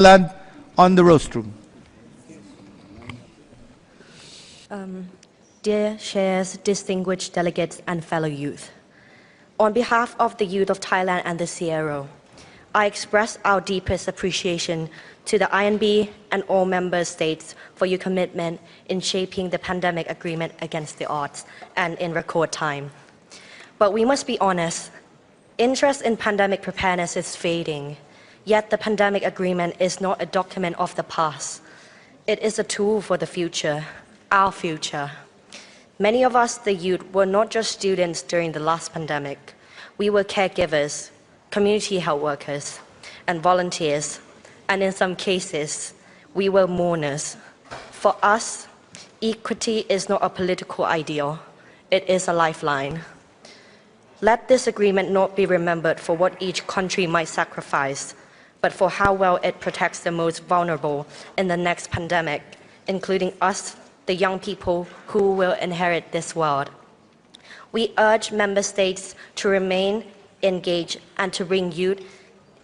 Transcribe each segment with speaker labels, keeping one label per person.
Speaker 1: Thailand on the rostrum.
Speaker 2: Dear chairs, distinguished delegates, and fellow youth, on behalf of the youth of Thailand and the CRO, I express our deepest appreciation to the INB and all member states for your commitment in shaping the pandemic agreement against the odds and in record time. But we must be honest, interest in pandemic preparedness is fading, yet the pandemic agreement is not a document of the past. It is a tool for the future, our future. Many of us, the youth, were not just students during the last pandemic. We were caregivers, community health workers, and volunteers, and in some cases, we were mourners. For us, equity is not a political ideal, it is a lifeline. Let this agreement not be remembered for what each country might sacrifice, but for how well it protects the most vulnerable in the next pandemic, including us, the young people who will inherit this world. We urge member states to remain engaged and to bring youth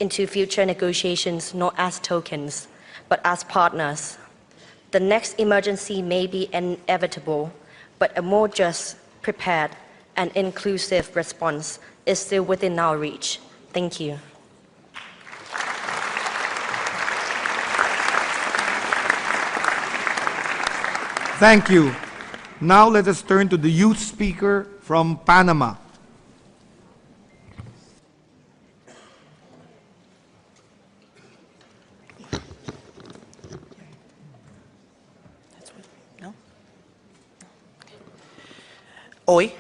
Speaker 2: into future negotiations not as tokens, but as partners. The next emergency may be inevitable, but a more just, prepared, and inclusive response is still within our reach. Thank you.
Speaker 1: Thank you. Now let us turn to the youth speaker from Panama.
Speaker 3: Hoy.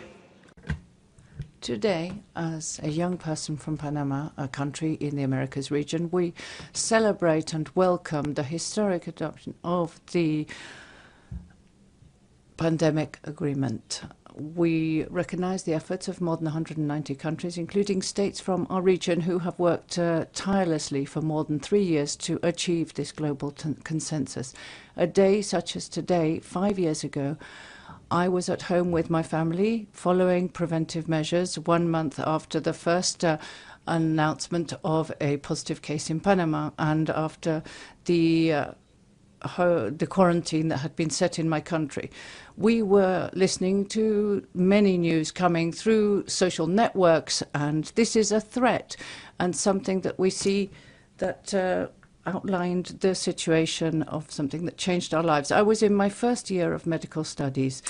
Speaker 4: Today, as a young person from Panama, a country in the Americas region, we celebrate and welcome the historic adoption of the pandemic agreement. We recognize the efforts of more than 190 countries, including states from our region who have worked tirelessly for more than 3 years to achieve this global consensus. A day such as today, 5 years ago, I was at home with my family following preventive measures 1 month after the first announcement of a positive case in Panama and after the quarantine that had been set in my country. We were listening to many news coming through social networks, and this is a threat and something that we see that outlined the situation of something that changed our lives. I was in my first year of medical studies,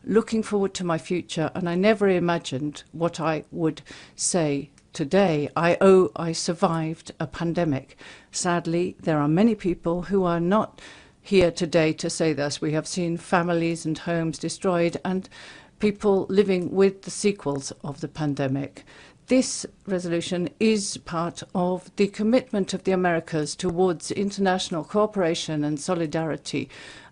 Speaker 4: looking forward to my future, and I never imagined what I would say today. I survived a pandemic. Sadly, there are many people who are not here today to say this. We have seen families and homes destroyed and people living with the sequels of the pandemic. This resolution is part of the commitment of the Americas towards international cooperation and solidarity.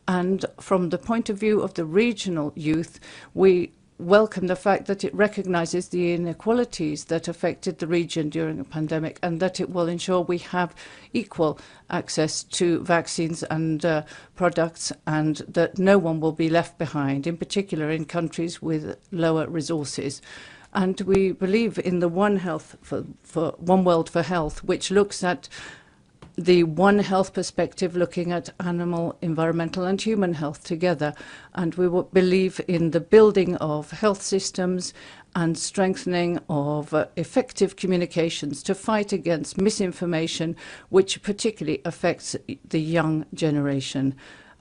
Speaker 4: And from the point of view of the regional youth, we welcome the fact that it recognizes the inequalities that affected the region during a pandemic and that it will ensure we have equal access to vaccines and products and that no one will be left behind, in particular in countries with lower resources. And we believe in the One World for Health, which looks at the One Health perspective, looking at animal, environmental and human health together. And we believe in the building of health systems and strengthening of effective communications to fight against misinformation, which particularly affects the young generation.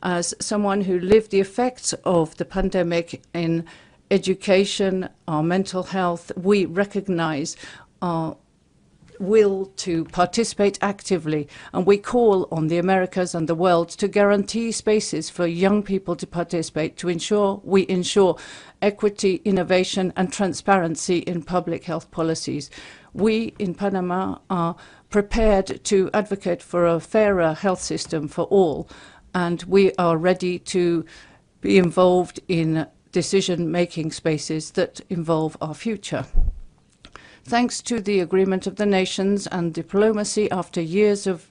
Speaker 4: As someone who lived the effects of the pandemic in education, our mental health, we recognize our will to participate actively, and we call on the Americas and the world to guarantee spaces for young people to participate, to ensure we ensure equity, innovation and transparency in public health policies. We in Panama are prepared to advocate for a fairer health system for all, and we are ready to be involved in decision-making spaces that involve our future. Thanks to the agreement of the nations and diplomacy, after years of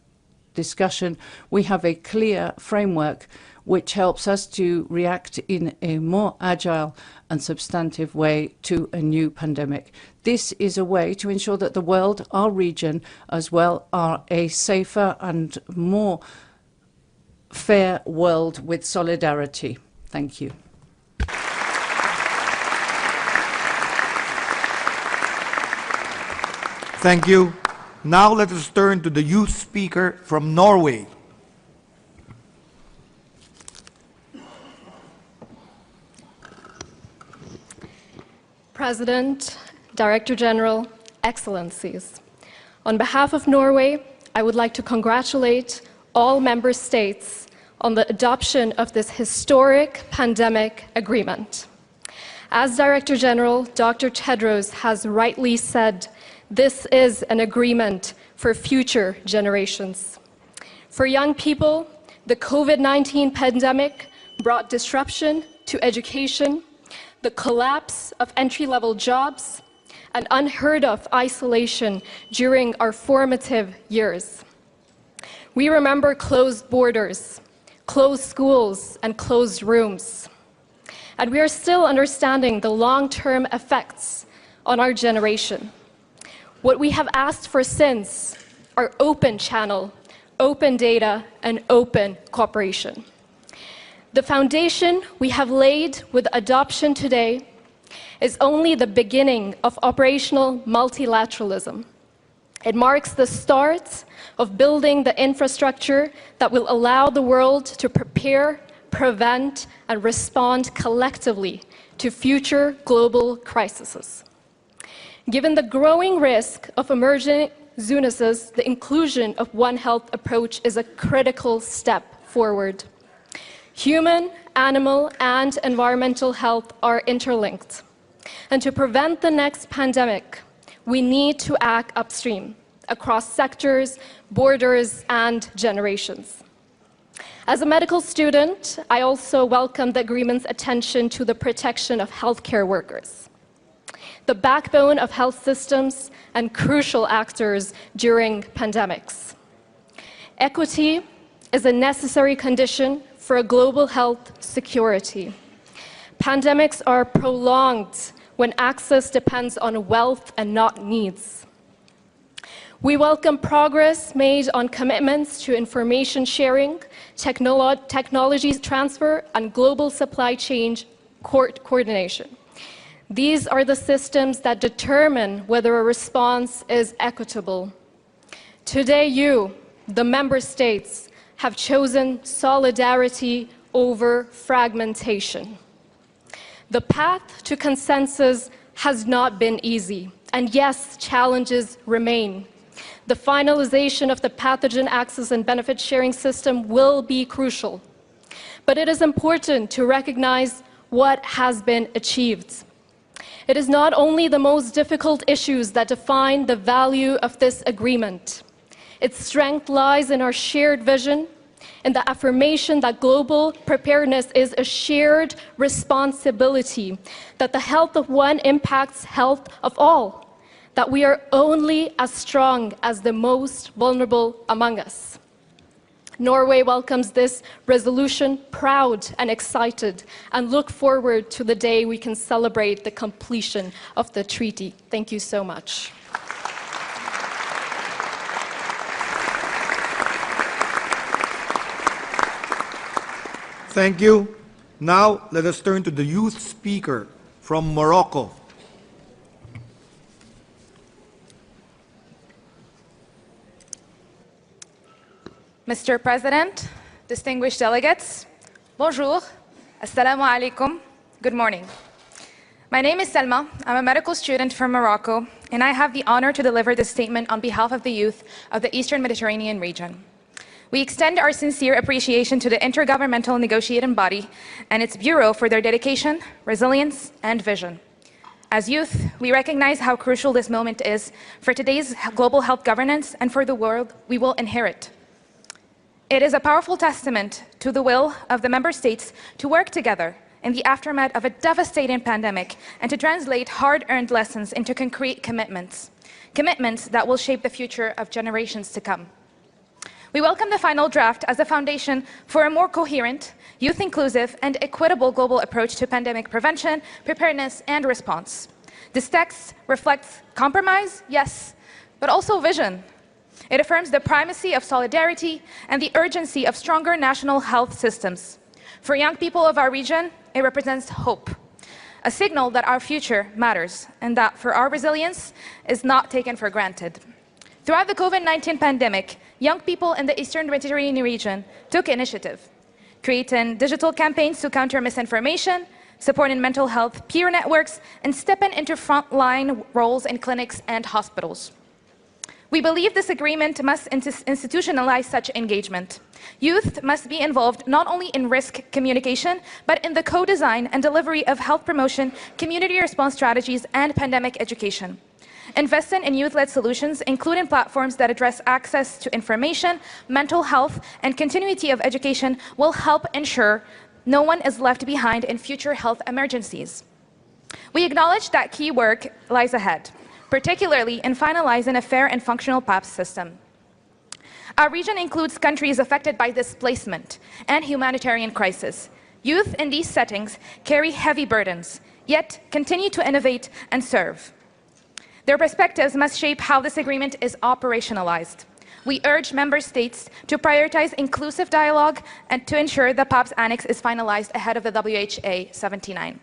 Speaker 4: discussion, we have a clear framework which helps us to react in a more agile and substantive way to a new pandemic. This is a way to ensure that the world, our region as well, are a safer and more fair world with solidarity. Thank you.
Speaker 1: Thank you. Now let us turn to the youth speaker from Norway.
Speaker 5: President, Director General, Excellencies. On behalf of Norway, I would like to congratulate all member states on the adoption of this historic pandemic agreement. As Director General, Dr. Tedros has rightly said, this is an agreement for future generations. For young people, the COVID-19 pandemic brought disruption to education, the collapse of entry-level jobs, and unheard of isolation during our formative years. We remember closed borders, closed schools, and closed rooms. And we are still understanding the long-term effects on our generation. What we have asked for since are open channel, open data, and open cooperation. The foundation we have laid with adoption today is only the beginning of operational multilateralism. It marks the start of building the infrastructure that will allow the world to prepare, prevent, and respond collectively to future global crises. Given the growing risk of emerging zoonosis, the inclusion of One Health approach is a critical step forward. Human, animal, and environmental health are interlinked. And to prevent the next pandemic, we need to act upstream, across sectors, borders, and generations. As a medical student, I also welcome the agreement's attention to the protection of healthcare workers, the backbone of health systems and crucial actors during pandemics. Equity is a necessary condition for a global health security. Pandemics are prolonged when access depends on wealth and not needs. We welcome progress made on commitments to information sharing, technology transfer, and global supply chain coordination. These are the systems that determine whether a response is equitable. Today, you, the member states, have chosen solidarity over fragmentation. The path to consensus has not been easy, and yes, challenges remain. The finalization of the pathogen access and benefit sharing system will be crucial. But it is important to recognize what has been achieved. It is not only the most difficult issues that define the value of this agreement. Its strength lies in our shared vision, in the affirmation that global preparedness is a shared responsibility, that the health of one impacts health of all, that we are only as strong as the most vulnerable among us. Norway welcomes this resolution proud and excited and look forward to the day we can celebrate the completion of the treaty. Thank you so much.
Speaker 1: Thank you. Now let us turn to the youth speaker from Morocco.
Speaker 6: Mr. President, distinguished delegates, bonjour, assalamu alaikum, good morning. My name is Selma. I'm a medical student from Morocco, and I have the honor to deliver this statement on behalf of the youth of the Eastern Mediterranean region. We extend our sincere appreciation to the Intergovernmental Negotiating Body and its Bureau for their dedication, resilience, and vision. As youth, we recognize how crucial this moment is for today's global health governance and for the world we will inherit. It is a powerful testament to the will of the member states to work together in the aftermath of a devastating pandemic and to translate hard-earned lessons into concrete commitments that will shape the future of generations to come. We welcome the final draft as a foundation for a more coherent, youth-inclusive, and equitable global approach to pandemic prevention, preparedness, and response. This text reflects compromise, yes, but also vision. It affirms the primacy of solidarity and the urgency of stronger national health systems. For young people of our region, it represents hope, a signal that our future matters and that for our resilience is not taken for granted. Throughout the COVID-19 pandemic, young people in the Eastern Mediterranean region took initiative, creating digital campaigns to counter misinformation, supporting mental health peer networks, and stepping into frontline roles in clinics and hospitals. We believe this agreement must institutionalize such engagement. Youth must be involved not only in risk communication, but in the co-design and delivery of health promotion, community response strategies, and pandemic education. Investing in youth-led solutions, including platforms that address access to information, mental health, and continuity of education, will help ensure no one is left behind in future health emergencies. We acknowledge that key work lies ahead, particularly in finalizing a fair and functional PAPS system. Our region includes countries affected by displacement and humanitarian crisis. Youth in these settings carry heavy burdens, yet continue to innovate and serve. Their perspectives must shape how this agreement is operationalized. We urge member states to prioritize inclusive dialogue and to ensure the PAPS Annex is finalized ahead of the WHA 79.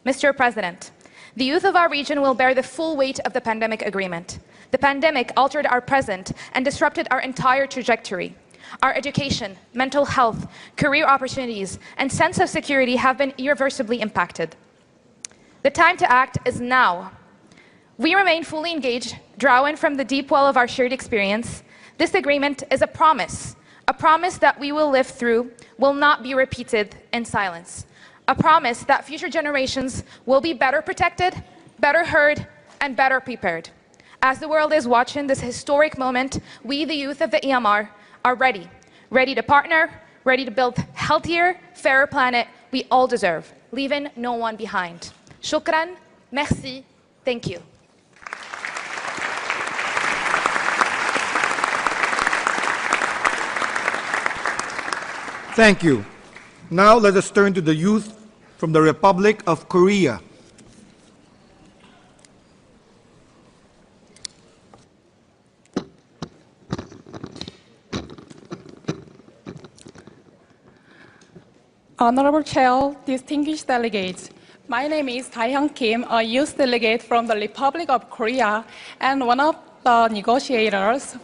Speaker 6: Mr. President, the youth of our region will bear the full weight of the pandemic agreement. The pandemic altered our present and disrupted our entire trajectory. Our education, mental health, career opportunities, and sense of security have been irreversibly impacted. The time to act is now. We remain fully engaged, drawing from the deep well of our shared experience. This agreement is a promise that we will live through, will not be repeated in silence. A promise that future generations will be better protected, better heard, and better prepared. As the world is watching this historic moment, we, the youth of the EMR, are ready to partner, ready to build healthier, fairer planet we all deserve, leaving no one behind. Shukran, merci, thank you.
Speaker 1: Thank you. Now let us turn to the youth from the Republic of Korea.
Speaker 7: Honorable Chair, distinguished delegates, my name is Tae-hyung Kim, a youth delegate from the Republic of Korea and one of the negotiators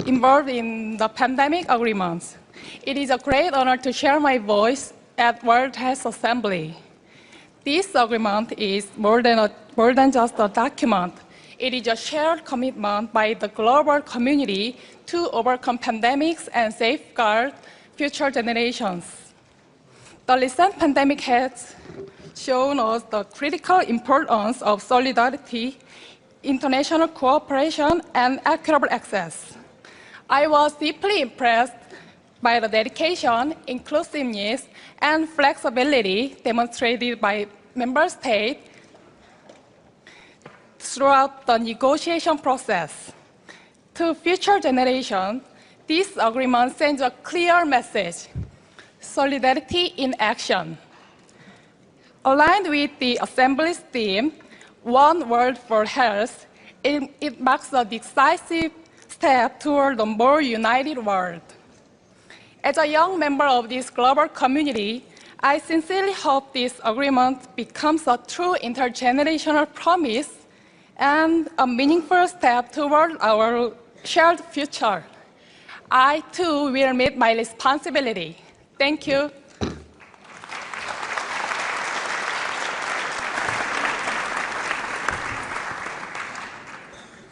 Speaker 7: involved in the pandemic agreements. It is a great honor to share my voice at World Health Assembly. This agreement is more than just a document. It is a shared commitment by the global community to overcome pandemics and safeguard future generations. The recent pandemic has shown us the critical importance of solidarity, international cooperation, and equitable access. I was deeply impressed by the dedication, inclusiveness, and flexibility demonstrated by member states throughout the negotiation process. To future generations, this agreement sends a clear message: solidarity in action. Aligned with the Assembly's theme, One World for Health, it marks a decisive step toward a more united world. As a young member of this global community, I sincerely hope this agreement becomes a true intergenerational promise and a meaningful step toward our shared future. I, too, will meet my responsibility. Thank you.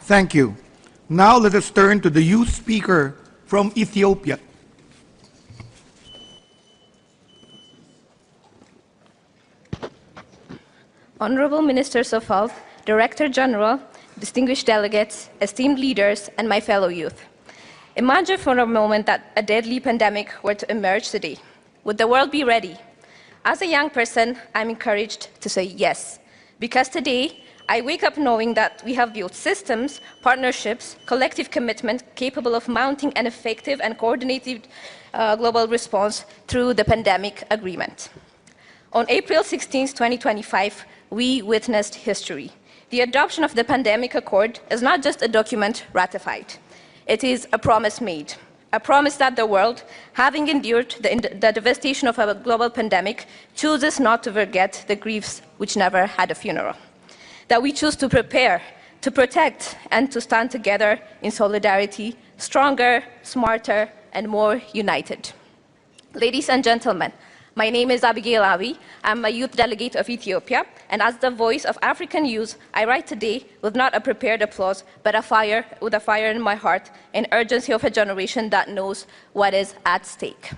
Speaker 1: Thank you. Now let us turn to the youth speaker from Ethiopia.
Speaker 2: Honorable Ministers of Health, Director General, distinguished delegates, esteemed leaders, and my fellow youth. Imagine for a moment that a deadly pandemic were to emerge today. Would the world be ready? As a young person, I'm encouraged to say yes, because today I wake up knowing that we have built systems, partnerships, collective commitment capable of mounting an effective and coordinated global response through the pandemic agreement. On April 16, 2025, we witnessed history. The adoption of the pandemic accord is not just a document ratified. It is a promise made. A promise that the world, having endured the devastation of a global pandemic, chooses not to forget the griefs which never had a funeral. That we choose to prepare, to protect, and to stand together in solidarity, stronger, smarter, and more united. Ladies and gentlemen, my name is Abigail Awi. I'm a youth delegate of Ethiopia, and as the voice of African youth, I write today with not a prepared applause, but with a fire in my heart, an urgency of a generation that knows what is at stake.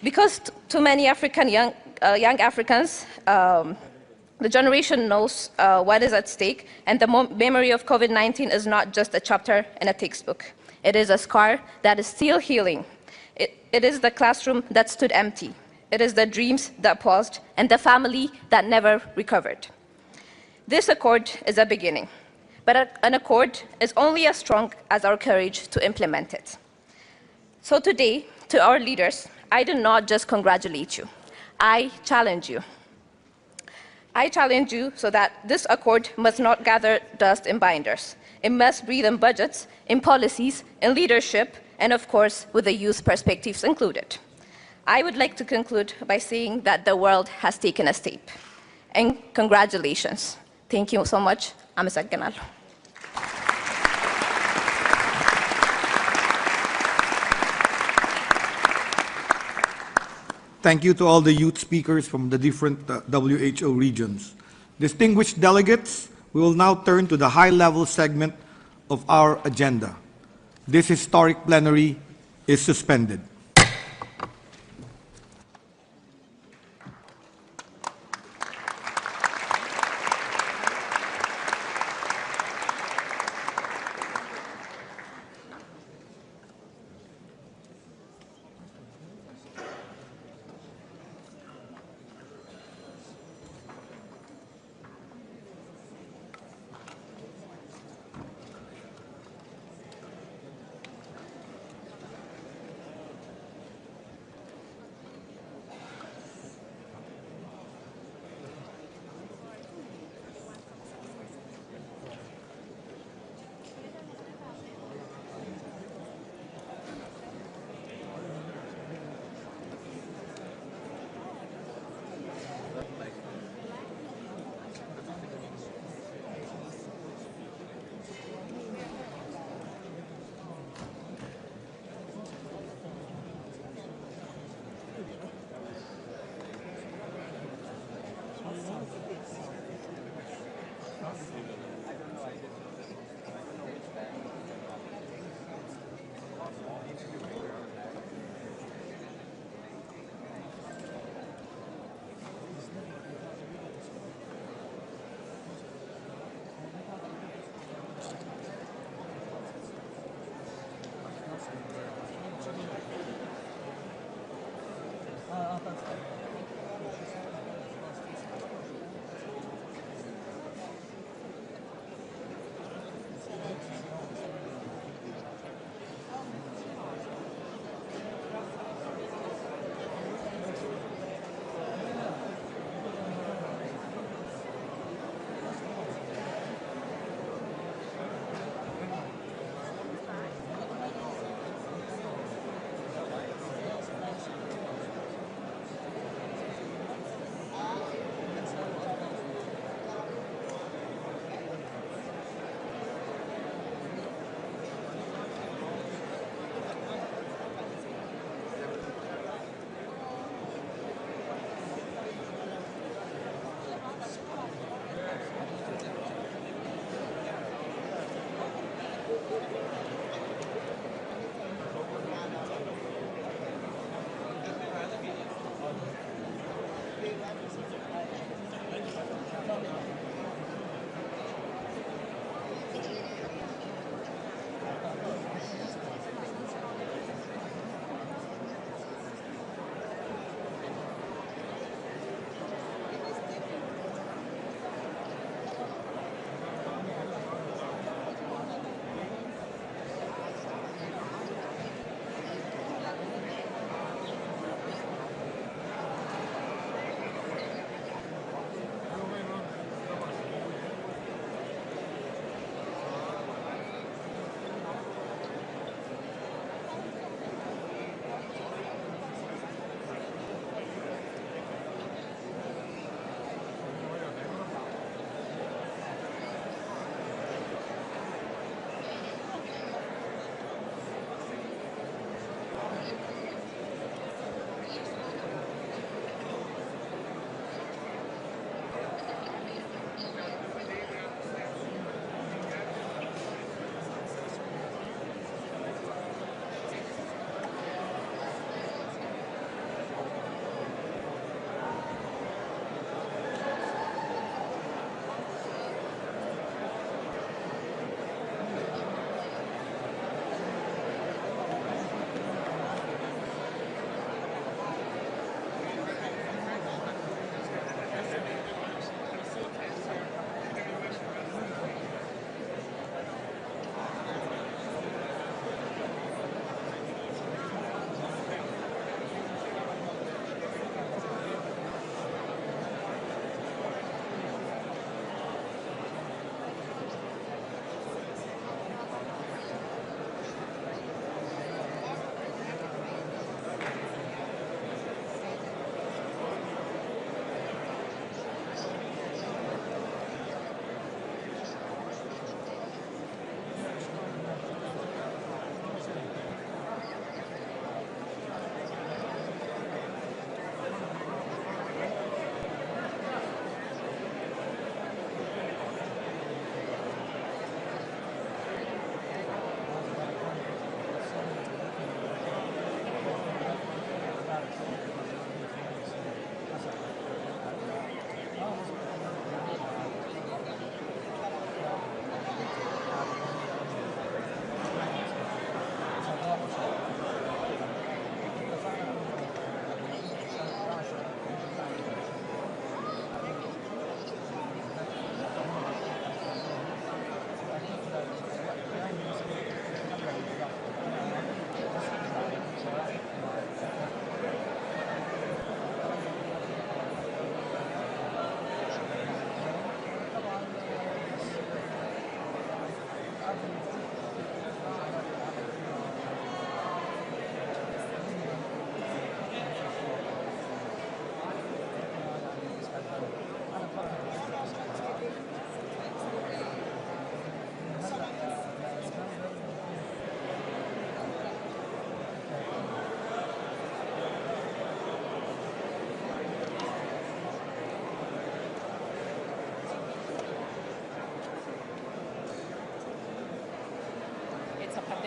Speaker 2: Because too many young Africans, the generation knows what is at stake, and the memory of COVID-19 is not just a chapter in a textbook. It is a scar that is still healing. It is the classroom that stood empty. It is the dreams that paused and the family that never recovered. This accord is a beginning, but an accord is only as strong as our courage to implement it. So today, to our leaders, I do not just congratulate you. I challenge you. I challenge you so that this accord must not gather dust in binders. It must breathe in budgets, in policies, in leadership, and of course, with the youth perspectives included. I would like to conclude by saying that the world has taken a step. And congratulations. Thank you so much. Amasaganal.
Speaker 1: Thank you to all the youth speakers from the different WHO regions. Distinguished delegates, we will now turn to the high-level segment of our agenda. This historic plenary is suspended.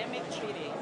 Speaker 7: climate treaty.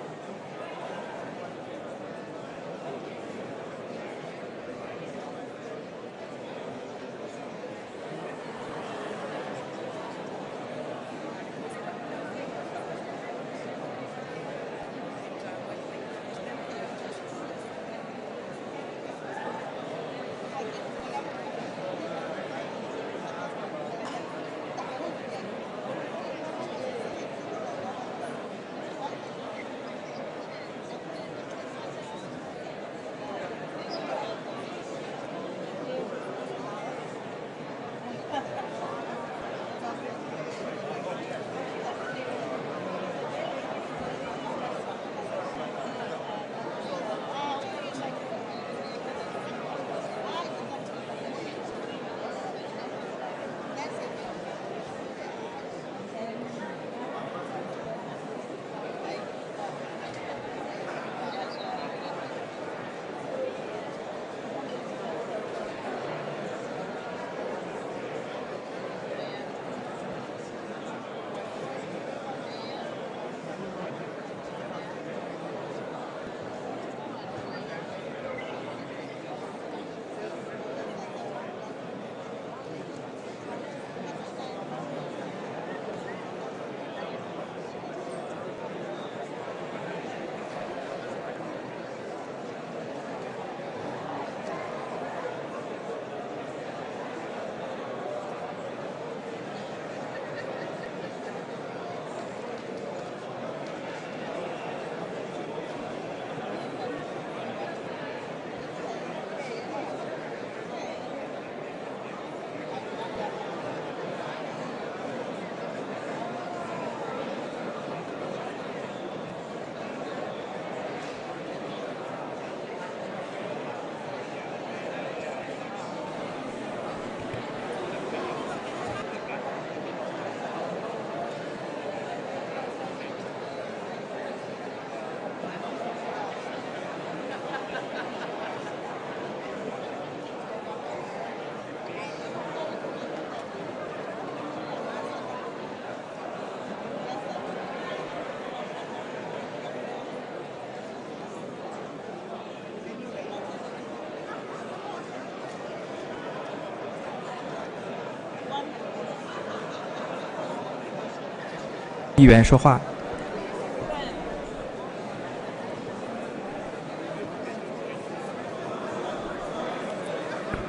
Speaker 8: 议员说话。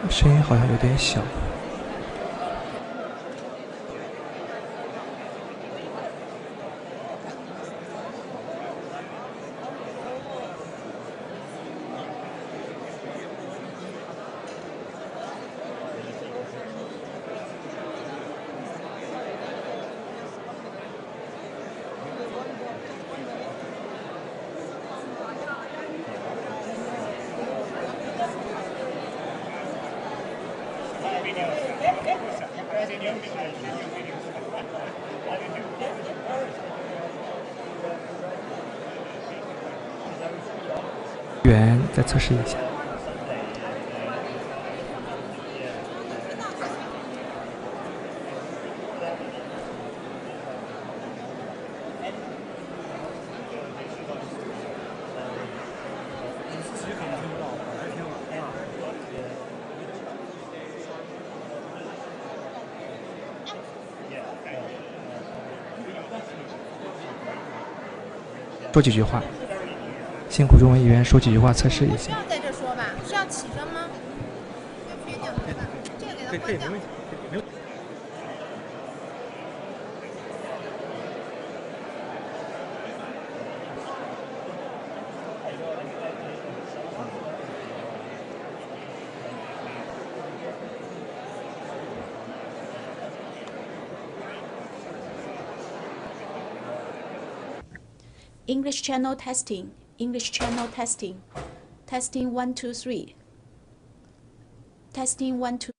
Speaker 8: 声音好像有点小。议员再测试一下。说几句话，辛苦中文议员说几句话，测试一下。
Speaker 9: 不要在这说吧，是要起身吗？这个给他关掉。
Speaker 10: English channel testing. English channel testing. Testing 1 2 3. Testing 1 2.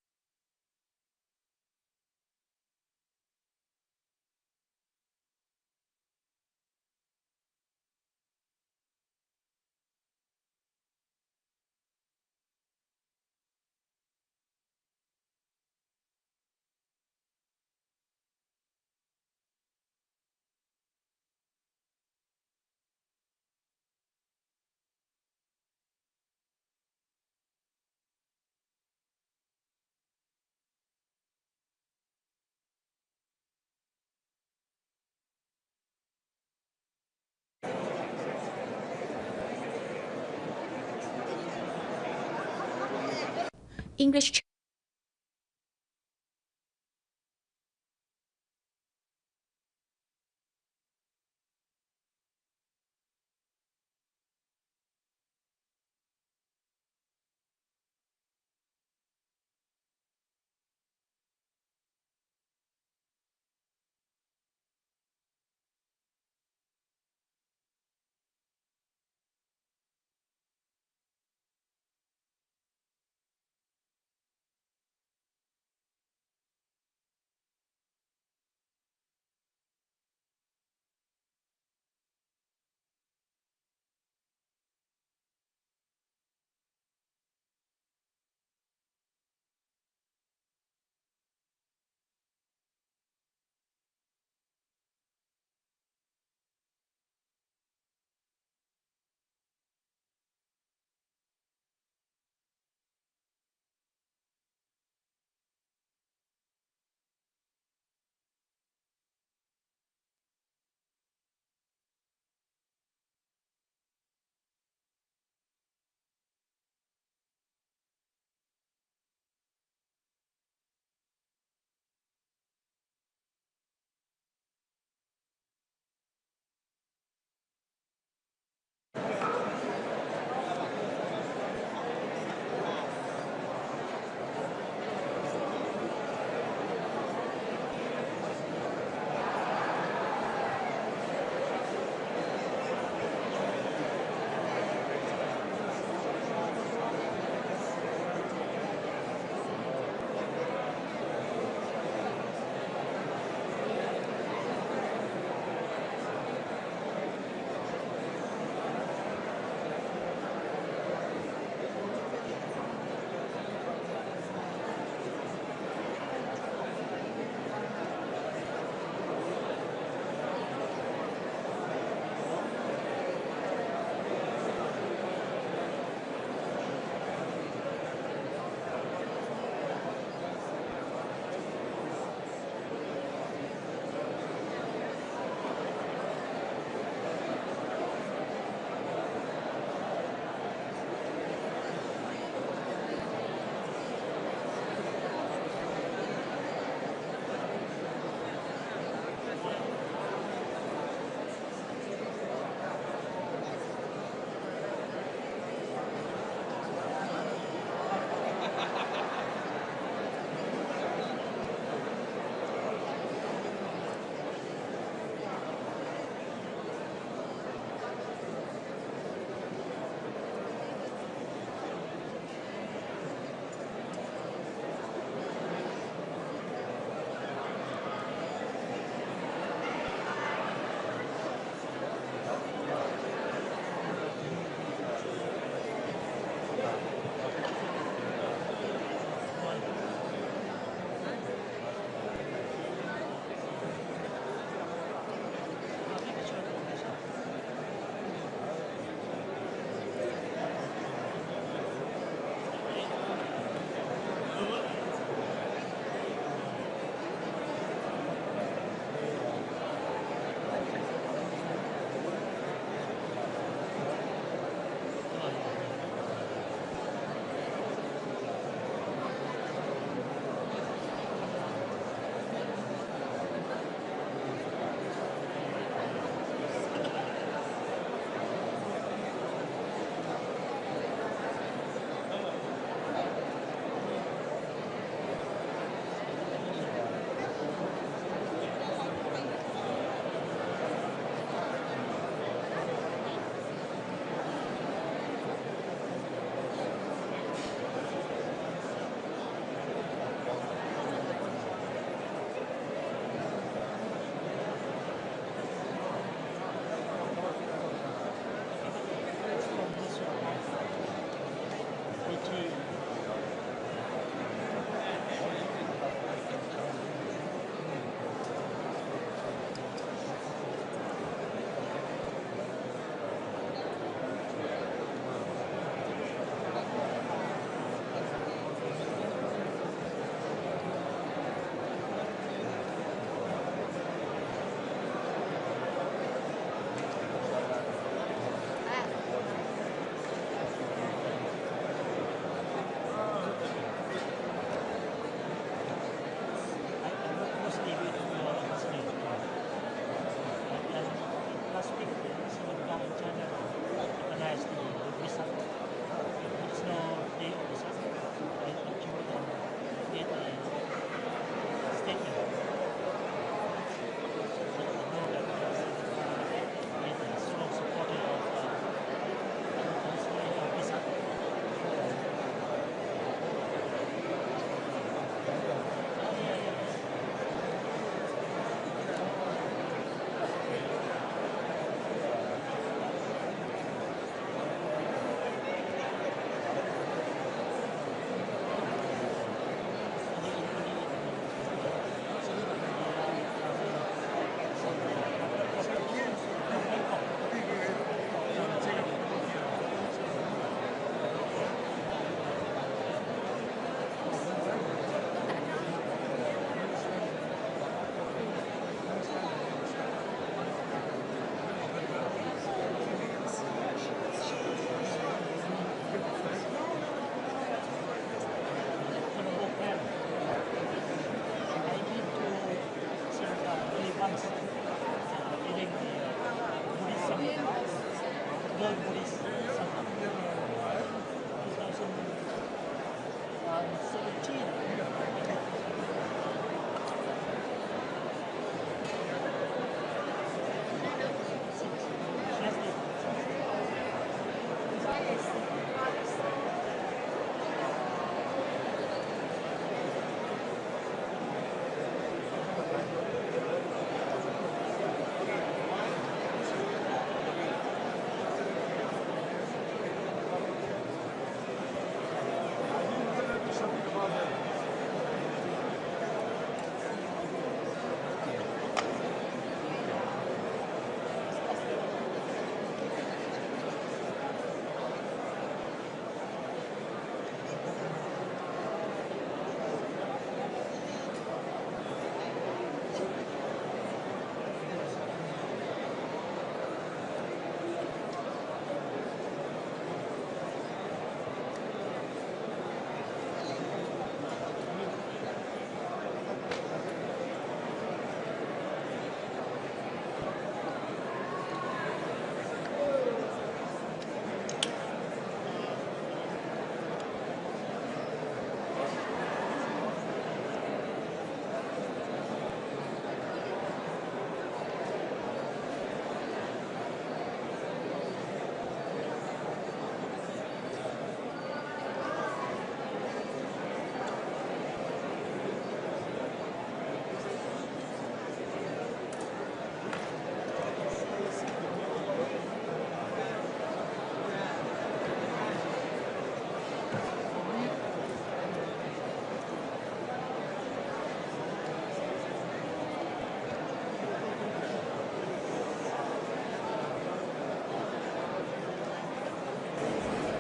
Speaker 10: English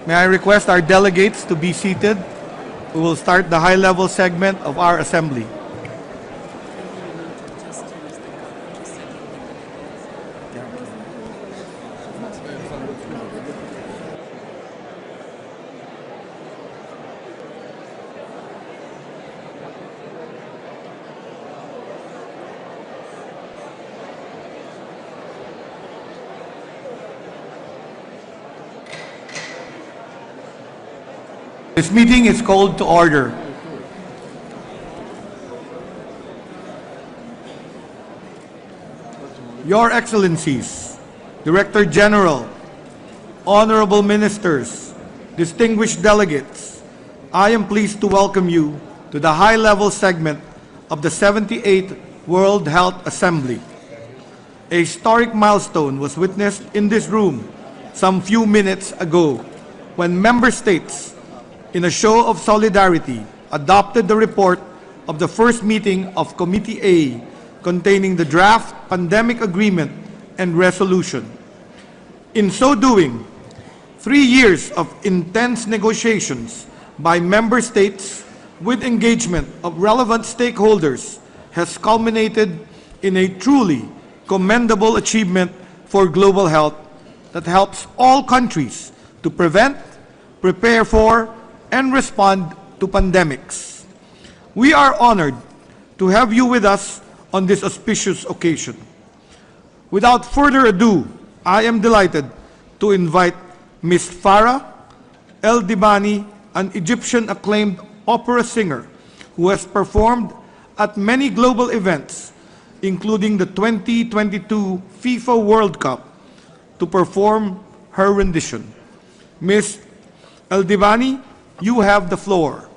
Speaker 1: May I request our delegates to be seated? We will start the high-level segment of our assembly. This meeting is called to order. Your Excellencies, Director General, Honorable Ministers, distinguished delegates, I am pleased to welcome you to the high-level segment of the 78th World Health Assembly. A historic milestone was witnessed in this room some few minutes ago when member states, in a show of solidarity, adopted the report of the first meeting of Committee A containing the draft pandemic agreement and resolution. In so doing, 3 years of intense negotiations by member states with engagement of relevant stakeholders has culminated in a truly commendable achievement for global health that helps all countries to prevent, prepare for, and respond to pandemics. We are honored to have you with us on this auspicious occasion. Without further ado, I am delighted to invite Ms. Farah El Dibani, an Egyptian acclaimed opera singer who has performed at many global events, including the 2022 FIFA World Cup, to perform her rendition. Ms. El Dibani, you have the floor.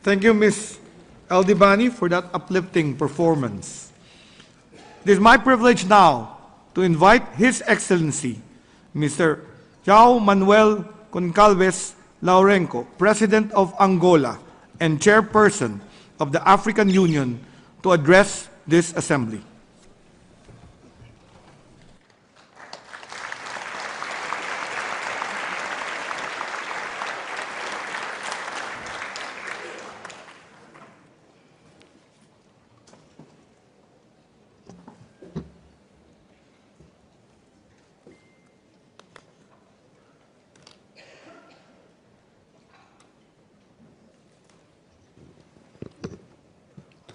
Speaker 1: Thank you, Ms. Eldibani, for that uplifting performance. It is my privilege now to invite His Excellency, Mr. João Manuel Goncalves Lourenço, President of Angola and Chairperson of the African Union, to address this Assembly.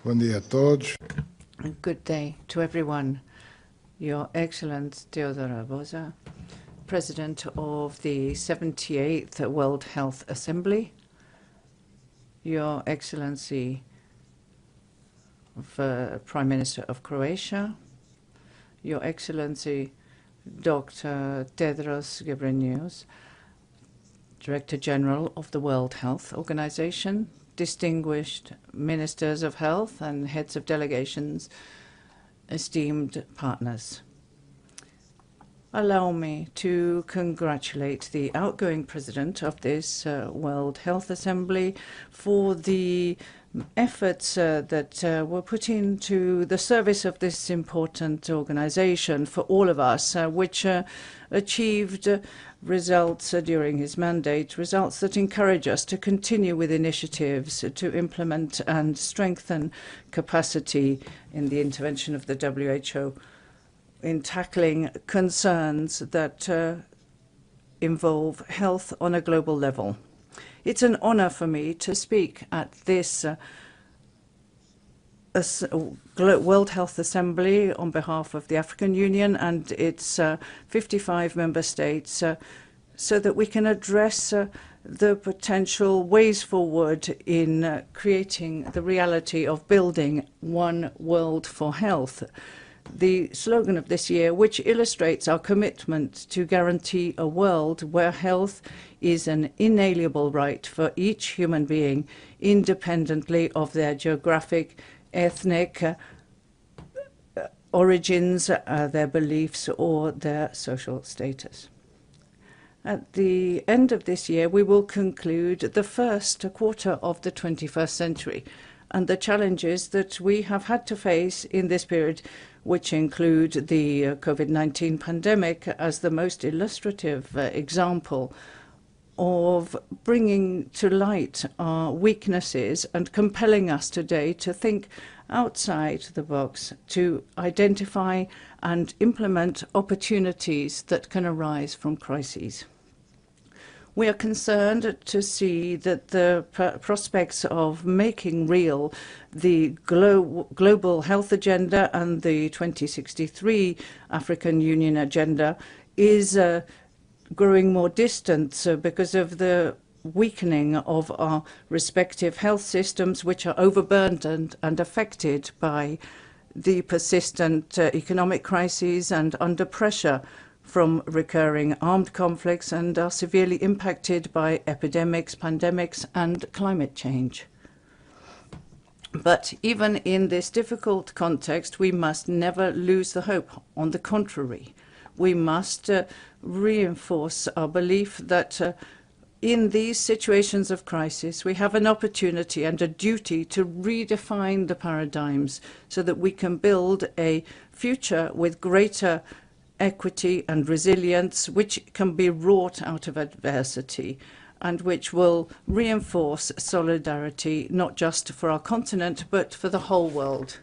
Speaker 11: Bom dia a todos.
Speaker 4: Good day to everyone. Your Excellency Teodoro Boza, President of the 78th World Health Assembly, Your Excellency Prime Minister of Croatia, Your Excellency Dr. Tedros Ghebreyesus, Director General of the World Health Organization, distinguished Ministers of Health and heads of delegations, esteemed partners. Allow me to congratulate the outgoing President of this World Health Assembly for the efforts that were put into the service of this important organization for all of us, which achieved results during his mandate, results that encourage us to continue with initiatives to implement and strengthen capacity in the intervention of the WHO in tackling concerns that involve health on a global level. It's an honor for me to speak at this World Health Assembly on behalf of the African Union and its 55 member states so that we can address the potential ways forward in creating the reality of building one world for health. The slogan of this year, which illustrates our commitment to guarantee a world where health is an inalienable right for each human being, independently of their geographic, ethnic origins, their beliefs, or their social status. At the end of this year, we will conclude the first quarter of the 21st century, and the challenges that we have had to face in this period, which include the COVID-19 pandemic as the most illustrative example of bringing to light our weaknesses and compelling us today to think outside the box, to identify and implement opportunities that can arise from crises. We are concerned to see that the prospects of making real the global health agenda and the 2063 African Union agenda is growing more distant because of the weakening of our respective health systems, which are overburdened and affected by the persistent economic crises and under pressure from recurring armed conflicts, and are severely impacted by epidemics, pandemics, and climate change. But even in this difficult context, we must never lose the hope. On the contrary, we must reinforce our belief that in these situations of crisis, we have an opportunity and a duty to redefine the paradigms so that we can build a future with greater equity and resilience, which can be wrought out of adversity and which will reinforce solidarity, not just for our continent, but for the whole world.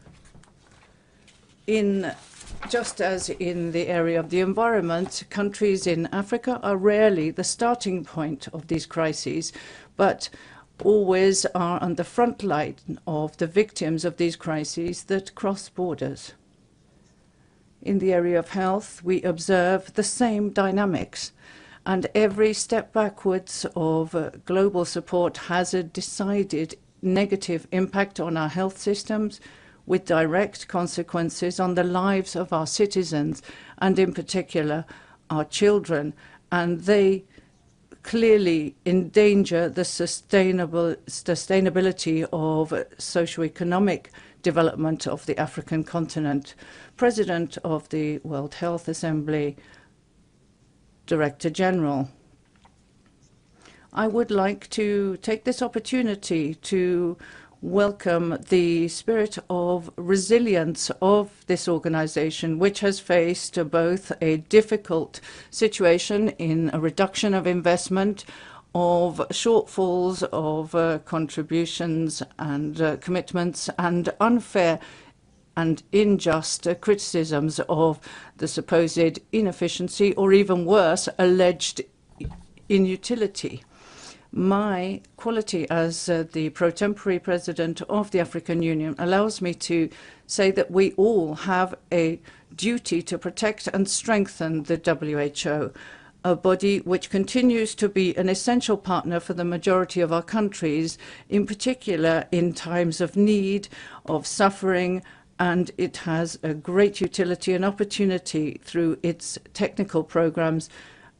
Speaker 4: Just as in the area of the environment, countries in Africa are rarely the starting point of these crises, but always are on the front line of the victims of these crises that cross borders. In the area of health, we observe the same dynamics, and every step backwards of global support has a decided negative impact on our health systems, with direct consequences on the lives of our citizens, and in particular our children, and they clearly endanger the sustainability of socio-economic development of the African continent. President of the World Health Assembly, Director General, I would like to take this opportunity to welcome the spirit of resilience of this organization, which has faced both a difficult situation in a reduction of investment, of shortfalls of contributions and commitments, and unfair and unjust criticisms of the supposed inefficiency, or even worse, alleged inutility. My quality as the pro-tempore president of the African Union allows me to say that we all have a duty to protect and strengthen the WHO, a body which continues to be an essential partner for the majority of our countries, in particular in times of need, of suffering, and it has a great utility and opportunity through its technical programs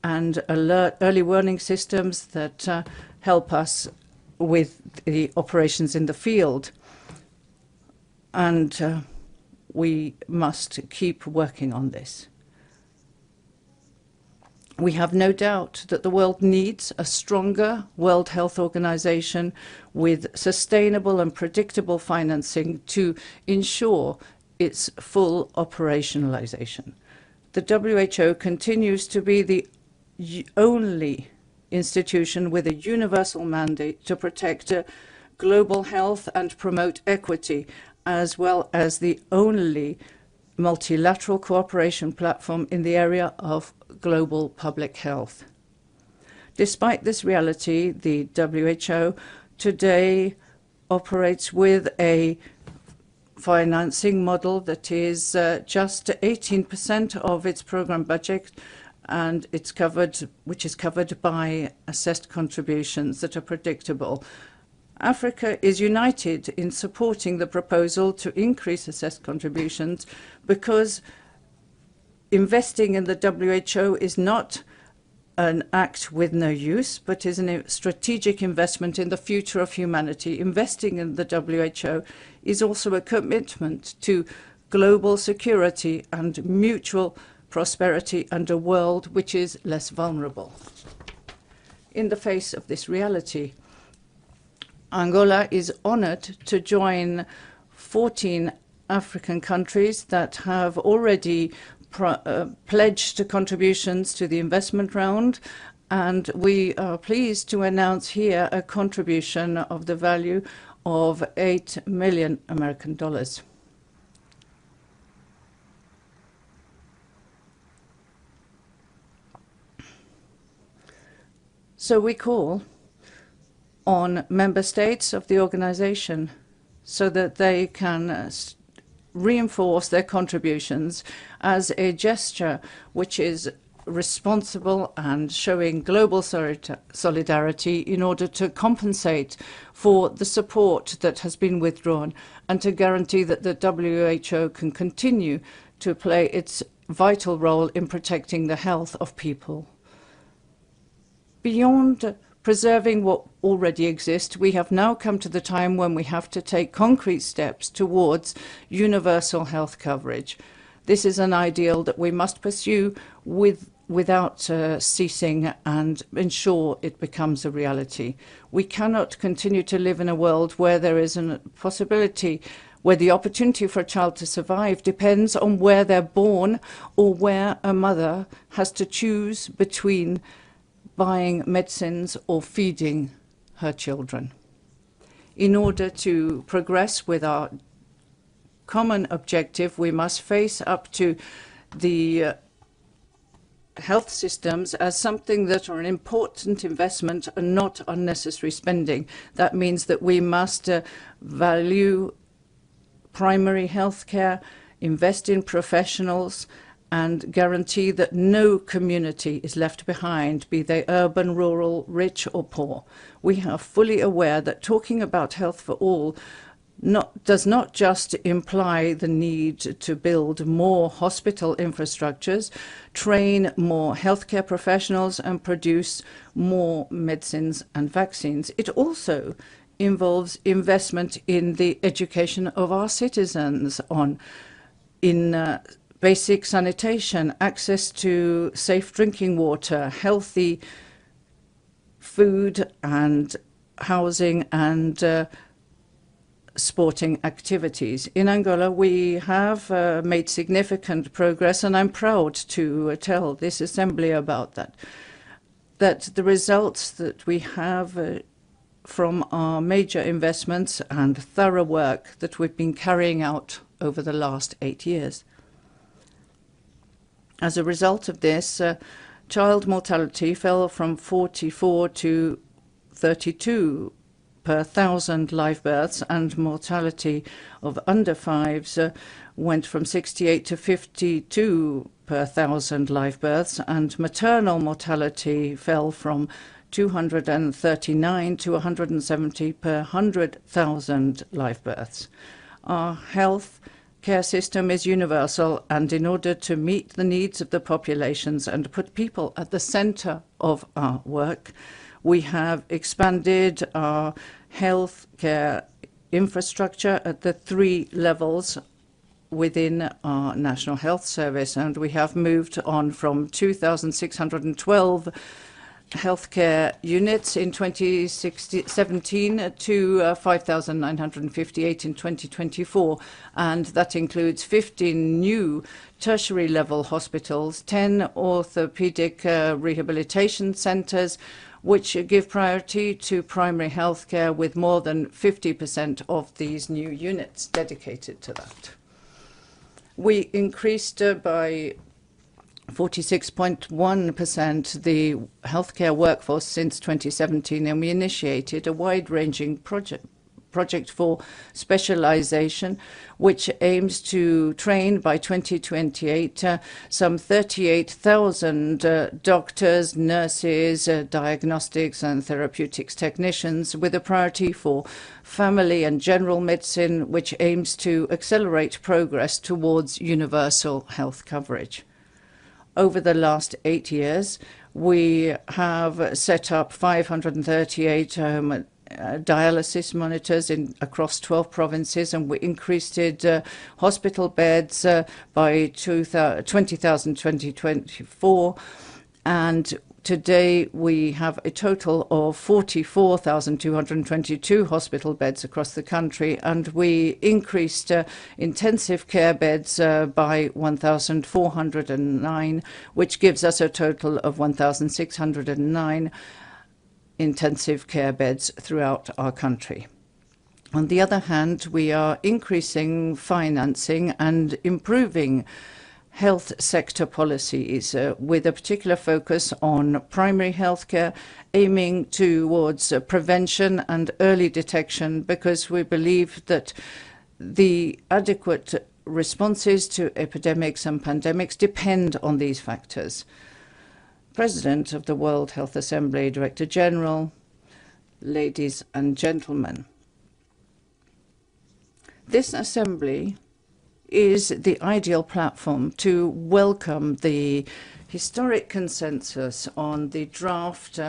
Speaker 4: and early warning systems that help us with the operations in the field. And we must keep working on this. We have no doubt that the world needs a stronger World Health Organization with sustainable and predictable financing to ensure its full operationalization. The WHO continues to be the only institution with a universal mandate to protect global health and promote equity, as well as the only multilateral cooperation platform in the area of global public health. Despite this reality, the WHO today operates with a financing model that is just 18% of its program budget, and which is covered by assessed contributions that are predictable. Africa is united in supporting the proposal to increase assessed contributions because investing in the WHO is not an act with no use, but is a strategic investment in the future of humanity. Investing in the WHO is also a commitment to global security and mutual prosperity and a world which is less vulnerable. In the face of this reality, Angola is honored to join 14 African countries that have already pledged contributions to the investment round, and we are pleased to announce here a contribution of the value of $8 million American. So we call on member states of the organization so that they can reinforce their contributions as a gesture which is responsible and showing global solidarity in order to compensate for the support that has been withdrawn and to guarantee that the WHO can continue to play its vital role in protecting the health of people. Beyond preserving what already exists, we have now come to the time when we have to take concrete steps towards universal health coverage. This is an ideal that we must pursue without ceasing and ensure it becomes a reality. We cannot continue to live in a world where there is a possibility where the opportunity for a child to survive depends on where they're born or where a mother has to choose between buying medicines or feeding her children. In order to progress with our common objective, we must face up to the health systems as something that are an important investment and not unnecessary spending. That means that we must value primary health care, invest in professionals, and guarantee that no community is left behind, be they urban, rural, rich or poor. We are fully aware that talking about health for all does not just imply the need to build more hospital infrastructures, train more healthcare professionals, and produce more medicines and vaccines. It also involves investment in the education of our citizens in basic sanitation, access to safe drinking water, healthy food and housing, and sporting activities. In Angola, we have made significant progress, and I'm proud to tell this assembly about that the results that we have from our major investments and thorough work that we've been carrying out over the last 8 years. As a result of this, child mortality fell from 44 to 32 per 1,000 live births, and mortality of under fives went from 68 to 52 per 1,000 live births, and maternal mortality fell from 239 to 170 per 100,000 live births. Our health care system is universal, and in order to meet the needs of the populations and put people at the center of our work, we have expanded our health care infrastructure at the 3 levels within our National Health Service, and we have moved on from 2,612 healthcare units in 2017 to 5,958 in 2024, and that includes 15 new tertiary level hospitals, 10 orthopedic rehabilitation centers, which give priority to primary health care, with more than 50% of these new units dedicated to that. We increased by 46.1% the healthcare workforce since 2017, and we initiated a wide-ranging project for specialization, which aims to train by 2028 some 38,000 doctors, nurses, diagnostics and therapeutics technicians, with a priority for family and general medicine, which aims to accelerate progress towards universal health coverage. Over the last 8 years, we have set up 538 dialysis monitors across 12 provinces, and we increased hospital beds by 20,000 in 2024. And today we have a total of 44,222 hospital beds across the country, and we increased intensive care beds by 1,409, which gives us a total of 1,609 intensive care beds throughout our country. On the other hand, we are increasing financing and improving health sector policies with a particular focus on primary healthcare, aiming towards prevention and early detection, because we believe that the adequate responses to epidemics and pandemics depend on these factors. President of the World Health Assembly, Director General, ladies and gentlemen, this assembly is the ideal platform to welcome the historic consensus on the draft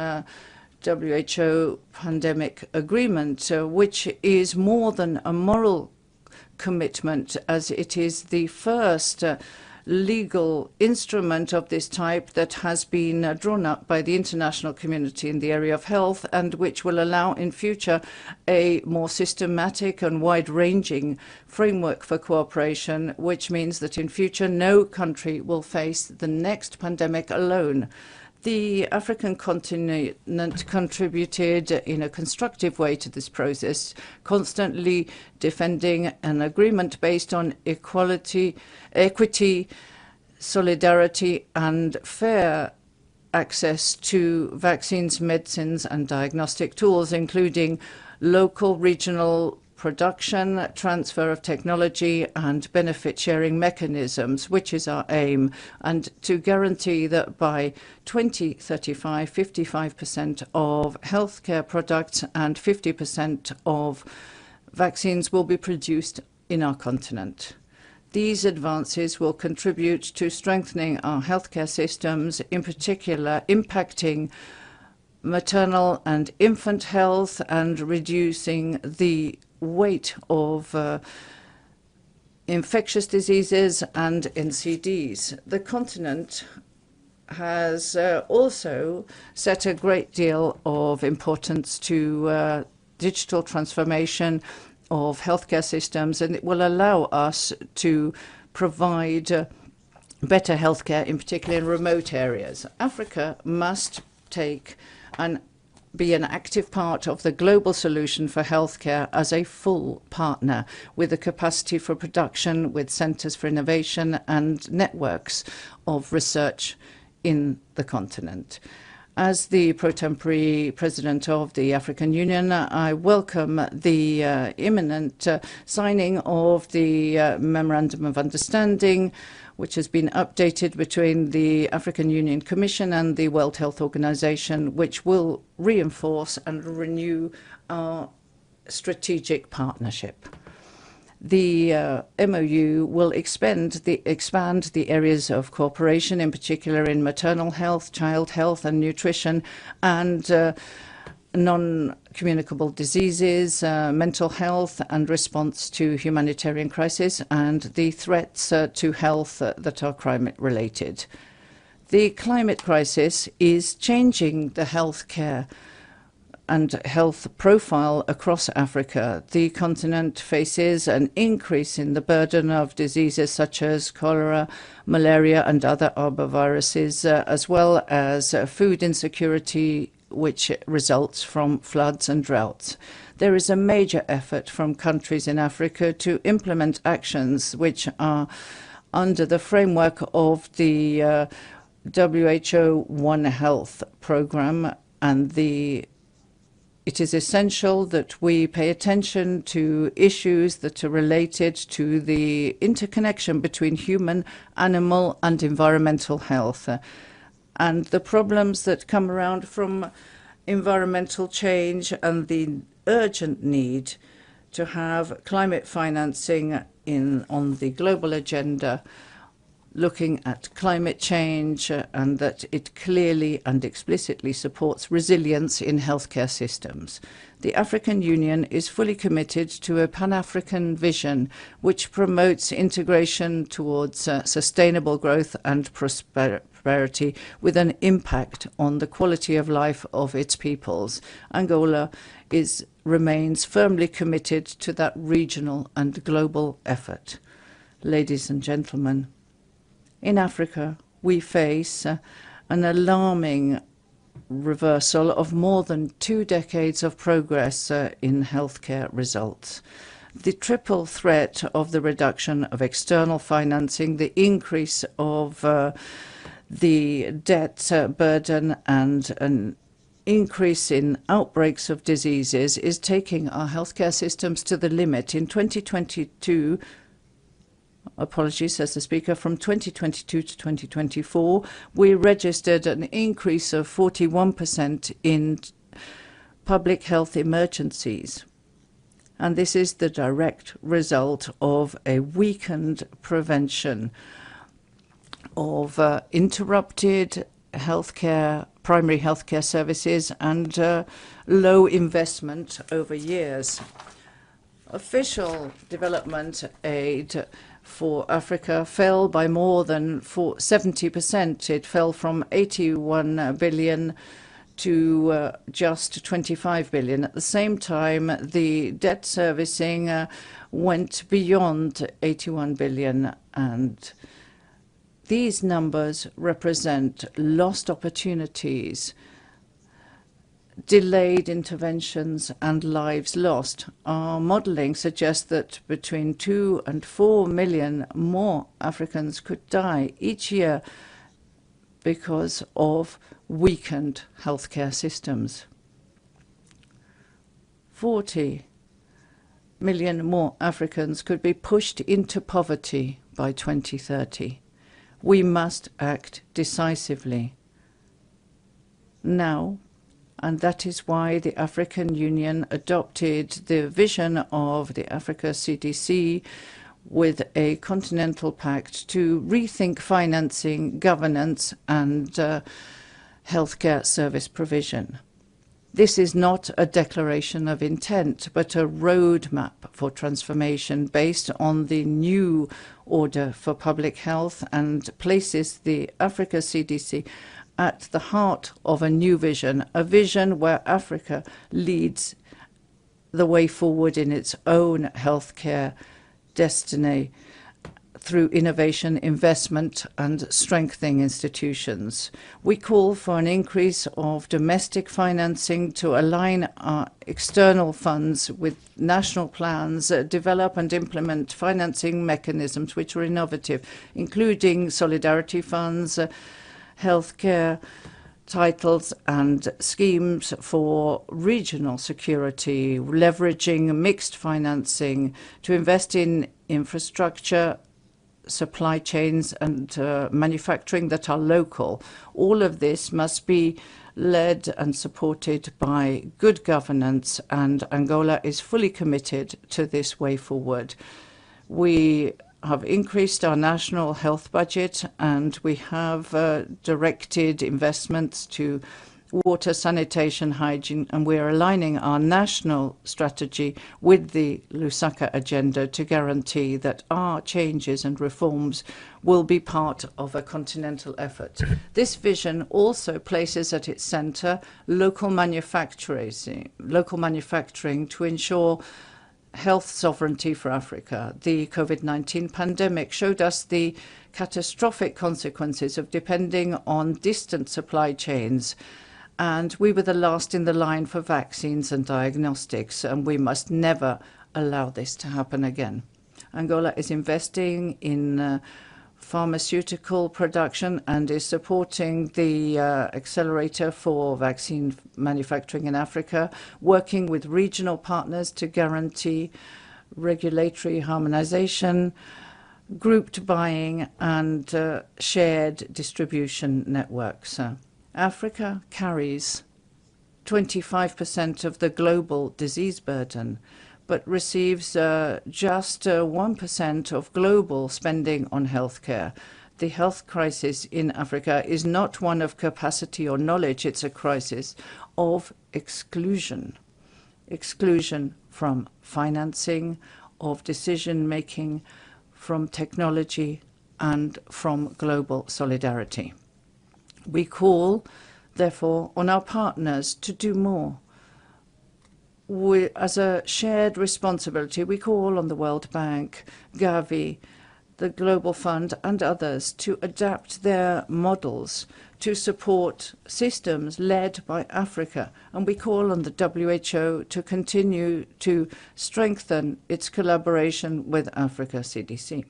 Speaker 4: WHO pandemic agreement, which is more than a moral commitment, as it is the first legal instrument of this type that has been drawn up by the international community in the area of health, and which will allow in future a more systematic and wide-ranging framework for cooperation, which means that in future no country will face the next pandemic alone. The African continent contributed in a constructive way to this process, constantly defending an agreement based on equity, solidarity, and fair access to vaccines, medicines, and diagnostic tools, including local, regional production, transfer of technology, and benefit-sharing mechanisms, which is our aim, and to guarantee that by 2035, 55% of healthcare products and 50% of vaccines will be produced in our continent. These advances will contribute to strengthening our healthcare systems, in particular impacting maternal and infant health and reducing the weight of infectious diseases and NCDs. The continent has also set a great deal of importance to digital transformation of healthcare systems, and it will allow us to provide better healthcare, in particular in remote areas. Africa must be an active part of the global solution for healthcare as a full partner with the capacity for production, with centers for innovation and networks of research in the continent. As the pro-tempore president of the African Union, I welcome the imminent signing of the Memorandum of Understanding, which has been updated between the African Union Commission and the World Health Organization, which will reinforce and renew our strategic partnership. The MOU will expand the areas of cooperation, in particular in maternal health, child health and nutrition, and non-communicable diseases, mental health and response to humanitarian crisis, and the threats to health that are climate-related. The climate crisis is changing the healthcare and health profile across Africa. The continent faces an increase in the burden of diseases such as cholera, malaria and other arboviruses, as well as food insecurity, which results from floods and droughts. There is a major effort from countries in Africa to implement actions which are under the framework of the WHO One Health program, and it is essential that we pay attention to issues that are related to the interconnection between human, animal and environmental health, and the problems that come around from environmental change and the urgent need to have climate financing on the global agenda, looking at climate change, and that it clearly and explicitly supports resilience in healthcare systems. The African Union is fully committed to a Pan-African vision which promotes integration towards sustainable growth and prosperity with an impact on the quality of life of its peoples. Angola remains firmly committed to that regional and global effort. Ladies and gentlemen, in Africa, we face an alarming reversal of more than 2 decades of progress in healthcare results. The triple threat of the reduction of external financing, the increase of the debt burden, and an increase in outbreaks of diseases is taking our healthcare systems to the limit. In 2022, apologies, says the speaker, from 2022 to 2024, we registered an increase of 41% in public health emergencies. And this is the direct result of a weakened prevention of interrupted healthcare, primary healthcare services, and low investment over years. Official development aid for Africa fell by more than 70%. It fell from 81 billion to just 25 billion. At the same time, the debt servicing went beyond 81 billion, and these numbers represent lost opportunities, delayed interventions and lives lost. Our modelling suggests that between 2 and 4 million more Africans could die each year because of weakened healthcare systems. 40 million more Africans could be pushed into poverty by 2030. We must act decisively. Now, And that is why the African Union adopted the vision of the Africa CDC with a continental pact to rethink financing, governance, and healthcare service provision. This is not a declaration of intent, but a roadmap for transformation based on the new order for public health, and places the Africa CDC at the heart of a new vision, a vision where Africa leads the way forward in its own healthcare destiny through innovation, investment, and strengthening institutions. We call for an increase of domestic financing to align our external funds with national plans, develop and implement financing mechanisms which are innovative, including solidarity funds, healthcare titles and schemes for regional security, leveraging mixed financing to invest in infrastructure, supply chains and manufacturing that are local. All of this must be led and supported by good governance, and Angola is fully committed to this way forward. We have increased our national health budget, and we have directed investments to water, sanitation, hygiene, and we are aligning our national strategy with the Lusaka agenda to guarantee that our changes and reforms will be part of a continental effort. This vision also places at its center local manufacturing to ensure health sovereignty for Africa. The COVID-19 pandemic showed us the catastrophic consequences of depending on distant supply chains, and we were the last in the line for vaccines and diagnostics, and we must never allow this to happen again. Angola is investing in pharmaceutical production and is supporting the accelerator for vaccine manufacturing in Africa, working with regional partners to guarantee regulatory harmonization, grouped buying, and shared distribution networks. Africa carries 25% of the global disease burden, but receives just 1% of global spending on healthcare. The health crisis in Africa is not one of capacity or knowledge, it's a crisis of exclusion. Exclusion from financing, of decision-making, from technology, and from global solidarity. We call, therefore, on our partners to do more. As a shared responsibility, we call on the World Bank, Gavi, the Global Fund, and others to adapt their models to support systems led by Africa. And we call on the WHO to continue to strengthen its collaboration with Africa CDC.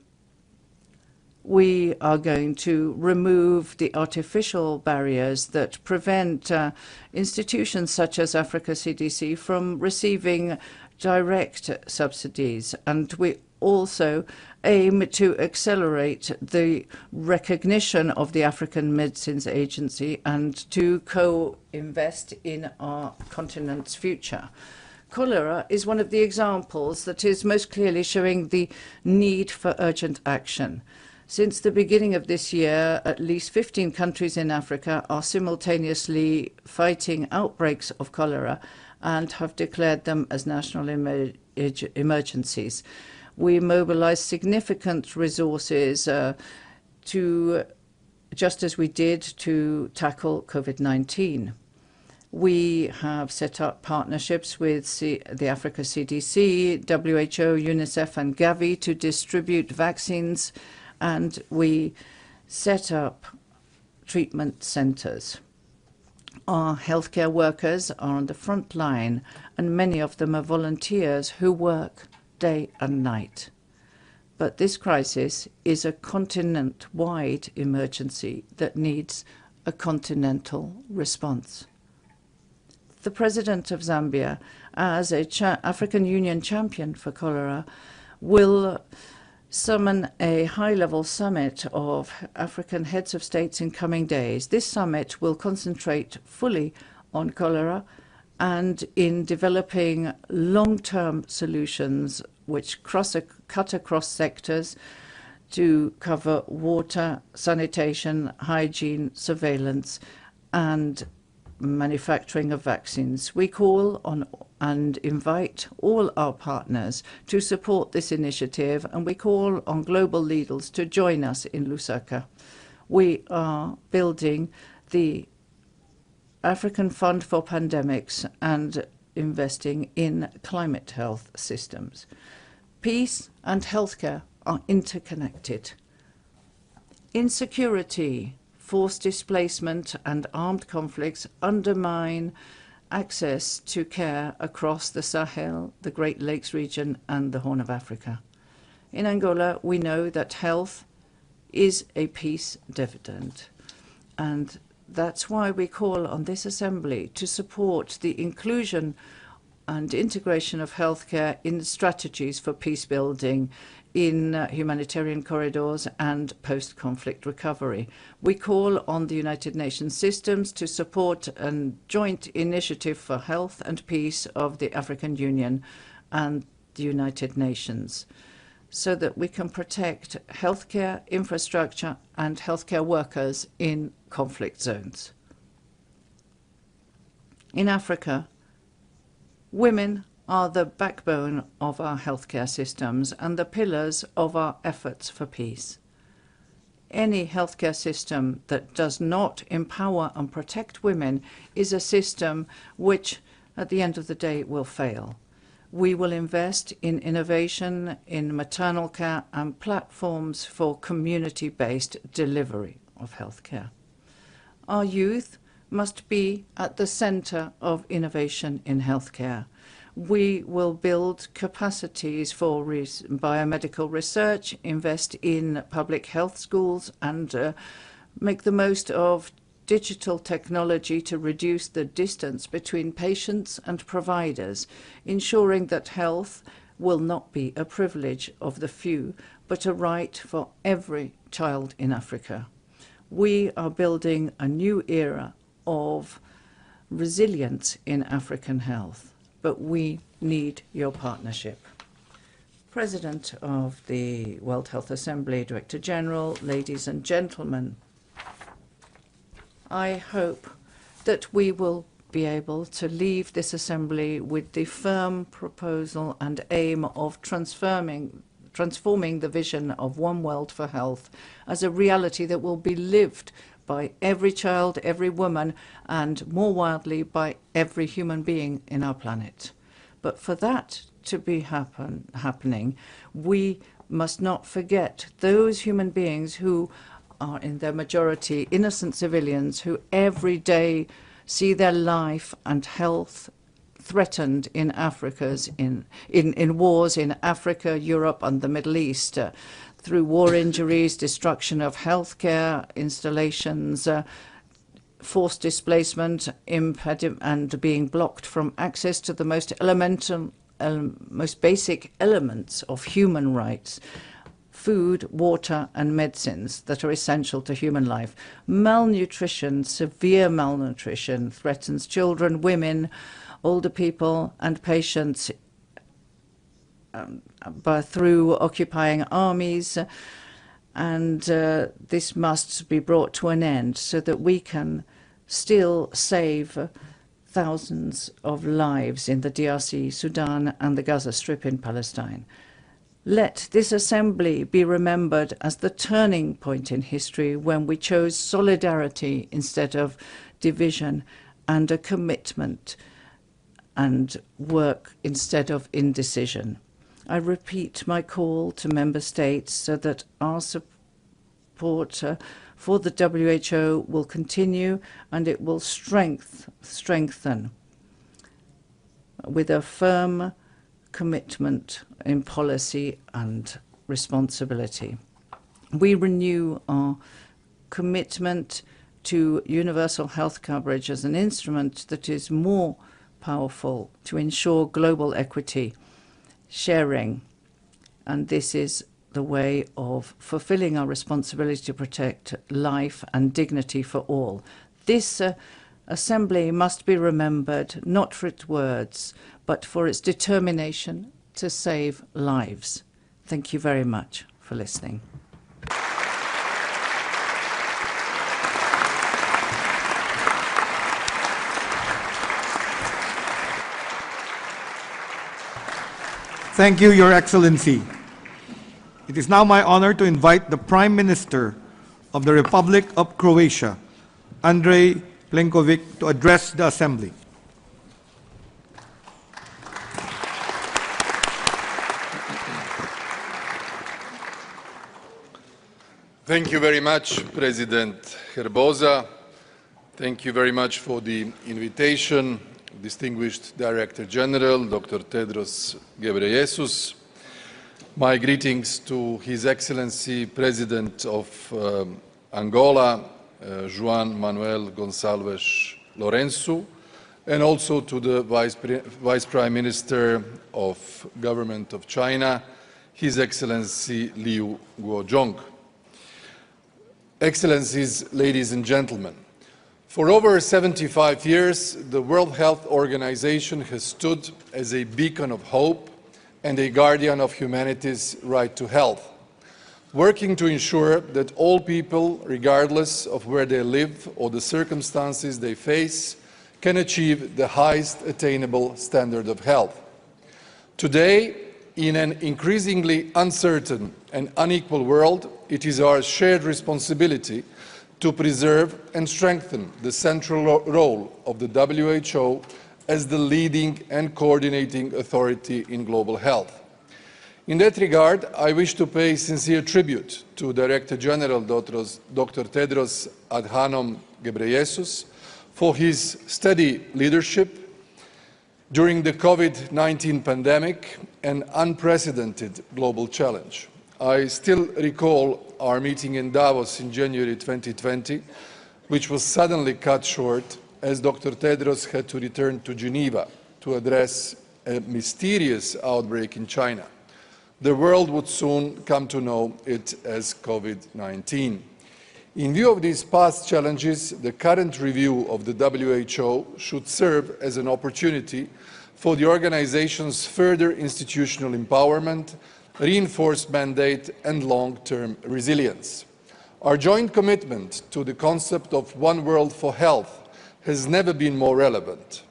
Speaker 4: We are going to remove the artificial barriers that prevent institutions such as Africa CDC from receiving direct subsidies. And we also aim to accelerate the recognition of the African Medicines Agency and to co-invest in our continent's future. Cholera is one of the examples that is most clearly showing the need for urgent action. Since the beginning of this year, at least 15 countries in Africa are simultaneously fighting outbreaks of cholera and have declared them as national emergencies. We mobilize significant resources just as we did to tackle COVID-19. We have set up partnerships with the Africa CDC, WHO, UNICEF, and Gavi to distribute vaccines, and we set up treatment centers. Our healthcare workers are on the front line, and many of them are volunteers who work day and night. But this crisis is a continent-wide emergency that needs a continental response. The President of Zambia, as an African Union champion for cholera, will summon a high-level summit of African heads of states in coming days. This summit will concentrate fully on cholera, and in developing long-term solutions which cut across sectors to cover water, sanitation, hygiene, surveillance, and manufacturing of vaccines. We call on and invite all our partners to support this initiative, and we call on global leaders to join us in Lusaka. We are building the African Fund for Pandemics and investing in climate health systems. Peace and healthcare are interconnected. Insecurity, forced displacement, and armed conflicts undermine access to care across the Sahel, the Great Lakes region, and the Horn of Africa. In Angola, we know that health is a peace dividend, and that's why we call on this Assembly to support the inclusion and integration of healthcare in strategies for peace building in humanitarian corridors and post-conflict recovery. We call on the United Nations systems to support a joint initiative for health and peace of the African Union and the United Nations, so that we can protect healthcare infrastructure and healthcare workers in conflict zones. In Africa, women are the backbone of our healthcare systems and the pillars of our efforts for peace. Any healthcare system that does not empower and protect women is a system which, at the end of the day, will fail. We will invest in innovation in maternal care and platforms for community-based delivery of healthcare. Our youth must be at the center of innovation in healthcare. We will build capacities for biomedical research, invest in public health schools, and make the most of digital technology to reduce the distance between patients and providers, ensuring that health will not be a privilege of the few, but a right for every child in Africa. We are building a new era of resilience in African health, but we need your partnership. President of the World Health Assembly, Director General, ladies and gentlemen, I hope that we will be able to leave this Assembly with the firm proposal and aim of transforming the vision of One World for Health as a reality that will be lived by every child, every woman, and more widely by every human being in our planet. But for that to be happening, we must not forget those human beings who are in their majority innocent civilians who every day see their life and health threatened in in wars in Africa, Europe, and the Middle East, through war injuries, destruction of healthcare installations, forced displacement, and being blocked from access to the most elemental, most basic elements of human rights: food, water, and medicines that are essential to human life. Malnutrition, severe malnutrition, threatens children, women, older people, and patients through occupying armies, and this must be brought to an end so that we can still save thousands of lives in the DRC, Sudan, and the Gaza Strip in Palestine. Let this Assembly be remembered as the turning point in history when we chose solidarity instead of division, and a commitment and work instead of indecision. I repeat my call to Member States so that our support for the WHO will continue, and it will strengthen with a firm commitment in policy and responsibility. We renew our commitment to universal health coverage as an instrument that is more powerful to ensure global equity, sharing, and this is the way of fulfilling our responsibility to protect life and dignity for all. This Assembly must be remembered not for its words, but for its determination to save lives. Thank you very much for listening.
Speaker 1: Thank you, Your Excellency. It is now my honor to invite the Prime Minister of the Republic of Croatia, Andrej Plenković, to address the Assembly.
Speaker 12: Thank you very much, President Herbosa. Thank you very much for the invitation, distinguished Director General, Dr. Tedros Ghebreyesus. My greetings to His Excellency President of Angola, João Manuel Gonçalves Lourenço, and also to the Vice Prime Minister of Government of China, His Excellency Liu Guozhong. Excellencies, ladies and gentlemen, for over 75 years, the World Health Organization has stood as a beacon of hope and a guardian of humanity's right to health, working to ensure that all people, regardless of where they live or the circumstances they face, can achieve the highest attainable standard of health. Today, in an increasingly uncertain and unequal world, it is our shared responsibility to preserve and strengthen the central role of the WHO as the leading and coordinating authority in global health. In that regard, I wish to pay sincere tribute to Director General Dr. Tedros Adhanom Ghebreyesus for his steady leadership during the COVID-19 pandemic, an unprecedented global challenge. I still recall our meeting in Davos in January 2020, which was suddenly cut short as Dr. Tedros had to return to Geneva to address a mysterious outbreak in China. The world would soon come to know it as COVID-19. In view of these past challenges, the current review of the WHO should serve as an opportunity for the organization's further institutional empowerment, reinforced mandate and long-term resilience. Our joint commitment to the concept of one world for health has never been more relevant.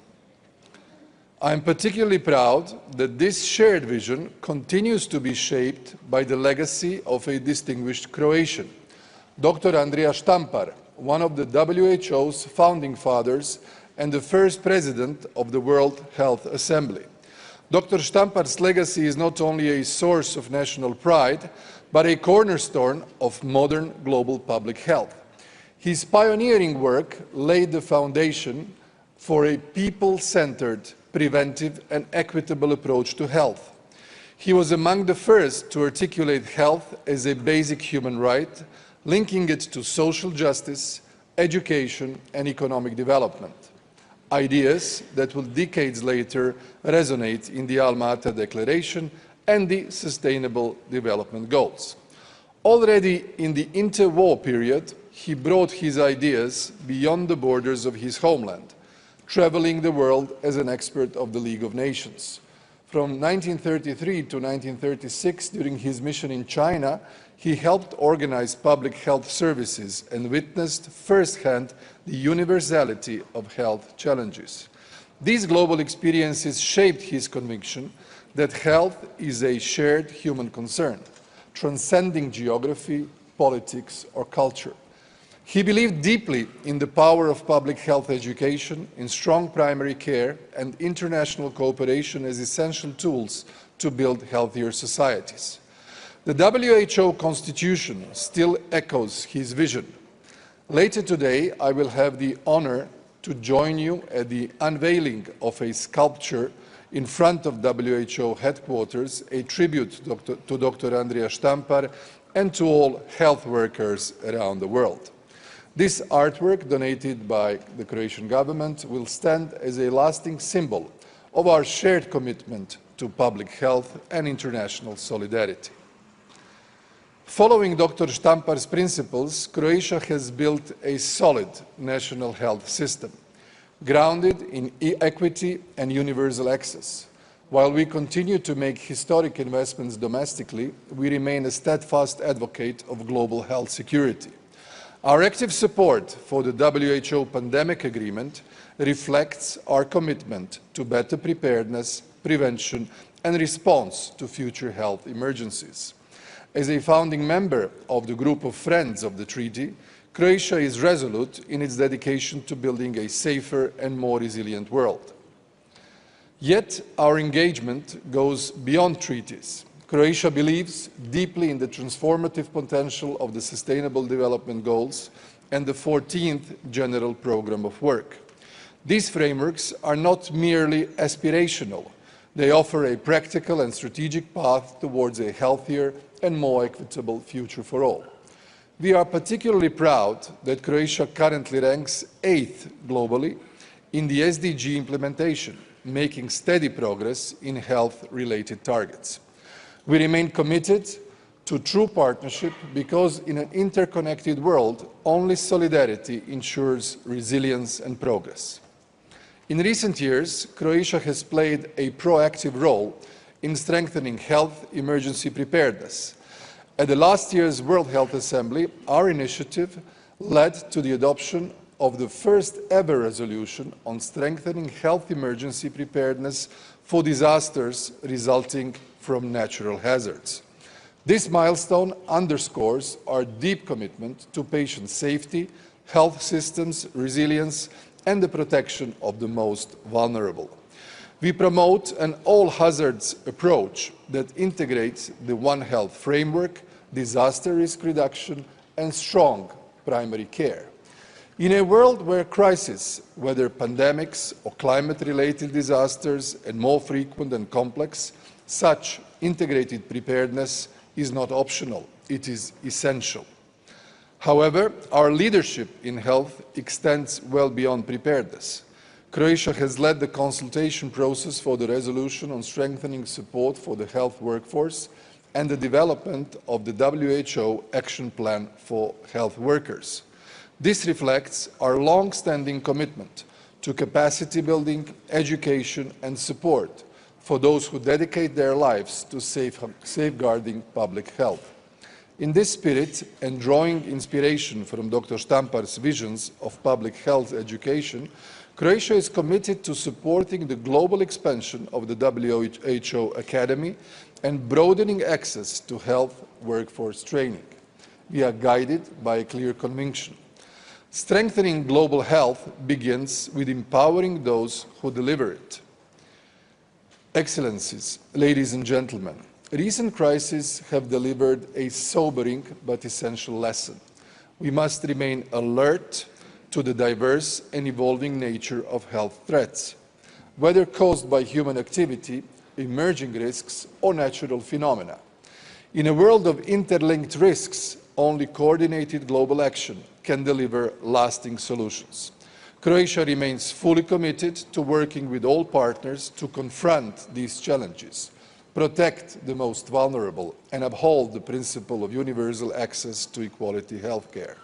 Speaker 12: I am particularly proud that this shared vision continues to be shaped by the legacy of a distinguished Croatian, Dr. Andrija Štampar, one of the WHO's founding fathers and the first president of the World Health Assembly. Dr. Štampar's legacy is not only a source of national pride, but a cornerstone of modern global public health. His pioneering work laid the foundation for a people-centered, preventive and equitable approach to health. He was among the first to articulate health as a basic human right, linking it to social justice, education and economic development. Ideas that will decades later resonate in the Alma Ata Declaration and the Sustainable Development Goals. Already in the interwar period, he brought his ideas beyond the borders of his homeland, traveling the world as an expert of the League of Nations. From 1933 to 1936, during his mission in China, he helped organize public health services and witnessed firsthand the universality of health challenges. These global experiences shaped his conviction that health is a shared human concern, transcending geography, politics, or culture. He believed deeply in the power of public health education, in strong primary care, and international cooperation as essential tools to build healthier societies. The WHO Constitution still echoes his vision. Later today, I will have the honor to join you at the unveiling of a sculpture in front of WHO headquarters, a tribute to Dr. Andrija Štampar and to all health workers around the world. This artwork, donated by the Croatian government, will stand as a lasting symbol of our shared commitment to public health and international solidarity. Following Dr. Štampar's principles, Croatia has built a solid national health system. grounded in equity and universal access. While we continue to make historic investments domestically, we remain a steadfast advocate of global health security. Our active support for the WHO pandemic agreement reflects our commitment to better preparedness, prevention, and response to future health emergencies. As a founding member of the group of friends of the treaty, Croatia is resolute in its dedication to building a safer and more resilient world. Yet our engagement goes beyond treaties. Croatia believes deeply in the transformative potential of the Sustainable Development Goals and the 14th General Programme of Work. These frameworks are not merely aspirational. They offer a practical and strategic path towards a healthier and more equitable future for all. We are particularly proud that Croatia currently ranks 8th globally in the SDG implementation, making steady progress in health-related targets. We remain committed to true partnership because in an interconnected world, only solidarity ensures resilience and progress. In recent years, Croatia has played a proactive role in strengthening health emergency preparedness. At the last year's World Health Assembly, our initiative led to the adoption of the first ever resolution on strengthening health emergency preparedness for disasters resulting from natural hazards. This milestone underscores our deep commitment to patient safety, health systems resilience, and the protection of the most vulnerable. We promote an all-hazards approach that integrates the One Health framework, disaster risk reduction, and strong primary care. In a world where crises, whether pandemics or climate-related disasters, are more frequent and complex, such integrated preparedness is not optional, it is essential. However, our leadership in health extends well beyond preparedness. Croatia has led the consultation process for the resolution on strengthening support for the health workforce and the development of the WHO Action Plan for Health Workers. This reflects our long-standing commitment to capacity building, education and support for those who dedicate their lives to safeguarding public health. In this spirit, and drawing inspiration from Dr. Štampar's visions of public health education, Croatia is committed to supporting the global expansion of the WHO Academy and broadening access to health workforce training. We are guided by a clear conviction. Strengthening global health begins with empowering those who deliver it. Excellencies, ladies and gentlemen, recent crises have delivered a sobering but essential lesson. We must remain alert to the diverse and evolving nature of health threats, whether caused by human activity, emerging risks, or natural phenomena. In a world of interlinked risks, only coordinated global action can deliver lasting solutions. Croatia remains fully committed to working with all partners to confront these challenges, protect the most vulnerable, and uphold the principle of universal access to equality healthcare.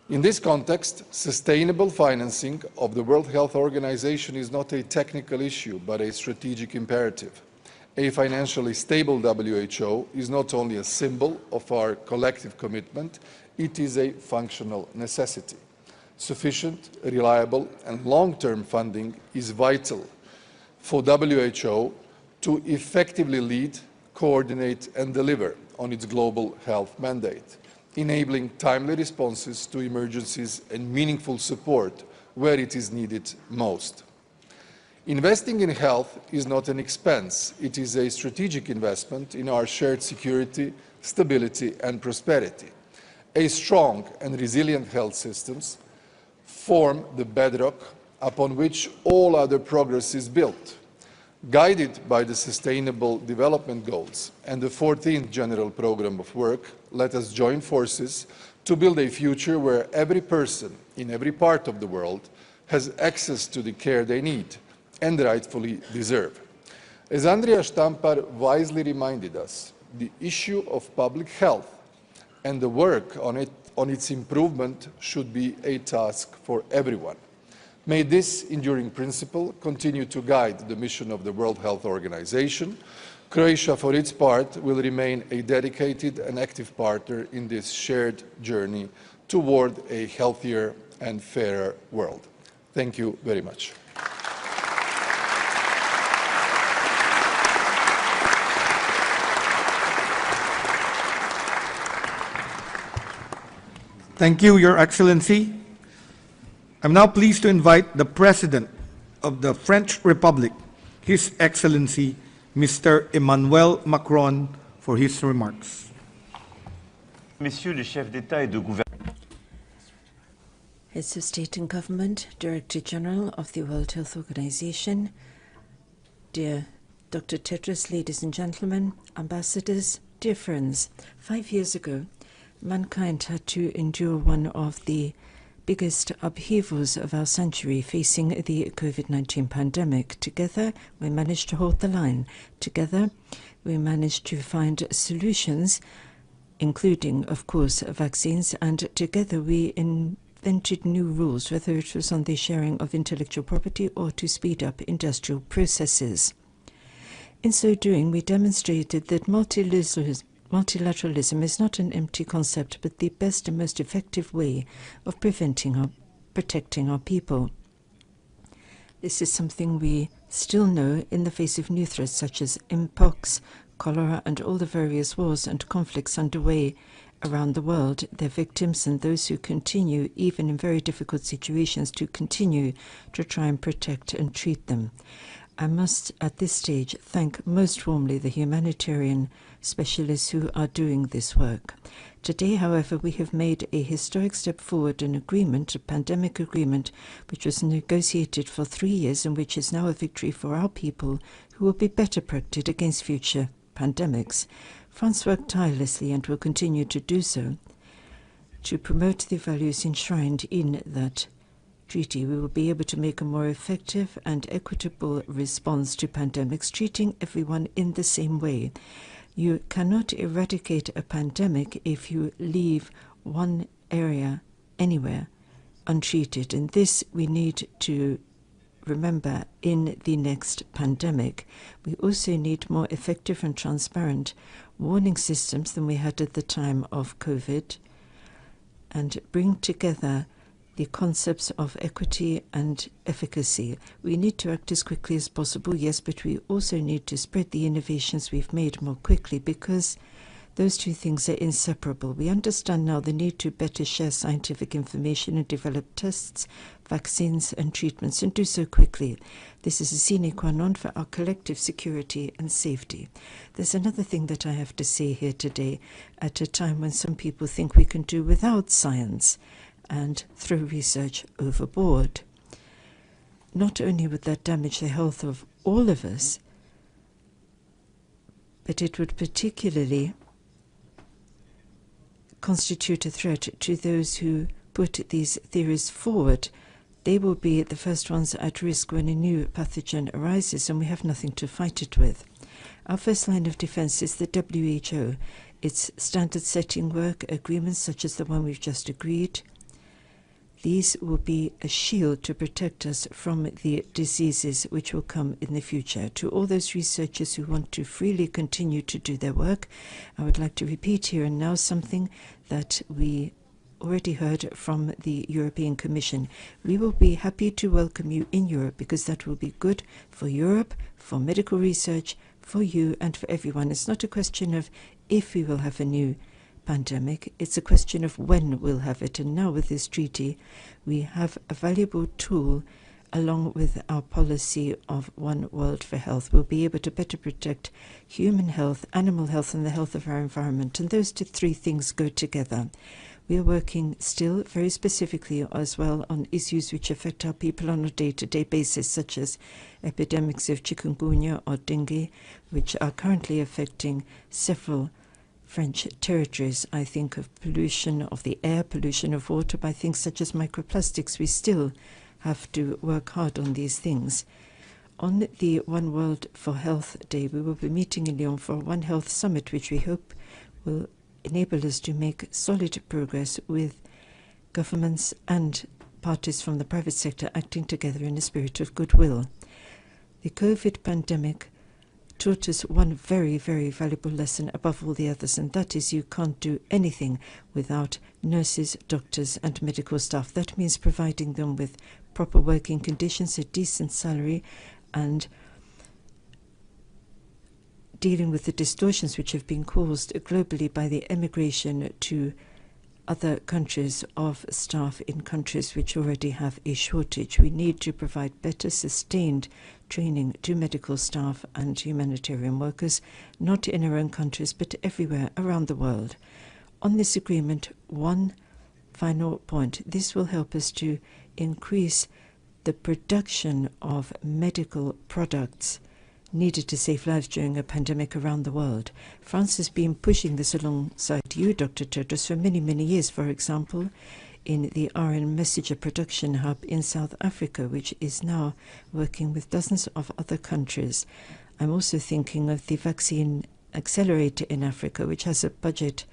Speaker 12: In this context, sustainable financing of the World Health Organization is not a technical issue, but a strategic imperative. A financially stable WHO is not only a symbol of our collective commitment, it is a functional necessity. Sufficient, reliable, and long-term funding is vital for WHO to effectively lead, coordinate, and deliver on its global health mandate, enabling timely responses to emergencies and meaningful support where it is needed most. Investing in health is not an expense, it is a strategic investment in our shared security, stability, and prosperity. A strong and resilient health systems form the bedrock upon which all other progress is built. Guided by the Sustainable Development Goals and the 14th General Programme of Work, let us join forces to build a future where every person in every part of the world has access to the care they need and rightfully deserve. As Andrija Štampar wisely reminded us, the issue of public health and the work on its improvement should be a task for everyone. May this enduring principle continue to guide the mission of the World Health Organization. Croatia, for its part, will remain a dedicated and active partner in this shared journey toward a healthier and fairer world. Thank you very much.
Speaker 1: Thank you, Your Excellency. I'm now pleased to invite the President of the French Republic, His Excellency, Mr. Emmanuel Macron, for his remarks.
Speaker 13: Messieurs les chefs d'État et de gouvernement.
Speaker 14: Heads of State and Government, Director General of the World Health Organization, dear Dr. Tedros, ladies and gentlemen, ambassadors, dear friends, 5 years ago, mankind had to endure one of the biggest upheavals of our century, facing the COVID-19 pandemic. Together, we managed to hold the line. Together, we managed to find solutions, including, of course, vaccines, and together we invented new rules, whether it was on the sharing of intellectual property or to speed up industrial processes. In so doing, we demonstrated that multilateralism is not an empty concept, but the best and most effective way of protecting our people. This is something we still know in the face of new threats such as mpox, cholera, and all the various wars and conflicts underway around the world, their victims and those who continue, even in very difficult situations, to continue to try and protect and treat them. I must, at this stage, thank most warmly the humanitarian specialists who are doing this work. Today, however, we have made a historic step forward, an agreement, a pandemic agreement, which was negotiated for 3 years and which is now a victory for our people who will be better protected against future pandemics. France worked tirelessly and will continue to do so to promote the values enshrined in that treaty. We will be able to make a more effective and equitable response to pandemics, treating everyone in the same way. You cannot eradicate a pandemic if you leave one area anywhere untreated, and this we need to remember in the next pandemic. We also need more effective and transparent warning systems than we had at the time of COVID, and bring together the concepts of equity and efficacy. We need to act as quickly as possible, yes, but we also need to spread the innovations we've made more quickly, because those two things are inseparable. We understand now the need to better share scientific information and develop tests, vaccines, and treatments, and do so quickly. This is a sine qua non for our collective security and safety. There's another thing that I have to say here today, at a time when some people think we can do without science and throw research overboard. Not only would that damage the health of all of us, but it would particularly constitute a threat to those who put these theories forward. They will be the first ones at risk when a new pathogen arises and we have nothing to fight it with. Our first line of defense is the WHO. Its standard-setting work, agreements such as the one we've just agreed, these will be a shield to protect us from the diseases which will come in the future. To all those researchers who want to freely continue to do their work, I would like to repeat here and now something that we already heard from the European Commission. We will be happy to welcome you in Europe because that will be good for Europe, for medical research, for you and for everyone. It's not a question of if we will have a new pandemic, it's a question of when we'll have it. And now with this treaty, we have a valuable tool along with our policy of One World for Health. We'll be able to better protect human health, animal health, and the health of our environment. And those three things go together. We are working still very specifically as well on issues which affect our people on a day-to-day basis, such as epidemics of chikungunya or dengue, which are currently affecting several French territories. I think of pollution of the air, pollution of water, by things such as microplastics. We still have to work hard on these things. On the One World for Health Day, we will be meeting in Lyon for One Health Summit, which we hope will enable us to make solid progress with governments and parties from the private sector acting together in a spirit of goodwill. The COVID pandemic taught us one very, very valuable lesson above all the others, and that is you can't do anything without nurses, doctors, and medical staff. That means providing them with proper working conditions, a decent salary, and dealing with the distortions which have been caused globally by the emigration to other countries of staff in countries which already have a shortage. We need to provide better sustained training to medical staff and humanitarian workers, not in our own countries, but everywhere around the world. On this agreement, one final point. This will help us to increase the production of medical products needed to save lives during a pandemic around the world. France has been pushing this alongside you, Dr. Tedros, for many, many years. For example, in the RN messenger production hub in South Africa, which is now working with dozens of other countries. I'm also thinking of the vaccine accelerator in Africa, which has a budget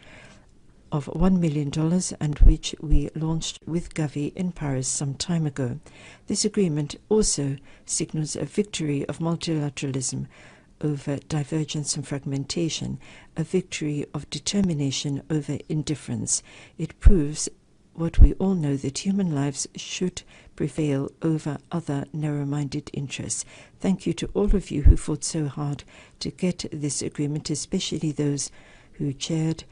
Speaker 14: of $1 million and which we launched with Gavi in Paris some time ago. This agreement also signals a victory of multilateralism over divergence and fragmentation, a victory of determination over indifference. It proves what we all know, that human lives should prevail over other narrow-minded interests. Thank you to all of you who fought so hard to get this agreement, especially those who chaired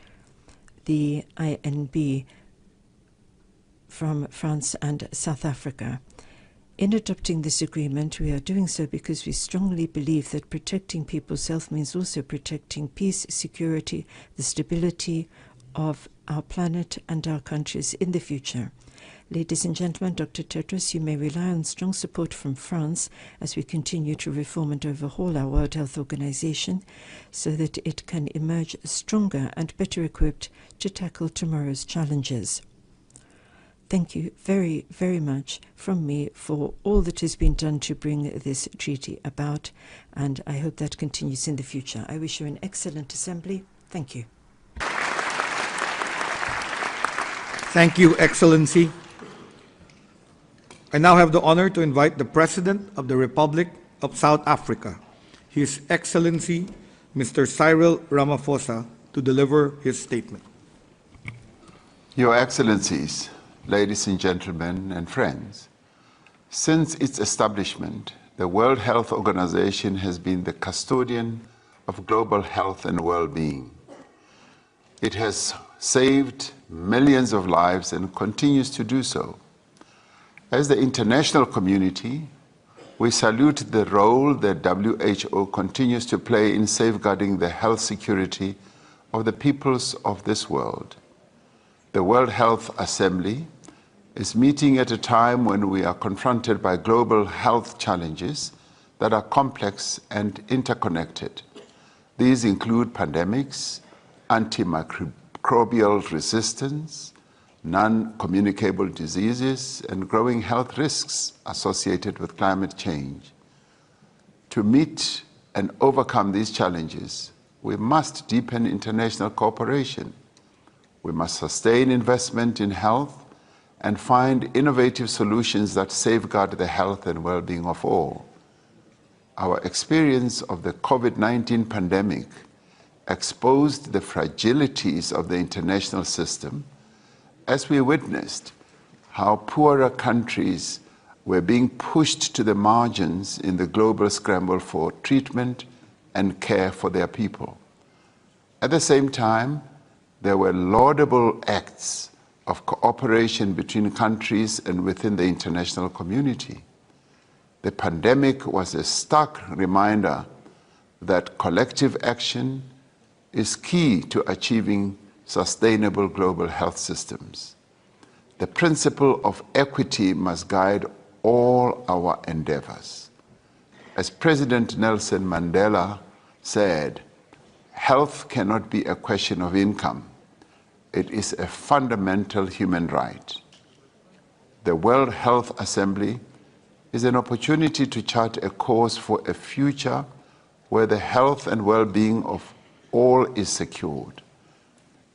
Speaker 14: the INB from France and South Africa. In adopting this agreement, we are doing so because we strongly believe that protecting people's health means also protecting peace, security, the stability of our planet and our countries in the future. Ladies and gentlemen, Dr. Tedros, you may rely on strong support from France as we continue to reform and overhaul our World Health Organization so that it can emerge stronger and better equipped to tackle tomorrow's challenges. Thank you very, very much from me for all that has been done to bring this treaty about, and I hope that continues in the future. I wish you an excellent assembly. Thank you.
Speaker 1: Thank you, Excellency. I now have the honor to invite the President of the Republic of South Africa, His Excellency, Mr. Cyril Ramaphosa, to deliver his statement.
Speaker 15: Your Excellencies, ladies and gentlemen and friends, since its establishment, the World Health Organization has been the custodian of global health and well-being. It has saved millions of lives and continues to do so. As the international community, we salute the role that WHO continues to play in safeguarding the health security of the peoples of this world. The World Health Assembly is meeting at a time when we are confronted by global health challenges that are complex and interconnected. These include pandemics, antimicrobial resistance, non-communicable diseases, and growing health risks associated with climate change. To meet and overcome these challenges, we must deepen international cooperation. We must sustain investment in health and find innovative solutions that safeguard the health and well-being of all. Our experience of the COVID-19 pandemic exposed the fragilities of the international system as we witnessed how poorer countries were being pushed to the margins in the global scramble for treatment and care for their people. At the same time, there were laudable acts of cooperation between countries and within the international community. The pandemic was a stark reminder that collective action is key to achieving sustainable global health systems. The principle of equity must guide all our endeavors. As President Nelson Mandela said, health cannot be a question of income. It is a fundamental human right. The World Health Assembly is an opportunity to chart a course for a future where the health and well-being of all is secured.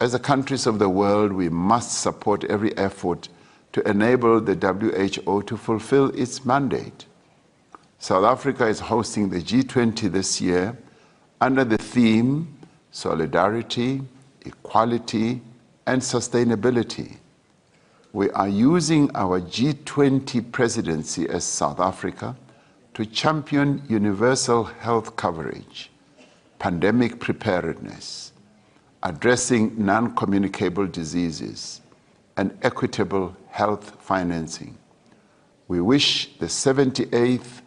Speaker 15: As the countries of the world, we must support every effort to enable the WHO to fulfill its mandate. South Africa is hosting the G20 this year under the theme Solidarity, Equality, and Sustainability. We are using our G20 presidency as South Africa to champion universal health coverage, pandemic preparedness, addressing non-communicable diseases, and equitable health financing. We wish the 78th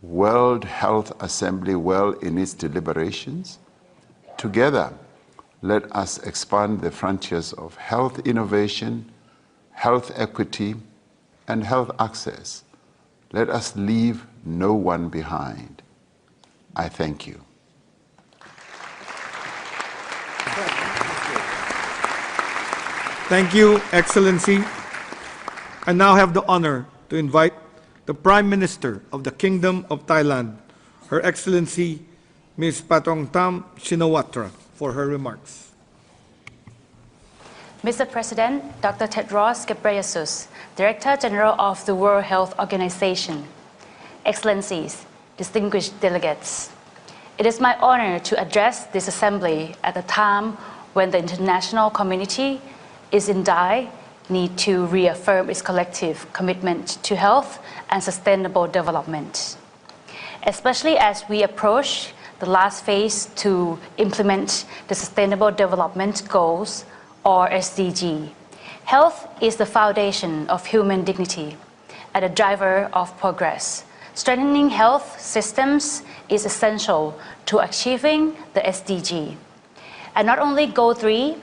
Speaker 15: World Health Assembly well in its deliberations. Together, let us expand the frontiers of health innovation, health equity, and health access. Let us leave no one behind. I thank you.
Speaker 1: Thank you, Excellency. I now have the honor to invite the Prime Minister of the Kingdom of Thailand, Her Excellency Ms. Patongtam Shinawatra, for her remarks.
Speaker 16: Mr. President, Dr. Tedros Ghebreyesus, Director General of the World Health Organization, Excellencies, distinguished delegates, it is my honor to address this assembly at a time when the international community is in dire need to reaffirm its collective commitment to health and sustainable development, especially as we approach the last phase to implement the Sustainable Development Goals, or SDG. Health is the foundation of human dignity and a driver of progress. Strengthening health systems is essential to achieving the SDG. And not only Goal 3,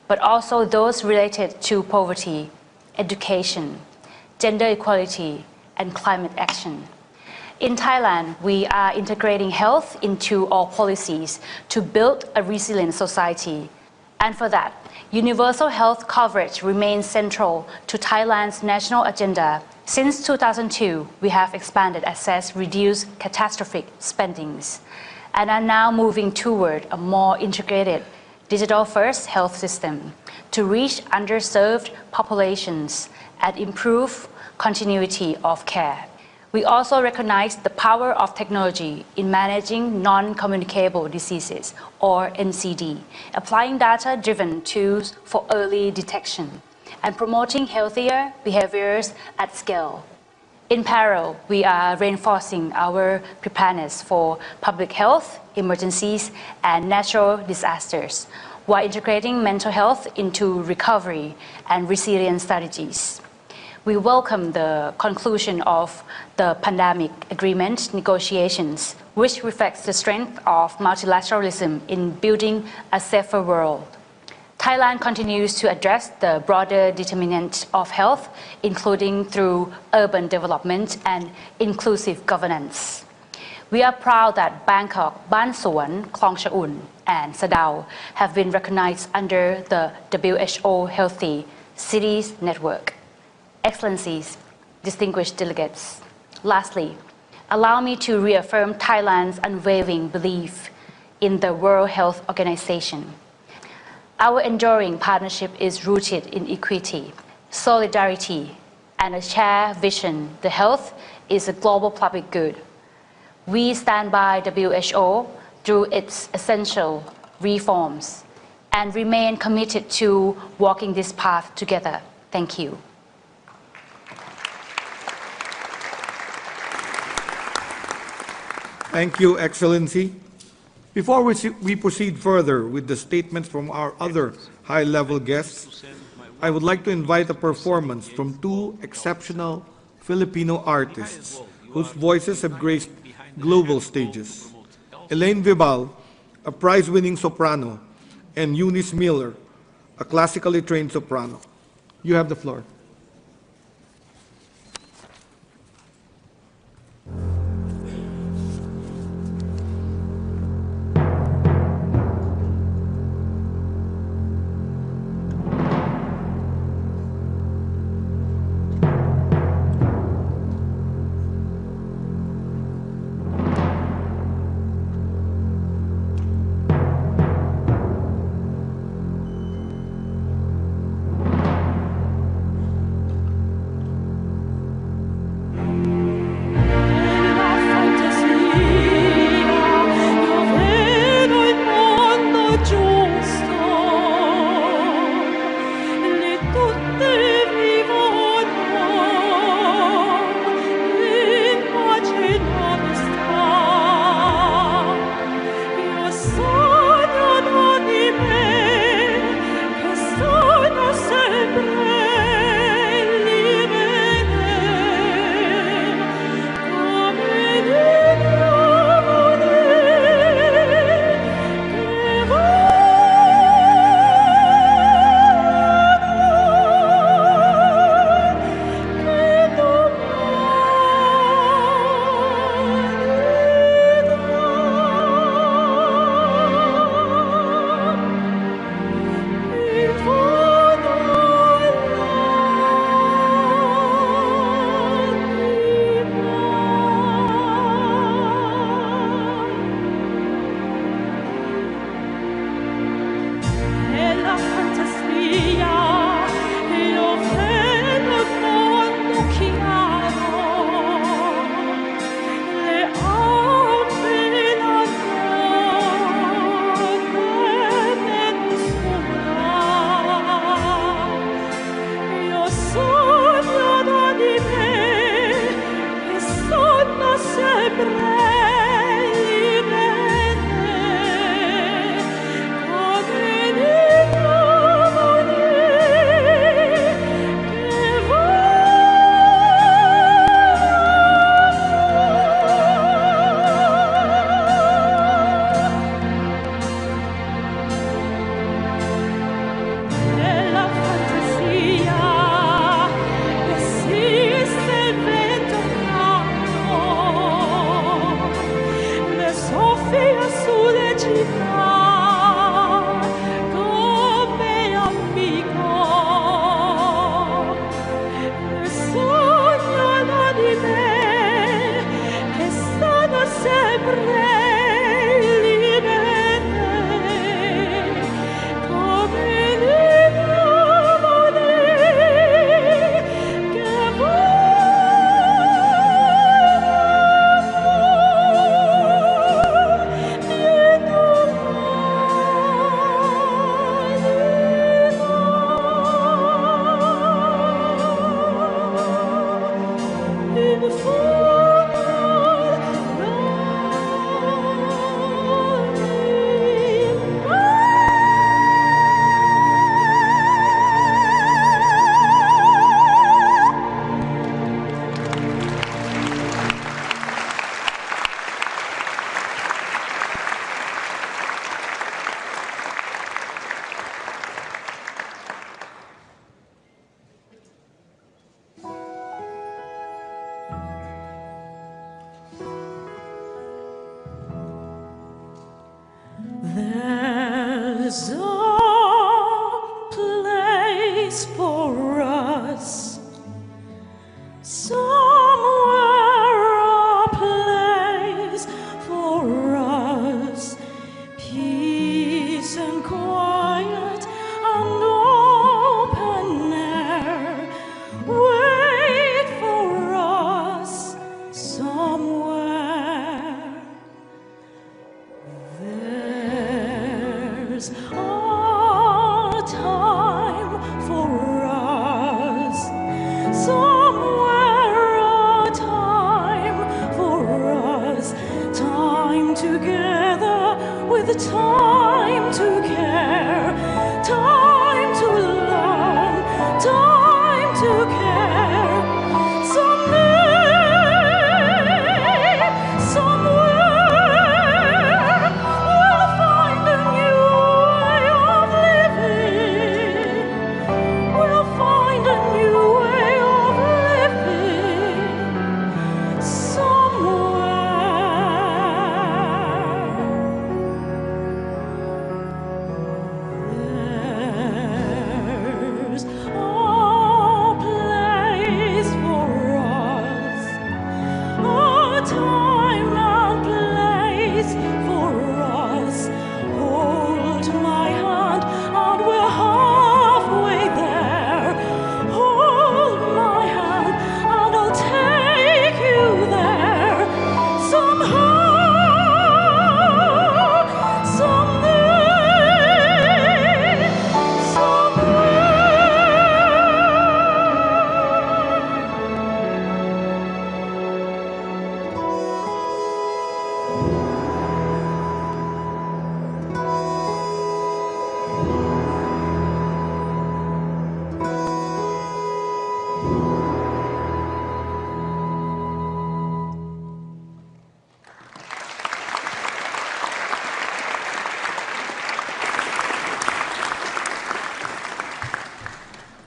Speaker 16: but also those related to poverty, education, gender equality, and climate action. In Thailand, we are integrating health into all policies to build a resilient society. And for that, universal health coverage remains central to Thailand's national agenda. Since 2002, we have expanded access, reduced catastrophic spendings, and are now moving toward a more integrated digital-first health system to reach underserved populations and improve continuity of care. We also recognize the power of technology in managing non-communicable diseases, or NCD, applying data-driven tools for early detection, and promoting healthier behaviors at scale. In parallel, we are reinforcing our preparedness for public health, emergencies, and natural disasters, while integrating mental health into recovery and resilience strategies. We welcome the conclusion of the pandemic agreement negotiations, which reflects the strength of multilateralism in building a safer world. Thailand continues to address the broader determinant of health, including through urban development and inclusive governance. We are proud that Bangkok, Ban Suan, Klong Chaun, and Sadao have been recognized under the WHO Healthy Cities Network. Excellencies, distinguished delegates, lastly, allow me to reaffirm Thailand's unwavering belief in the World Health Organization. Our enduring partnership is rooted in equity, solidarity, and a shared vision. The health is a global public good. We stand by WHO through its essential reforms and remain committed to walking this path together. Thank you.
Speaker 1: Thank you, Excellency. Before we proceed further with the statements from our other high-level guests, I would like to invite a performance from two exceptional Filipino artists whose voices have graced global stages. Elaine Vibal, a prize-winning soprano, and Eunice Miller, a classically trained soprano. You have the floor.
Speaker 17: a time for us. Somewhere a time for us. Time together with time to care. Time to learn. Time to care.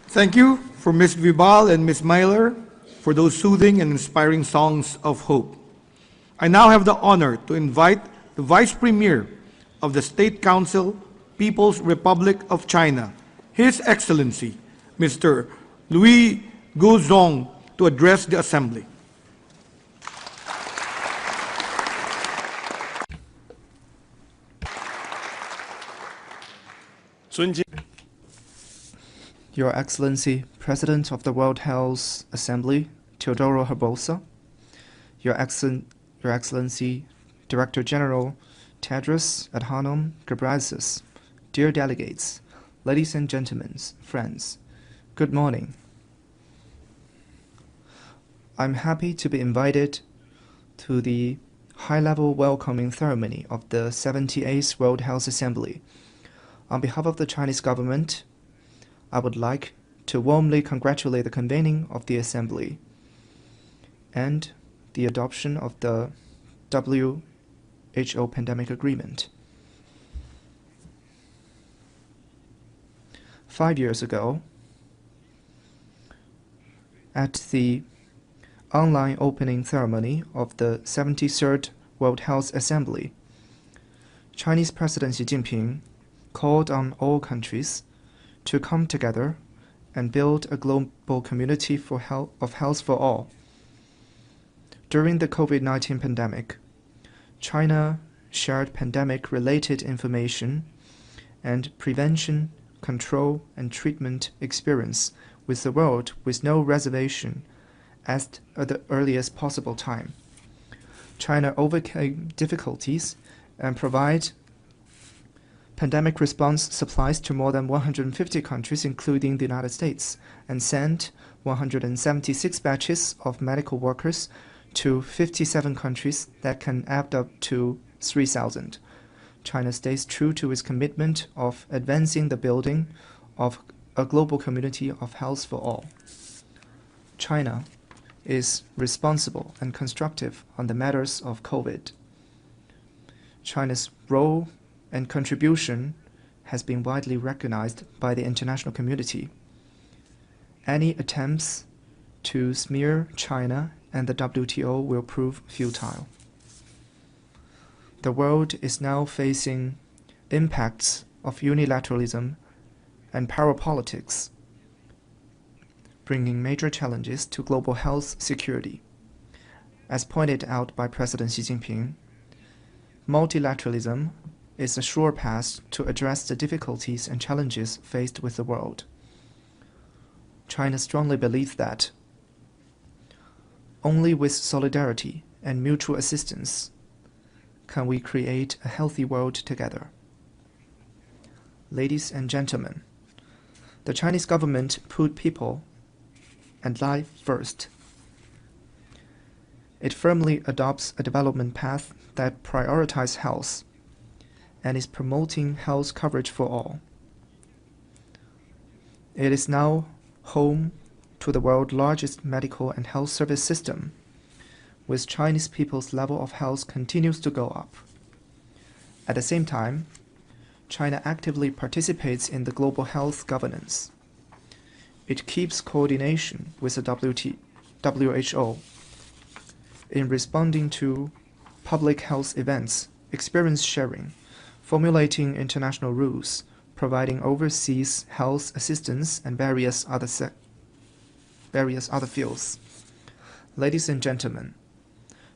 Speaker 1: Thank you for Ms. Vibal and Ms. Myler for those soothing and inspiring songs of hope. I now have the honor to invite the Vice Premier of the State Council, People's Republic of China, His Excellency, Mr. Louis Guzong, to address the Assembly.
Speaker 8: Your Excellency, President of the World Health Assembly, Teodoro Herbosa, Your Excellency, Director General Tedros Adhanom Ghebreyesus, dear delegates, ladies and gentlemen, friends, good morning. I'm happy to be invited to the high-level welcoming ceremony of the 78th World Health Assembly. On behalf of the Chinese government, I would like to warmly congratulate the convening of the Assembly and the adoption of the WHO Pandemic Agreement. 5 years ago, at the online opening ceremony of the 73rd World Health Assembly, Chinese President Xi Jinping called on all countries to come together and build a global community of health for all. During the COVID-19 pandemic, China shared pandemic-related information and prevention, control, and treatment experience with the world with no reservation at the earliest possible time. China overcame difficulties and provided pandemic response supplies to more than 150 countries, including the United States, and sent 176 batches of medical workers to 57 countries that can add up to 3,000. China stays true to its commitment of advancing the building of a global community of health for all. China is responsible and constructive on the matters of COVID. China's role and contribution has been widely recognized by the international community. Any attempts to smear China and the WTO will prove futile. The world is now facing impacts of unilateralism and power politics, bringing major challenges to global health security. As pointed out by President Xi Jinping, multilateralism is a sure path to address the difficulties and challenges faced with the world. China strongly believes that only with solidarity and mutual assistance can we create a healthy world together. ladies and gentlemen, the Chinese government put people and life first. It firmly adopts a development path that prioritizes health and is promoting health coverage for all. It is now home to the world's largest medical and health service system, with Chinese people's level of health continues to go up. At the same time, China actively participates in the global health governance. It keeps coordination with the WHO in responding to public health events, experience sharing, formulating international rules, providing overseas health assistance, and various other fields. Ladies and gentlemen,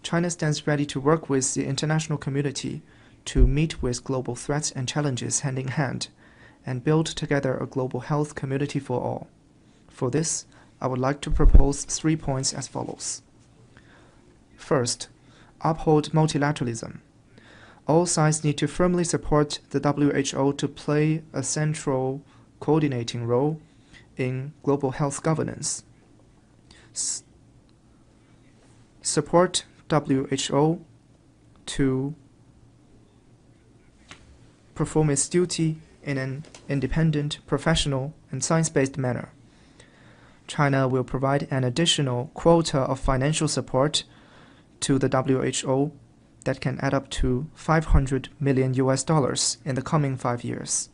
Speaker 8: China stands ready to work with the international community to meet with global threats and challenges hand in hand and build together a global health community for all. For this, I would like to propose 3 points as follows. First, uphold multilateralism. All sides need to firmly support the WHO to play a central coordinating role in global health governance. Support WHO to perform its duty in an independent, professional, and science-based manner. China will provide an additional quota of financial support to the WHO that can add up to $500 million in the coming 5 years,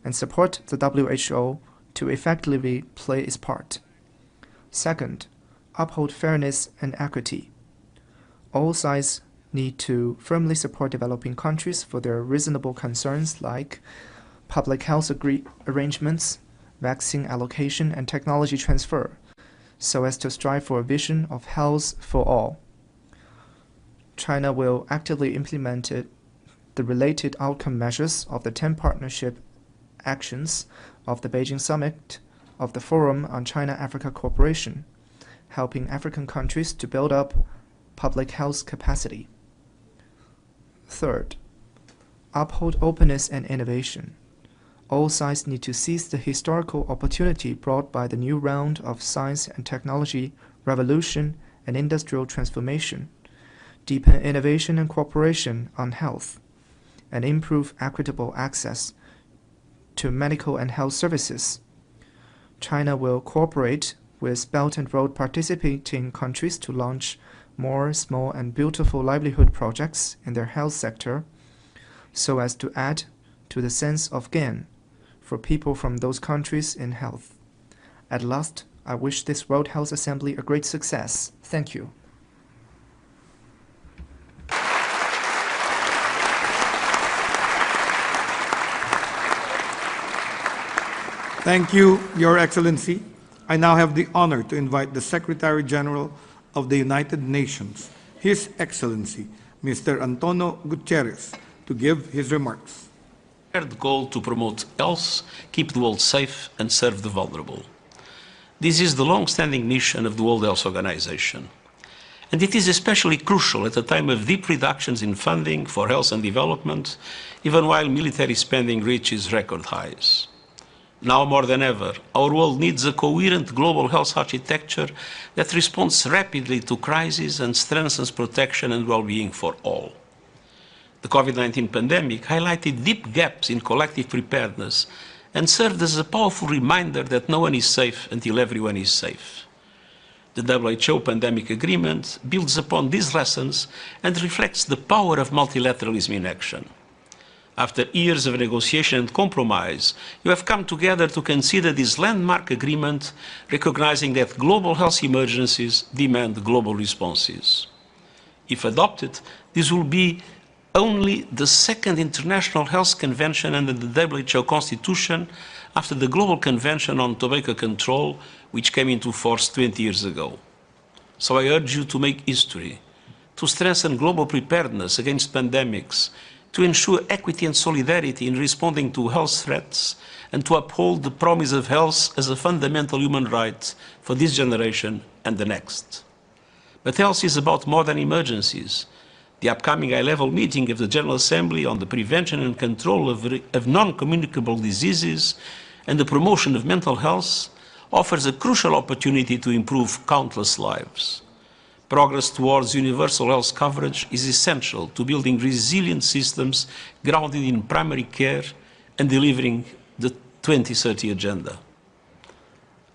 Speaker 8: and support the WHO to effectively play its part. Second, uphold fairness and equity. All sides need to firmly support developing countries for their reasonable concerns like public health arrangements, vaccine allocation, and technology transfer, so as to strive for a vision of health for all. China will actively implement the related outcome measures of the 10 partnership actions of the Beijing Summit of the Forum on China-Africa Cooperation, helping African countries to build up public health capacity. Third, uphold openness and innovation. All sides need to seize the historical opportunity brought by the new round of science and technology revolution and industrial transformation, deepen innovation and cooperation on health, and improve equitable access to medical and health services. China will cooperate with Belt and Road participating countries to launch more small and beautiful livelihood projects in their health sector, so as to add to the sense of gain for people from those countries in health. At last, I wish this World Health Assembly a great success. Thank you.
Speaker 1: Thank you, Your Excellency. I now have the honor to invite the Secretary General of the United Nations, His Excellency, Mr. Antonio Guterres, to give his remarks.
Speaker 18: The goal to promote health, keep the world safe, and serve the vulnerable. This is the long-standing mission of the World Health Organization. And it is especially crucial at a time of deep reductions in funding for health and development, even while military spending reaches record highs. Now more than ever, our world needs a coherent global health architecture that responds rapidly to crises and strengthens protection and well-being for all. The COVID-19 pandemic highlighted deep gaps in collective preparedness and served as a powerful reminder that no one is safe until everyone is safe. The WHO Pandemic Agreement builds upon these lessons and reflects the power of multilateralism in action. After years of negotiation and compromise, you have come together to consider this landmark agreement, recognizing that global health emergencies demand global responses. If adopted, this will be only the second international health convention under the WHO Constitution after the Global Convention on Tobacco Control, which came into force 20 years ago. So I urge you to make history, to strengthen global preparedness against pandemics, to ensure equity and solidarity in responding to health threats, and to uphold the promise of health as a fundamental human right for this generation and the next. But health is about more than emergencies. The upcoming high-level meeting of the General Assembly on the prevention and control of non-communicable diseases and the promotion of mental health offers a crucial opportunity to improve countless lives. Progress towards universal health coverage is essential to building resilient systems grounded in primary care and delivering the 2030 Agenda.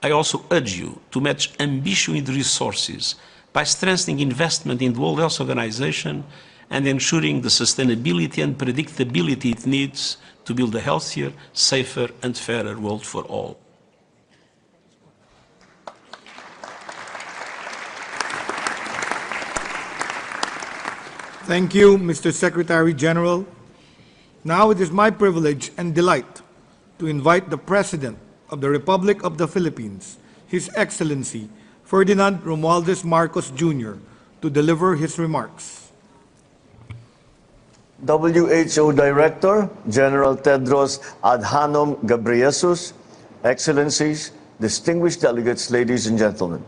Speaker 18: I also urge you to match ambition with resources by strengthening investment in the World Health Organization and ensuring the sustainability and predictability it needs to build a healthier, safer and fairer world for all.
Speaker 1: Thank you, Mr. Secretary General. Now it is my privilege and delight to invite the President of the Republic of the Philippines, His Excellency Ferdinand Romualdez Marcos Jr., to deliver his remarks.
Speaker 19: WHO Director General Tedros Adhanom Ghebreyesus, Excellencies, distinguished delegates, ladies and gentlemen.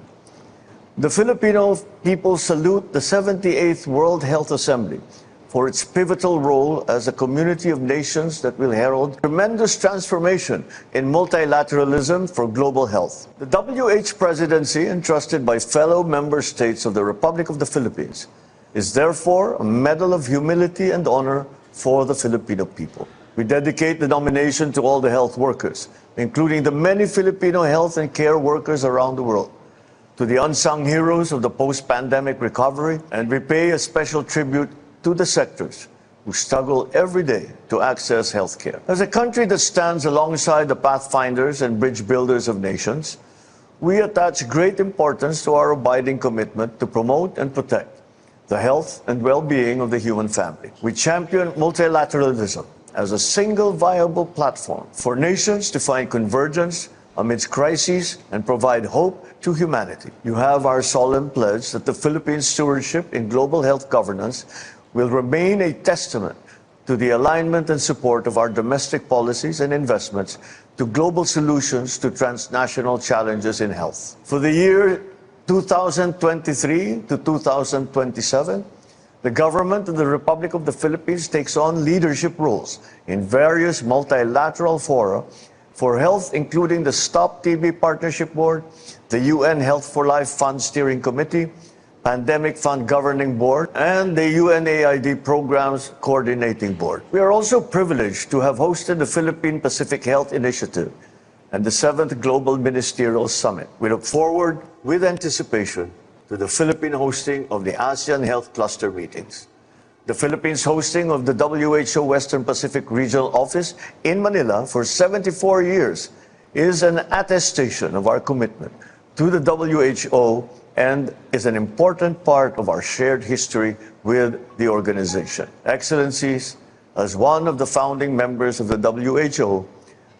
Speaker 19: The Filipino people salute the 78th World Health Assembly for its pivotal role as a community of nations that will herald tremendous transformation in multilateralism for global health. The WH presidency, entrusted by fellow member states of the Republic of the Philippines, is therefore a medal of humility and honor for the Filipino people. We dedicate the nomination to all the health workers, including the many Filipino health and care workers around the world, to the unsung heroes of the post-pandemic recovery, and we pay a special tribute to the sectors who struggle every day to access health care. As a country that stands alongside the pathfinders and bridge builders of nations, we attach great importance to our abiding commitment to promote and protect the health and well-being of the human family. We champion multilateralism as a single viable platform for nations to find convergence amidst crises and provide hope to humanity. You have our solemn pledge that the Philippines' stewardship in global health governance will remain a testament to the alignment and support of our domestic policies and investments to global solutions to transnational challenges in health. For the year 2023 to 2027, the government of the Republic of the Philippines takes on leadership roles in various multilateral fora for health, including the Stop TB Partnership Board, the UN Health for Life Fund Steering Committee, Pandemic Fund Governing Board, and the UNAID Programs Coordinating Board. We are also privileged to have hosted the Philippine Pacific Health Initiative and the 7th Global Ministerial Summit. We look forward with anticipation to the Philippine hosting of the ASEAN Health Cluster meetings. The Philippines hosting of the WHO Western Pacific Regional Office in Manila for 74 years is an attestation of our commitment to the WHO and is an important part of our shared history with the organization. Excellencies, as one of the founding members of the WHO,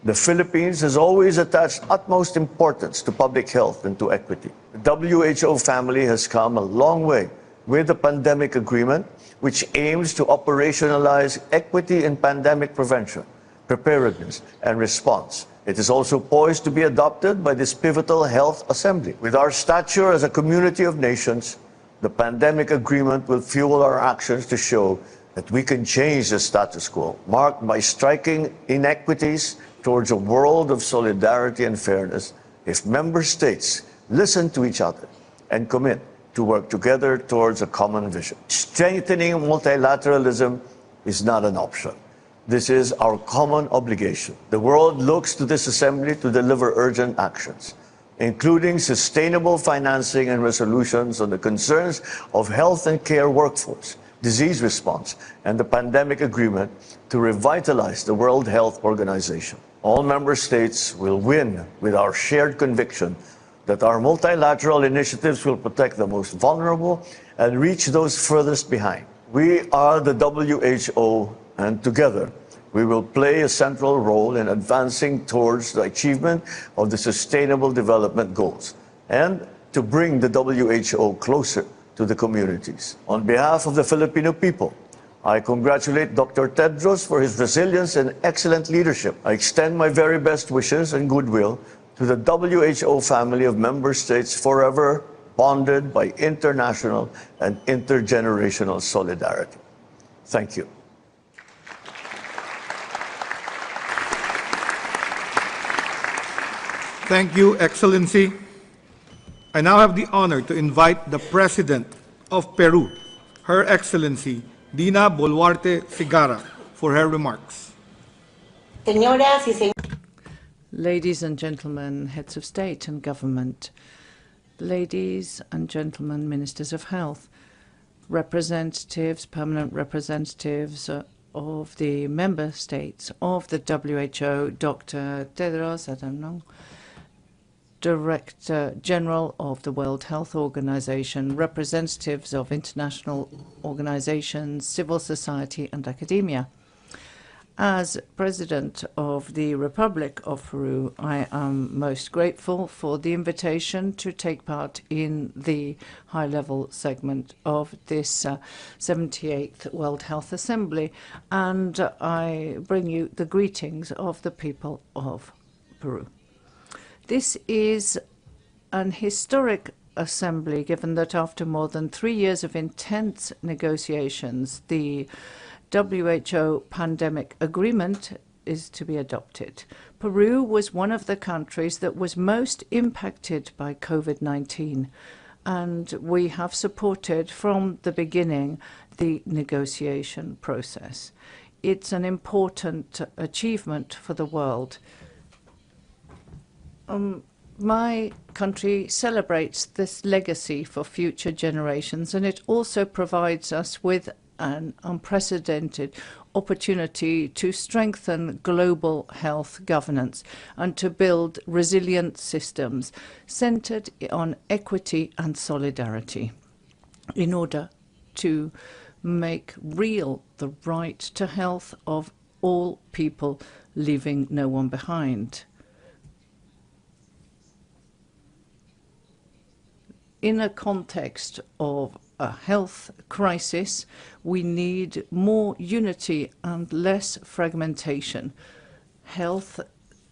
Speaker 19: the Philippines has always attached utmost importance to public health and to equity. The WHO family has come a long way with the pandemic agreement, which aims to operationalize equity in pandemic prevention, preparedness, and response. It is also poised to be adopted by this pivotal health assembly. With our stature as a community of nations, the pandemic agreement will fuel our actions to show that we can change the status quo, marked by striking inequities towards a world of solidarity and fairness if member states listen to each other and commit to work together towards a common vision. Strengthening multilateralism is not an option. This is our common obligation. The world looks to this assembly to deliver urgent actions, including sustainable financing and resolutions on the concerns of health and care workforce, disease response, and the pandemic agreement to revitalize the World Health Organization. All member states will win with our shared conviction that our multilateral initiatives will protect the most vulnerable and reach those furthest behind. We are the WHO, and together we will play a central role in advancing towards the achievement of the Sustainable Development Goals and to bring the WHO closer to the communities. On behalf of the Filipino people, I congratulate Dr. Tedros for his resilience and excellent leadership. I extend my very best wishes and goodwill to the WHO family of member states forever bonded by international and intergenerational solidarity. Thank you.
Speaker 1: Thank you, Excellency. I now have the honor to invite the President of Peru, Her Excellency Dina Boluarte Segarra, for her remarks.
Speaker 4: Ladies and gentlemen, heads of state and government, ladies and gentlemen, ministers of health, representatives, permanent representatives of the member states of the WHO, Dr. Tedros Adhanom, Director General of the World Health Organization, representatives of international organizations, civil society, and academia. As President of the Republic of Peru, I am most grateful for the invitation to take part in the high-level segment of this 78th World Health Assembly, and I bring you the greetings of the people of Peru. This is an historic assembly, given that after more than 3 years of intense negotiations, the WHO pandemic agreement is to be adopted. Peru was one of the countries that was most impacted by COVID-19, and we have supported from the beginning the negotiation process. It's an important achievement for the world. My country celebrates this legacy for future generations, and it also provides us with an unprecedented opportunity to strengthen global health governance and to build resilient systems centered on equity and solidarity in order to make real the right to health of all people, leaving no one behind. In a context of a health crisis, we need more unity and less fragmentation. Health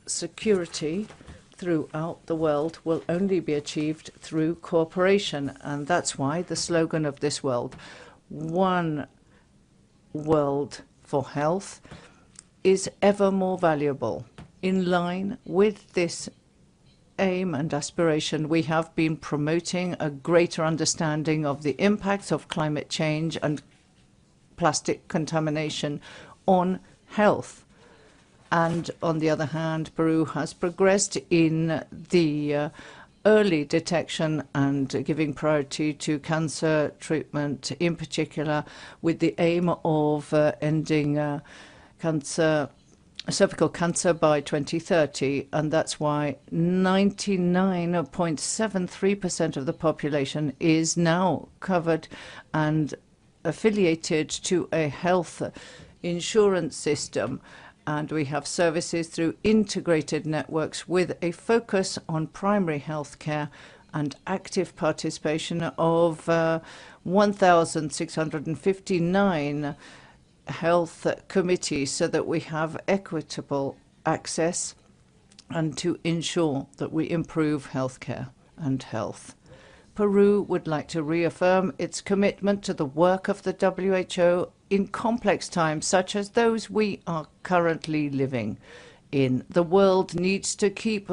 Speaker 4: security throughout the world will only be achieved through cooperation, and that's why the slogan of this world, One World for Health, is ever more valuable. In line with this aim and aspiration, we have been promoting a greater understanding of the impacts of climate change and plastic contamination on health. And on the other hand, Peru has progressed in the early detection and giving priority to cancer treatment, in particular with the aim of ending cervical cancer by 2030, and that's why 99.73% of the population is now covered and affiliated to a health insurance system. And we have services through integrated networks with a focus on primary health care and active participation of 1,659 health committees, so that we have equitable access and to ensure that we improve healthcare and health. Peru would like to reaffirm its commitment to the work of the WHO in complex times such as those we are currently living in. The world needs to keep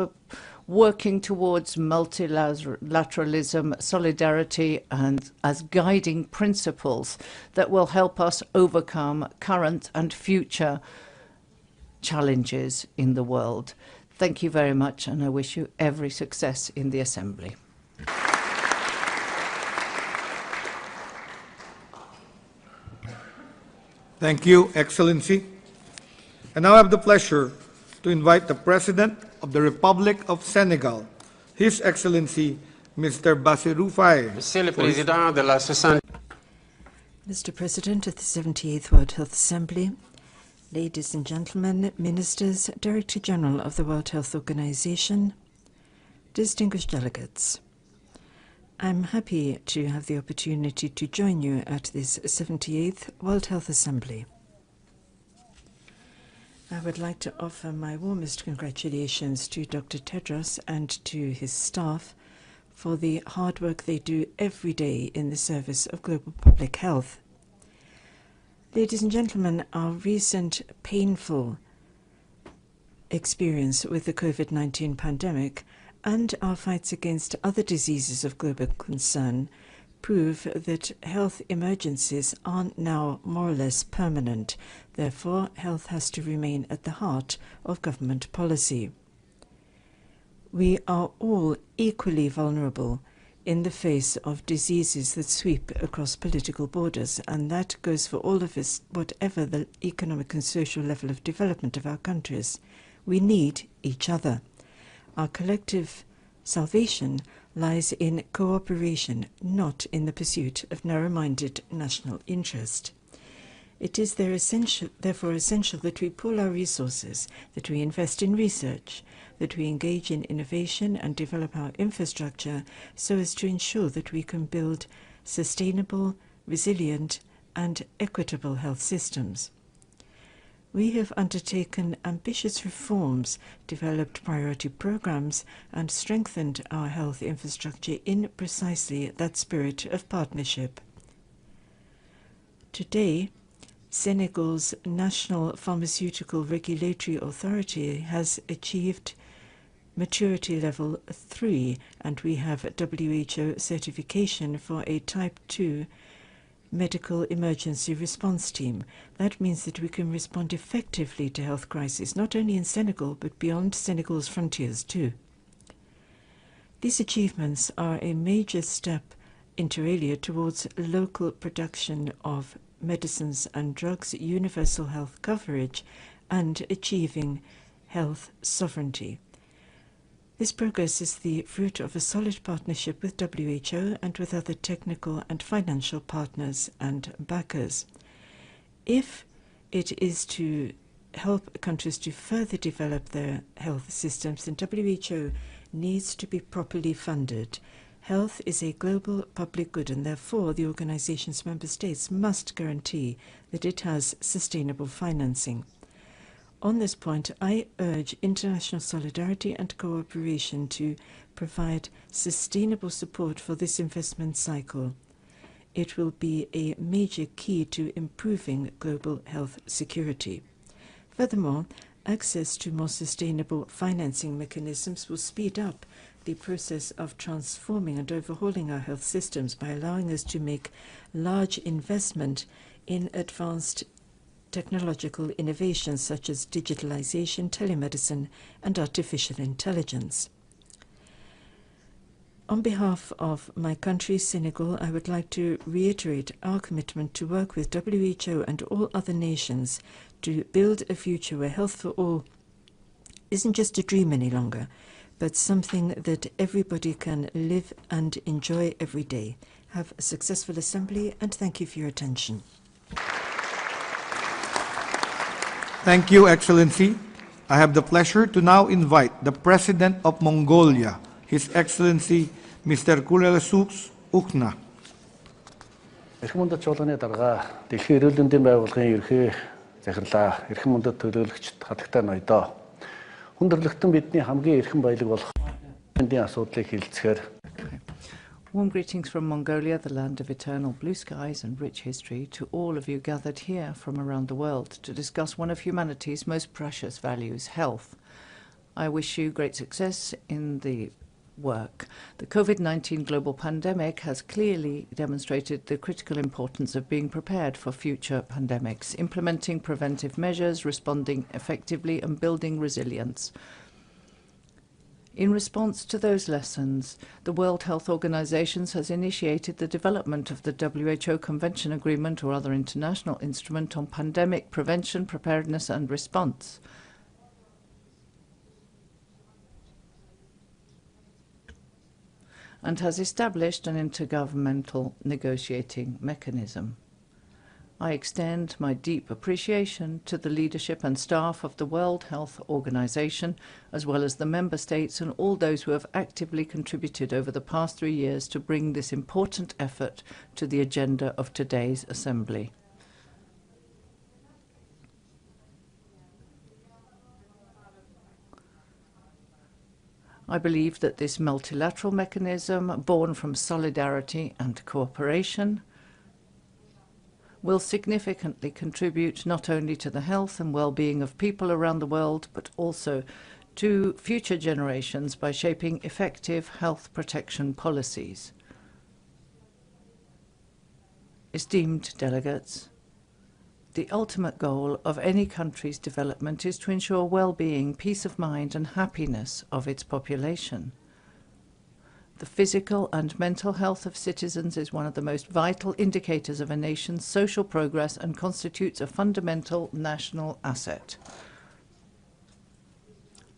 Speaker 4: working towards multilateralism, solidarity, and as guiding principles that will help us overcome current and future challenges in the world. Thank you very much, and I wish you every success in the Assembly.
Speaker 1: Thank you, Excellency. I now have the pleasure to invite the President of the Republic of Senegal, His Excellency Mr. Bassirou Faye.
Speaker 20: Monsieur le Président de la 60...
Speaker 14: Mr. President of the 78th World Health Assembly, ladies and gentlemen, ministers, Director General of the World Health Organization, distinguished delegates, I'm happy to have the opportunity to join you at this 78th World Health Assembly. I would like to offer my warmest congratulations to Dr. Tedros and to his staff for the hard work they do every day in the service of global public health. Ladies and gentlemen, our recent painful experience with the COVID-19 pandemic and our fights against other diseases of global concern prove that health emergencies are now more or less permanent. Therefore, health has to remain at the heart of government policy. We are all equally vulnerable in the face of diseases that sweep across political borders, and that goes for all of us, whatever the economic and social level of development of our countries. We need each other. Our collective salvation lies in cooperation, not in the pursuit of narrow-minded national interest. It is therefore essential that we pool our resources, that we invest in research, that we engage in innovation and develop our infrastructure so as to ensure that we can build sustainable, resilient, and equitable health systems. We have undertaken ambitious reforms, developed priority programs, and strengthened our health infrastructure in precisely that spirit of partnership. Today, Senegal's National Pharmaceutical Regulatory Authority has achieved maturity level 3, and we have WHO certification for a Type 2 medical emergency response team. That means that we can respond effectively to health crises, not only in Senegal, but beyond Senegal's frontiers too. These achievements are a major step inter alia towards local production of medicines and drugs, universal health coverage, and achieving health sovereignty. This progress is the fruit of a solid partnership with WHO and with other technical and financial partners and backers. If it is to help countries to further develop their health systems, then WHO needs to be properly funded. Health is a global public good, and therefore the organization's member states must guarantee that it has sustainable financing. On this point, I urge international solidarity and cooperation to provide sustainable support for this investment cycle. It will be a major key to improving global health security. Furthermore, access to more sustainable financing mechanisms will speed up the process of transforming and overhauling our health systems by allowing us to make large investment in advanced technological innovations such as digitalization, telemedicine, and artificial intelligence. On behalf of my country, Senegal, I would like to reiterate our commitment to work with WHO and all other nations to build a future where health for all isn't just a dream any longer, but something that everybody can live and enjoy every day. Have a successful assembly, and thank you for your attention.
Speaker 1: Thank you, Excellency. I have the pleasure to now invite the President of Mongolia, His Excellency Mr. Kurelesus Ukna.
Speaker 21: Эрхэм мөндөд чуулганы дарга Дэлхийн эрүүл мэндийн байгууллагын ерхий захирлаа, эрхэм мөндөд төлөөлөгчд, хатагтай ноёдоо. Хүндрэлтэн бидний хамгийн эрхэм баялаг болох мэндийн асуудлыг хилцэхээр
Speaker 4: Warm greetings from Mongolia, the land of eternal blue skies and rich history, to all of you gathered here from around the world to discuss one of humanity's most precious values, health. I wish you great success in the work. The COVID-19 global pandemic has clearly demonstrated the critical importance of being prepared for future pandemics, implementing preventive measures, responding effectively, and building resilience. In response to those lessons, the World Health Organization has initiated the development of the WHO Convention Agreement or other international instrument on pandemic prevention, preparedness and response. And has established an intergovernmental negotiating mechanism. I extend my deep appreciation to the leadership and staff of the World Health Organization, as well as the member states and all those who have actively contributed over the past 3 years to bring this important effort to the agenda of today's Assembly. I believe that this multilateral mechanism, born from solidarity and cooperation, will significantly contribute not only to the health and well-being of people around the world, but also to future generations by shaping effective health protection policies. Esteemed delegates, the ultimate goal of any country's development is to ensure well-being, peace of mind and happiness of its population. The physical and mental health of citizens is one of the most vital indicators of a nation's social progress and constitutes a fundamental national asset.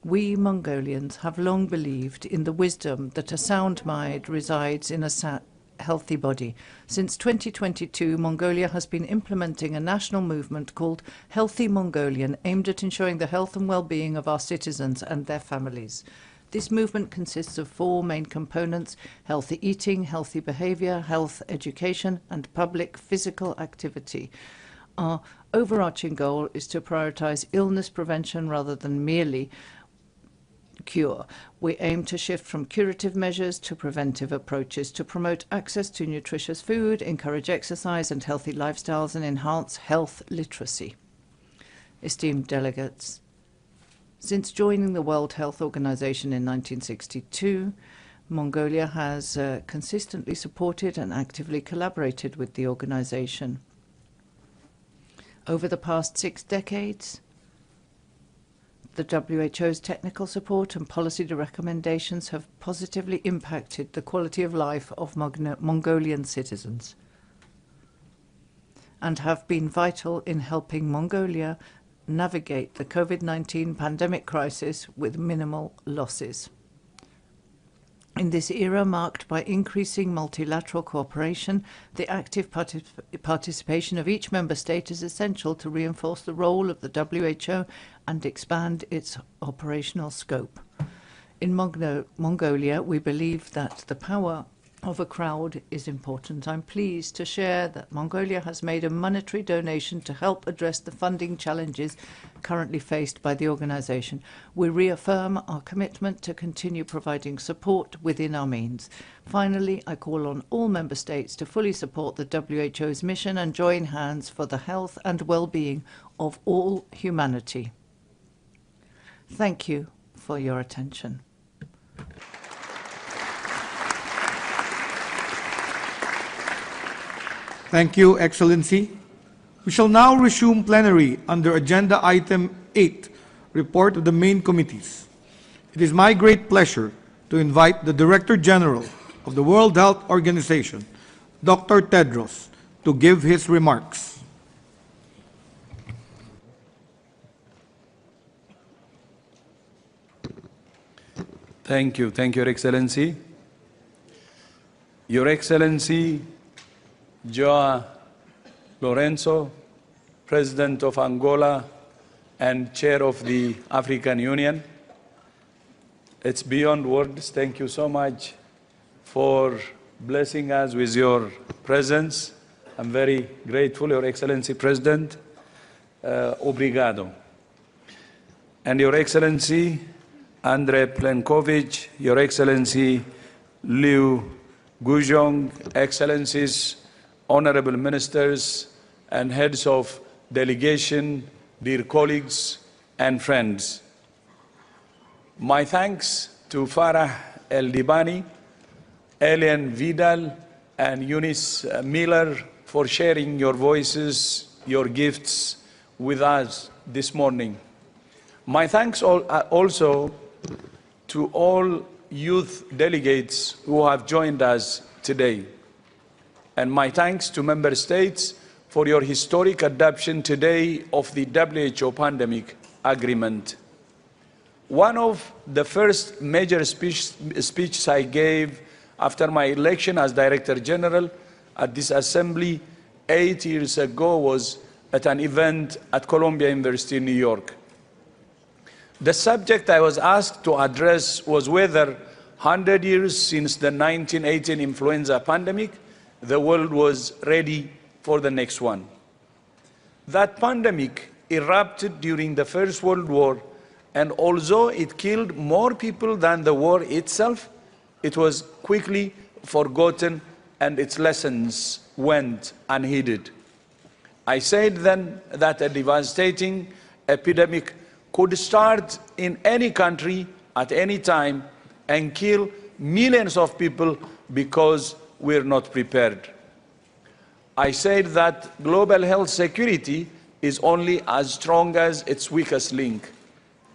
Speaker 4: We Mongolians have long believed in the wisdom that a sound mind resides in a healthy body. Since 2022, Mongolia has been implementing a national movement called Healthy Mongolian, aimed at ensuring the health and well-being of our citizens and their families. This movement consists of four main components: healthy eating, healthy behavior, health education, and public physical activity. Our overarching goal is to prioritize illness prevention rather than merely cure. We aim to shift from curative measures to preventive approaches to promote access to nutritious food, encourage exercise and healthy lifestyles, and enhance health literacy. Esteemed delegates, since joining the World Health Organization in 1962, Mongolia has consistently supported and actively collaborated with the organization. Over the past 6 decades, the WHO's technical support and policy recommendations have positively impacted the quality of life of Mongolian citizens and have been vital in helping Mongolia navigate the COVID-19 pandemic crisis with minimal losses. In this era marked by increasing multilateral cooperation, the active participation of each member state is essential to reinforce the role of the WHO and expand its operational scope. In Mongolia, we believe that the power of a crowd is important. I'm pleased to share that Mongolia has made a monetary donation to help address the funding challenges currently faced by the organization. We reaffirm our commitment to continue providing support within our means. Finally, I call on all member states to fully support the WHO's mission and join hands for the health and well-being of all humanity. Thank you for your attention.
Speaker 1: Thank you, Excellency. We shall now resume plenary under Agenda Item 8, Report of the Main Committees. It is my great pleasure to invite the Director General of the World Health Organization, Dr. Tedros, to give his remarks.
Speaker 3: Thank you, Your Excellency. Your Excellency, Joao Lorenzo, President of Angola and Chair of the African Union. It's beyond words. Thank you so much for blessing us with your presence. I'm very grateful, Your Excellency President. Obrigado. And Your Excellency, Andrei Plenković, Your Excellency Liu Guzhong, Excellencies, Honorable Ministers and Heads of Delegation, dear colleagues and friends. My thanks to Farah El-Dibani, Elian Vidal and Eunice Miller for sharing your voices, your gifts with us this morning. My thanks also to all youth delegates who have joined us today. And my thanks to Member States for your historic adoption today of the WHO Pandemic Agreement. One of the first major speeches I gave after my election as Director General at this Assembly 8 years ago was at an event at Columbia University in New York. The subject I was asked to address was whether 100 years since the 1918 influenza pandemic, the world was ready for the next one. That pandemic erupted during the First World War And although it killed more people than the war itself, it was quickly forgotten and its lessons went unheeded. I said then that a devastating epidemic could start in any country at any time and kill millions of people because we're not prepared. I said that global health security is only as strong as its weakest link,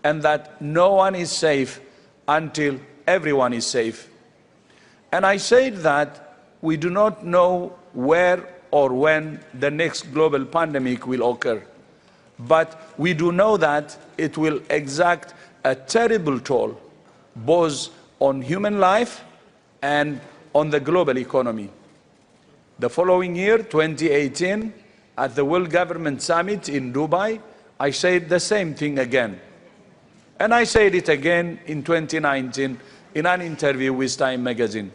Speaker 3: and that no one is safe until everyone is safe. And I said that we do not know where or when the next global pandemic will occur, but we do know that it will exact a terrible toll, both on human life and on the global economy. The following year, 2018, at the World Government Summit in Dubai, I said the same thing again. And I said it again in 2019 in an interview with Time magazine,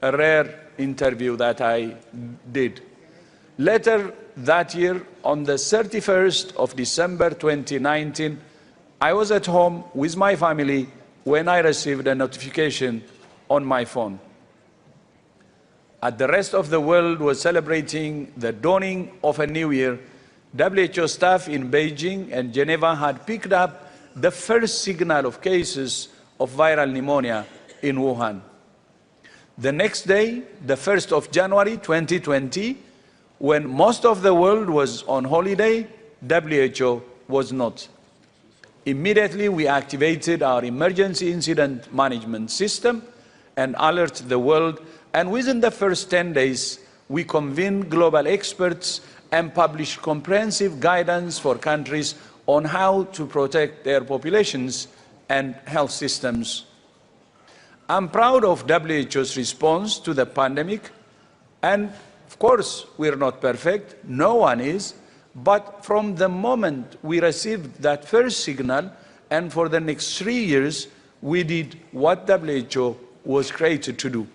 Speaker 3: a rare interview that I did. Later that year, on the 31st of December 2019, I was at home with my family when I received a notification on my phone. As the rest of the world was celebrating the dawning of a new year, WHO staff in Beijing and Geneva had picked up the first signal of cases of viral pneumonia in Wuhan. The next day, the 1st of January 2020, when most of the world was on holiday, WHO was not. Immediately, we activated our emergency incident management system and alerted the world, and within the first 10 days, we convened global experts and published comprehensive guidance for countries on how to protect their populations and health systems. I'm proud of WHO's response to the pandemic, and of course, we're not perfect, no one is, but from the moment we received that first signal, and for the next 3 years, we did what WHO was created to do.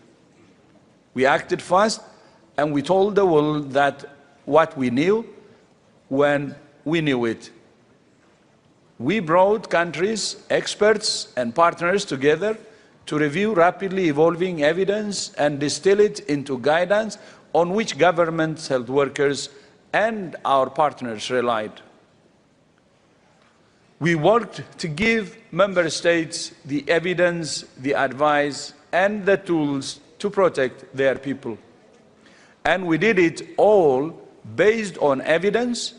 Speaker 3: We acted fast, and we told the world that what we knew when we knew it. We brought countries, experts, and partners together to review rapidly evolving evidence and distill it into guidance on which governments, health workers, and our partners relied. We worked to give member states the evidence, the advice, and the tools to protect their people. And we did it all based on evidence,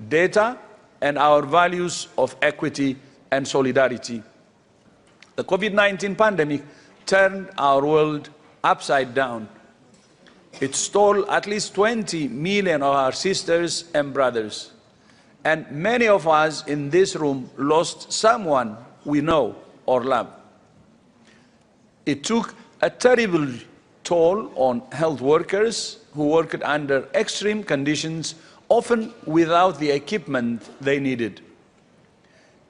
Speaker 3: data, and our values of equity and solidarity. The COVID-19 pandemic turned our world upside down. It stole at least 20 million of our sisters and brothers. And many of us in this room lost someone we know or love. It took a terrible toll on health workers who worked under extreme conditions, often without the equipment they needed.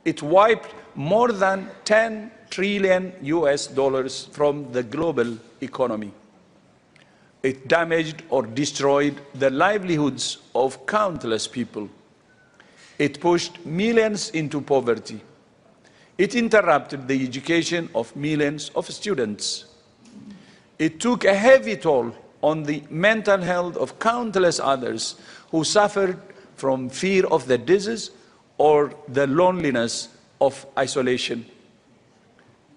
Speaker 3: It wiped more than $10 trillion from the global economy. It damaged or destroyed the livelihoods of countless people. It pushed millions into poverty. It interrupted the education of millions of students. It took a heavy toll on the mental health of countless others who suffered from fear of the disease or the loneliness of isolation.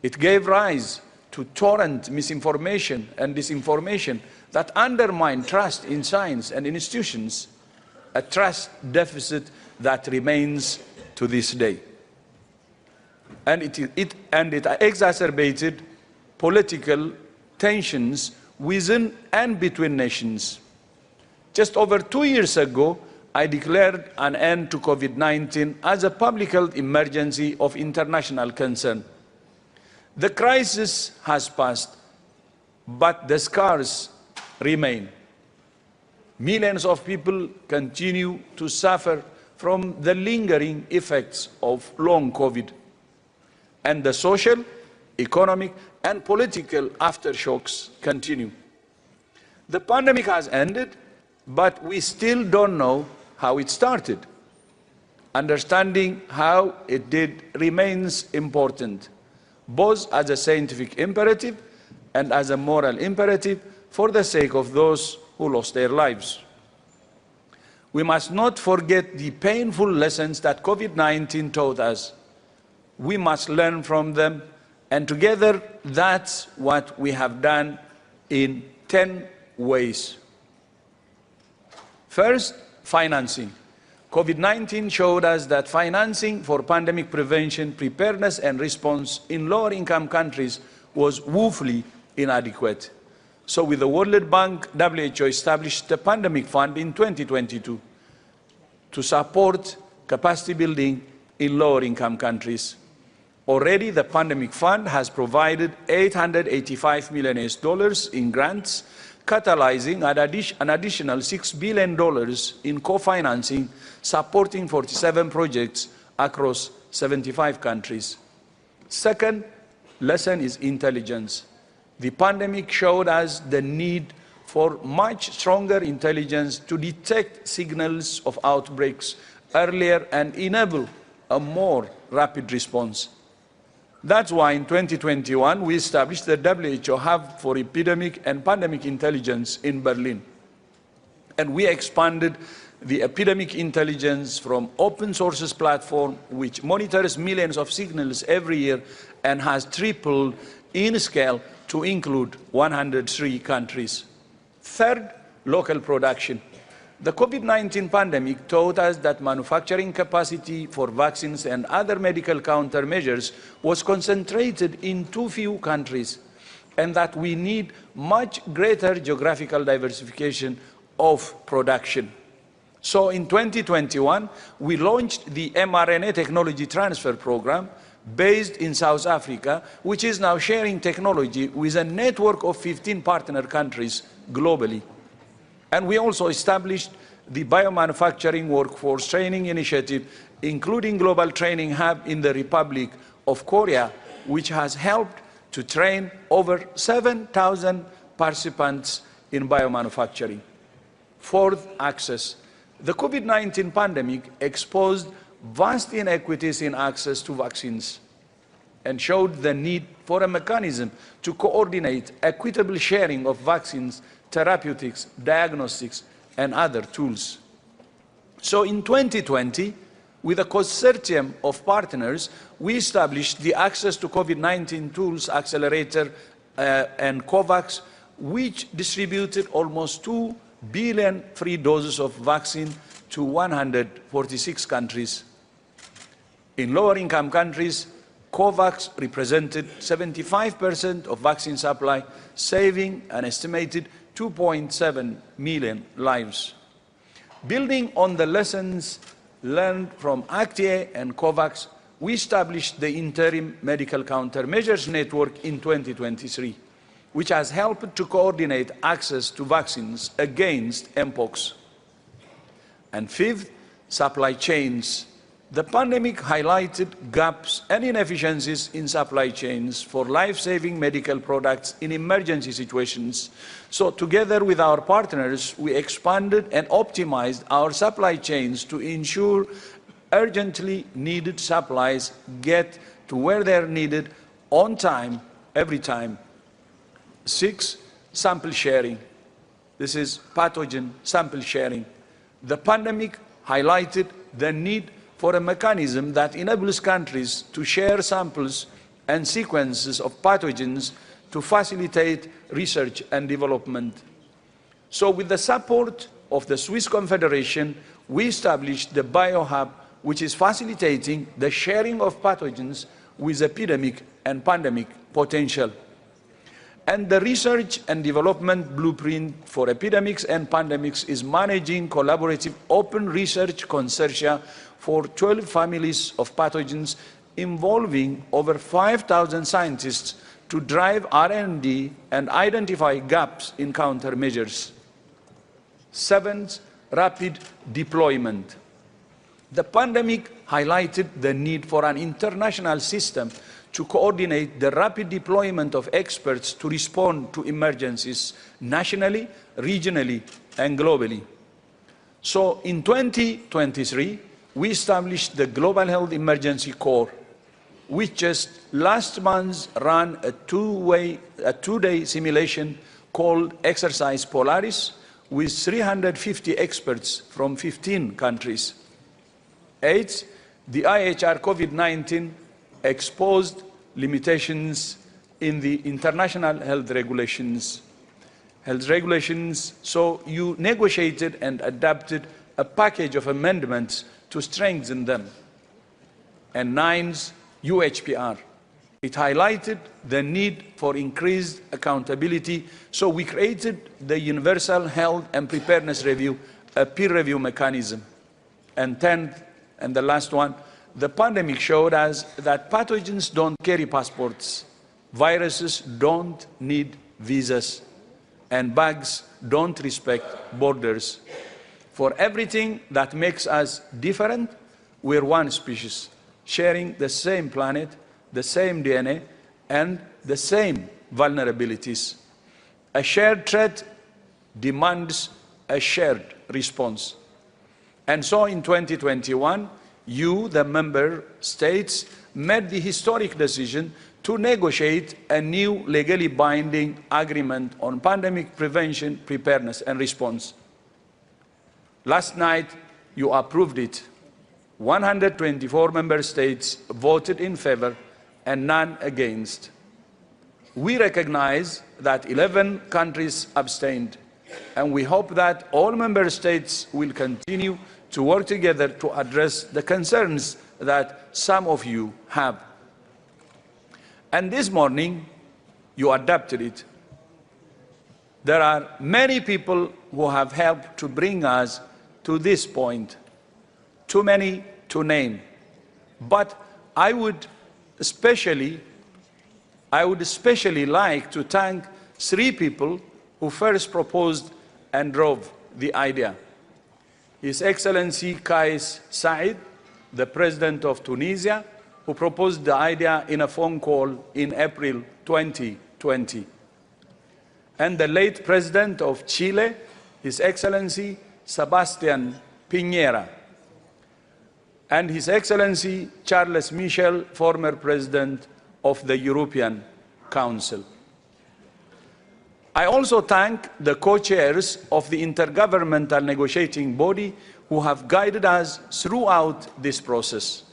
Speaker 3: It gave rise to torrent misinformation and disinformation that undermine trust in science and institutions, a trust deficit that remains to this day. And it exacerbated political tensions within and between nations. Just over 2 years ago, I declared an end to COVID-19 as a public health emergency of international concern. The crisis has passed, but the scars remain. Millions of people continue to suffer from the lingering effects of long COVID, and the social, economic, and political aftershocks continue. The pandemic has ended, but we still don't know how it started. Understanding how it did remains important, both as a scientific imperative and as a moral imperative for the sake of those who lost their lives. We must not forget the painful lessons that COVID-19 taught us. We must learn from them, and together that's what we have done in 10 ways. First, financing. COVID-19 showed us that financing for pandemic prevention, preparedness and response in lower-income countries was woefully inadequate. So with the World Bank, WHO established the Pandemic Fund in 2022 to support capacity building in lower-income countries. Already, the Pandemic Fund has provided $885 million in grants, catalyzing an additional $6 billion in co-financing, supporting 47 projects across 75 countries. Second lesson is intelligence. The pandemic showed us the need for much stronger intelligence to detect signals of outbreaks earlier and enable a more rapid response. That's why in 2021 we established the WHO Hub for Epidemic and Pandemic Intelligence in Berlin. And we expanded the epidemic intelligence from open sources platform, which monitors millions of signals every year and has tripled in scale to include 103 countries. Third, local production. The COVID-19 pandemic taught us that manufacturing capacity for vaccines and other medical countermeasures was concentrated in too few countries, and that we need much greater geographical diversification of production. So in 2021, we launched the mRNA Technology Transfer Program based in South Africa, which is now sharing technology with a network of 15 partner countries globally. And we also established the Biomanufacturing Workforce Training Initiative, including Global Training Hub in the Republic of Korea, which has helped to train over 7,000 participants in biomanufacturing. Fourth, access. The COVID-19 pandemic exposed vast inequities in access to vaccines and showed the need for a mechanism to coordinate equitable sharing of vaccines, therapeutics, diagnostics, and other tools. So in 2020, with a consortium of partners, we established the Access to COVID-19 Tools Accelerator and COVAX, which distributed almost 2 billion free doses of vaccine to 146 countries. In lower-income countries, COVAX represented 75% of vaccine supply, saving an estimated 2.7 million lives. Building on the lessons learned from ACT-A and COVAX, we established the Interim Medical Countermeasures Network in 2023, which has helped to coordinate access to vaccines against Mpox. And fifth, supply chains. The pandemic highlighted gaps and inefficiencies in supply chains for life-saving medical products in emergency situations. So together with our partners, we expanded and optimized our supply chains to ensure urgently needed supplies get to where they're needed on time, every time. 6, sample sharing. This is pathogen sample sharing. The pandemic highlighted the need for a mechanism that enables countries to share samples and sequences of pathogens to facilitate research and development. So with the support of the Swiss Confederation, we established the BioHub, which is facilitating the sharing of pathogens with epidemic and pandemic potential. And the Research and Development Blueprint for Epidemics and Pandemics is managing collaborative open research consortia for 12 families of pathogens involving over 5,000 scientists to drive R&D and identify gaps in countermeasures. 7th, rapid deployment. The pandemic highlighted the need for an international system to coordinate the rapid deployment of experts to respond to emergencies nationally, regionally, and globally. So in 2023, we established the Global Health Emergency Corps, which just last month ran a two-day simulation called Exercise Polaris with 350 experts from 15 countries. 8. The IHR COVID-19 exposed limitations in the international health regulations. So you negotiated and adapted a package of amendments to strengthen them. And 9, UHPR. It highlighted the need for increased accountability, so we created the Universal Health and Preparedness Review, a peer review mechanism. And 10th, and the last one, the pandemic showed us that pathogens don't carry passports, viruses don't need visas, and bugs don't respect borders. For everything that makes us different, we're one species, sharing the same planet, the same DNA, and the same vulnerabilities. A shared threat demands a shared response. And so in 2021, you, the member states, made the historic decision to negotiate a new legally binding agreement on pandemic prevention, preparedness, and response. Last night, you approved it. 124 member states voted in favor and none against. We recognize that 11 countries abstained, and we hope that all member states will continue to work together to address the concerns that some of you have. And this morning, you adopted it. There are many people who have helped to bring us to this point, too many to name. But I would especially like to thank 3 people who first proposed and drove the idea. His Excellency Kais Saied, the President of Tunisia, who proposed the idea in a phone call in April 2020. And the late President of Chile, His Excellency Sebastián Piñera. And His Excellency Charles Michel, former President of the European Council. I also thank the co-chairs of the intergovernmental negotiating body who have guided us throughout this process.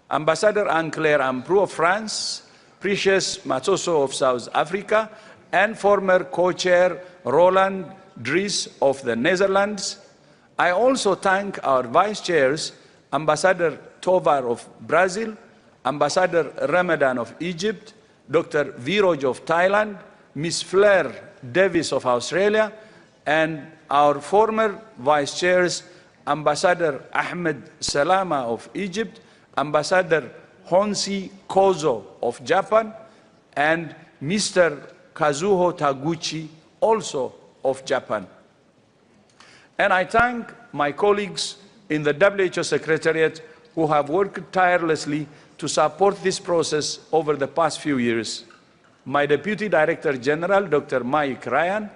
Speaker 3: Ambassador Anne-Claire Amprou of France, Precious Matsoso of South Africa, and former co-chair Roland Dries of the Netherlands. I also thank our vice-chairs, Ambassador Tovar of Brazil, Ambassador Ramadan of Egypt, Dr. Viroj of Thailand, Ms. Flair Davis of Australia, and our former vice-chairs, Ambassador Ahmed Salama of Egypt, Ambassador Honsi Kozo of Japan, and Mr. Kazuho Taguchi, also of Japan. And I thank my colleagues in the WHO Secretariat who have worked tirelessly to support this process over the past few years. My Deputy Director General, Dr. Mike Ryan,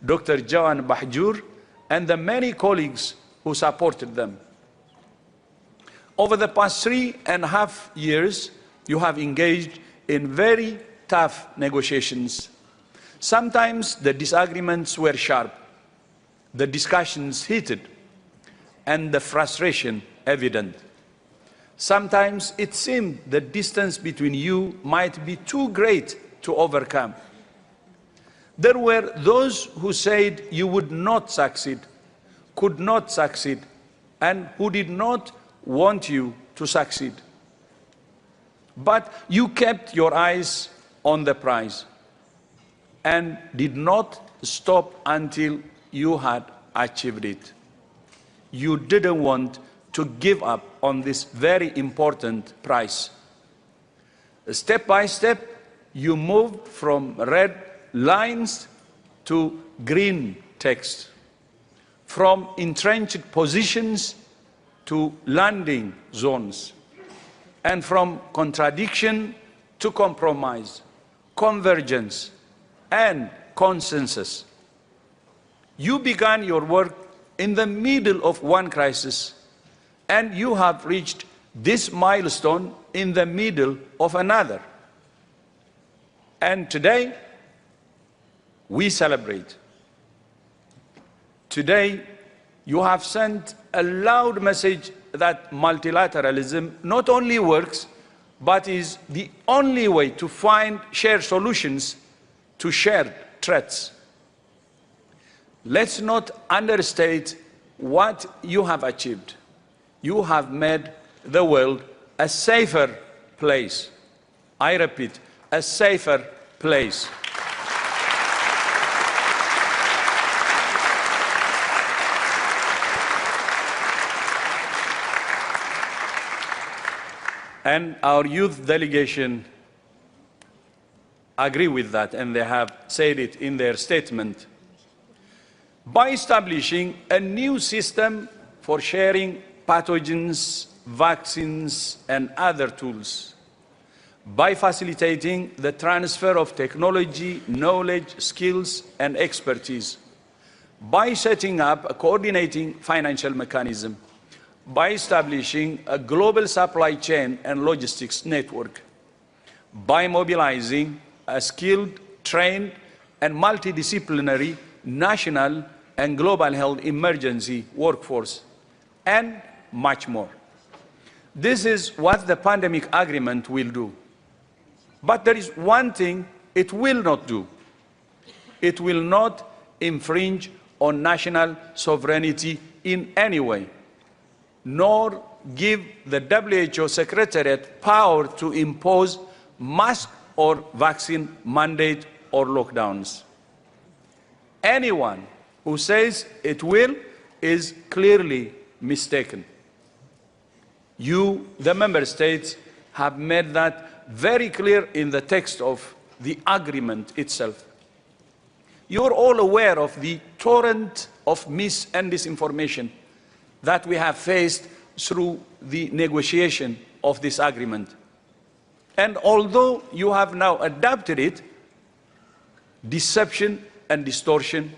Speaker 3: Dr. Jawan Bahjur, and the many colleagues who supported them. Over the past 3.5 years, you have engaged in very tough negotiations. Sometimes the disagreements were sharp, the discussions heated, and the frustration evident. Sometimes it seemed the distance between you might be too great to overcome. There were those who said you would not succeed, could not succeed, and who did not want you to succeed. But you kept your eyes on the prize and did not stop until you had achieved it. You didn't want to give up on this very important prize. Step by step, you moved from red lines to green text, from entrenched positions to landing zones, and from contradiction to compromise, convergence, and consensus. You began your work in the middle of one crisis And you have reached this milestone in the middle of another. And today, we celebrate. Today, you have sent a loud message that multilateralism not only works, but is the only way to find shared solutions to shared threats. Let's not understate what you have achieved. You have made the world a safer place. I repeat, a safer place. And our youth delegation agree with that, and they have said it in their statement. By establishing a new system for sharing pathogens, vaccines, and other tools, by facilitating the transfer of technology, knowledge, skills, and expertise, by setting up a coordinating financial mechanism, by establishing a global supply chain and logistics network, by mobilizing a skilled, trained, and multidisciplinary national and global health emergency workforce, and much more. This is what the pandemic agreement will do. But there is one thing it will not do. It will not infringe on national sovereignty in any way, nor give the WHO Secretariat power to impose mask or vaccine mandate or lockdowns. Anyone who says it will is clearly mistaken. You, the member states, have made that very clear in the text of the agreement itself. You're all aware of the torrent of mis and disinformation that we have faced through the negotiation of this agreement. And although you have now adapted it, deception and distortion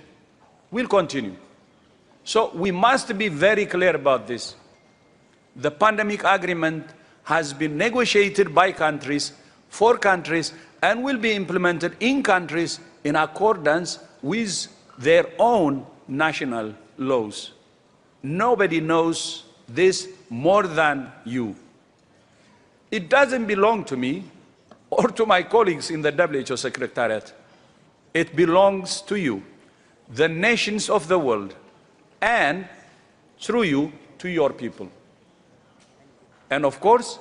Speaker 3: will continue. So we must be very clear about this. The pandemic agreement has been negotiated by countries, for countries, and will be implemented in countries in accordance with their own national laws. Nobody knows this more than you. It doesn't belong to me or to my colleagues in the WHO Secretariat. It belongs to you, the nations of the world, and through you to your people. And of course,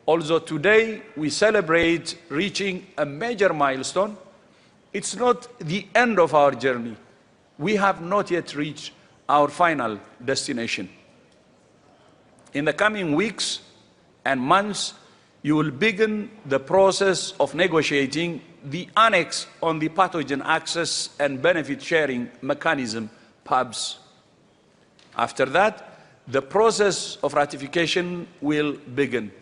Speaker 3: although today we celebrate reaching a major milestone, it's not the end of our journey. We have not yet reached our final destination. In the coming weeks and months, you will begin the process of negotiating the annex on the pathogen access and benefit sharing mechanism, PABS. After that, the process of ratification will begin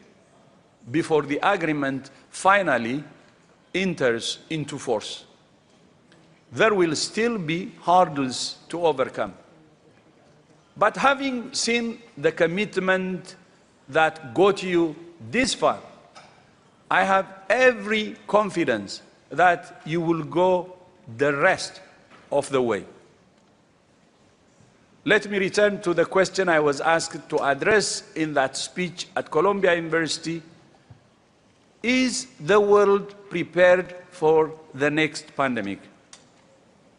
Speaker 3: before the agreement finally enters into force. There will still be hurdles to overcome. But having seen the commitment that got you this far, I have every confidence that you will go the rest of the way. Let me return to the question I was asked to address in that speech at Columbia University. Is the world prepared for the next pandemic?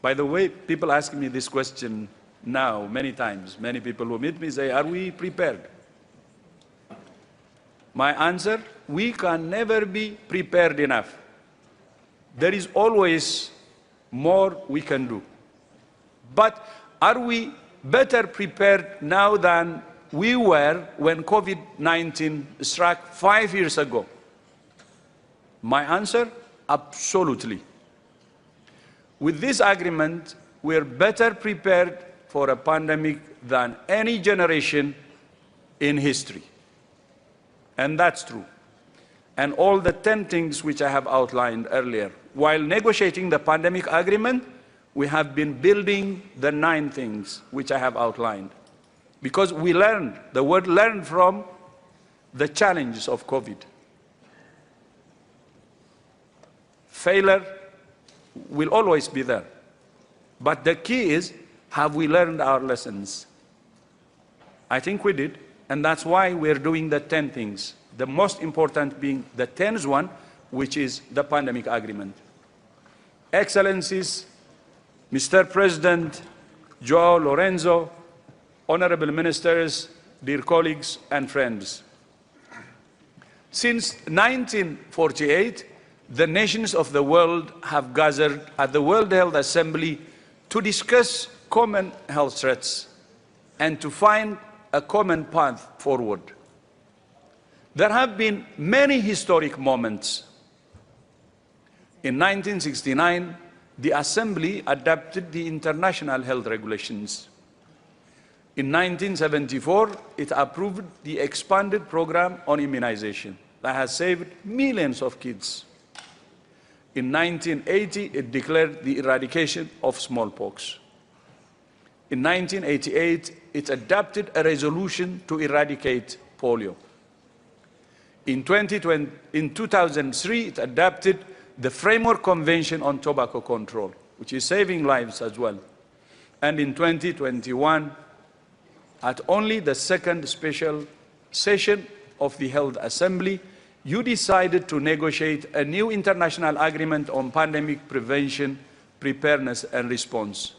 Speaker 3: By the way, people ask me this question now many times. Many people who meet me say, are we prepared? My answer, we can never be prepared enough. There is always more we can do. But are we better prepared now than we were when COVID-19 struck 5 years ago? My answer, absolutely. With this agreement, we're better prepared for a pandemic than any generation in history. And that's true. And all the 10 things which I have outlined earlier. While negotiating the pandemic agreement, we have been building the 9 things which I have outlined. because we learned, the world learned from the challenges of COVID. Failure will always be there. But the key is, have we learned our lessons? I think we did, and that's why we're doing the 10 things. The most important being the 10th one, which is the pandemic agreement. Excellencies, Mr. President, João Lorenzo, honorable ministers, dear colleagues and friends. Since 1948, the nations of the world have gathered at the World Health Assembly to discuss common health threats and to find a common path forward. There have been many historic moments. In 1969, the Assembly adopted the international health regulations. In 1974, it approved the expanded program on immunization that has saved millions of kids. In 1980, it declared the eradication of smallpox. In 1988, it adopted a resolution to eradicate polio. In 2003, it adopted the Framework Convention on Tobacco Control, which is saving lives as well. And in 2021, at only the second special session of the Health Assembly, you decided to negotiate a new international agreement on pandemic prevention, preparedness and response.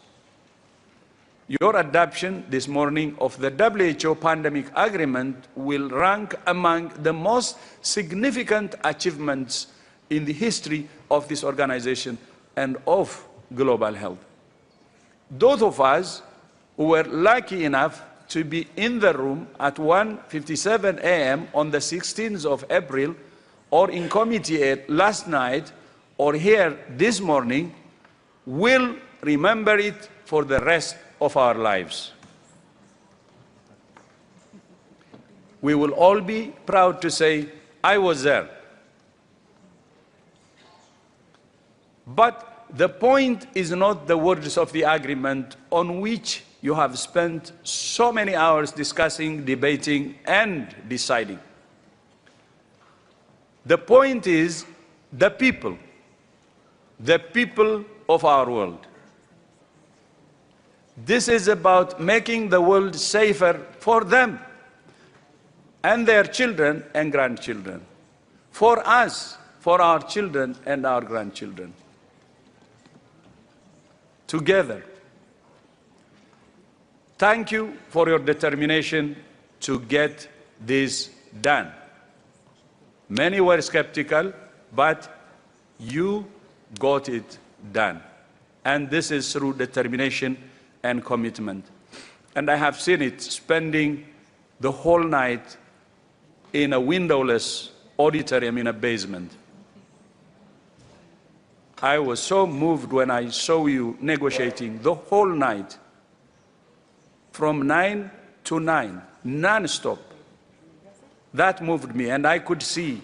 Speaker 3: Your adoption this morning of the WHO pandemic agreement will rank among the most significant achievements in the history of this organization and of global health. Those of us who were lucky enough to be in the room at 1:57 a.m. on the 16th of April, or in committee last night, or here this morning, will remember it for the rest of our lives. We will all be proud to say, I was there. But the point is not the words of the agreement on which you have spent so many hours discussing, debating, and deciding. The point is the people of our world. This is about making the world safer for them and their children and grandchildren, for us, for our children and our grandchildren. Together. Thank you for your determination to get this done. Many were skeptical, but you got it done. And this is through determination and commitment. And I have seen it spending the whole night in a windowless auditorium in a basement. I was so moved when I saw you negotiating the whole night, from 9 to 9, non-stop. That moved me, and I could see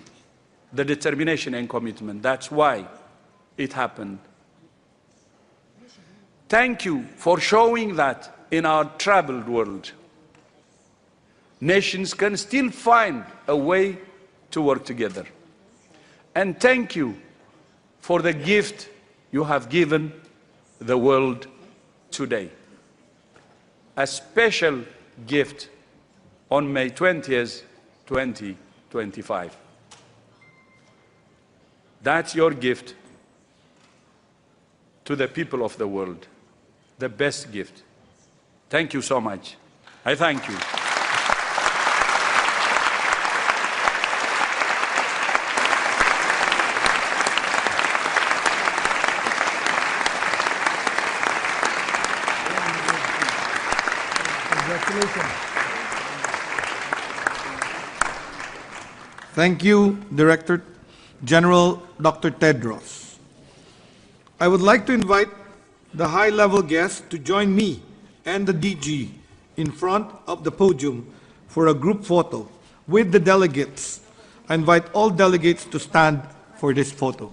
Speaker 3: the determination and commitment. That's why it happened. Thank you for showing that in our troubled world, nations can still find a way to work together. And thank you for the gift you have given the world today. A special gift on May 20th, 2025. That's your gift to the people of the world, the best gift. Thank you so much. I thank you.
Speaker 1: Thank you, Director General Dr. Tedros. I would like to invite the high-level guests to join me and the DG in front of the podium for a group photo with the delegates. I invite all delegates to stand for this photo.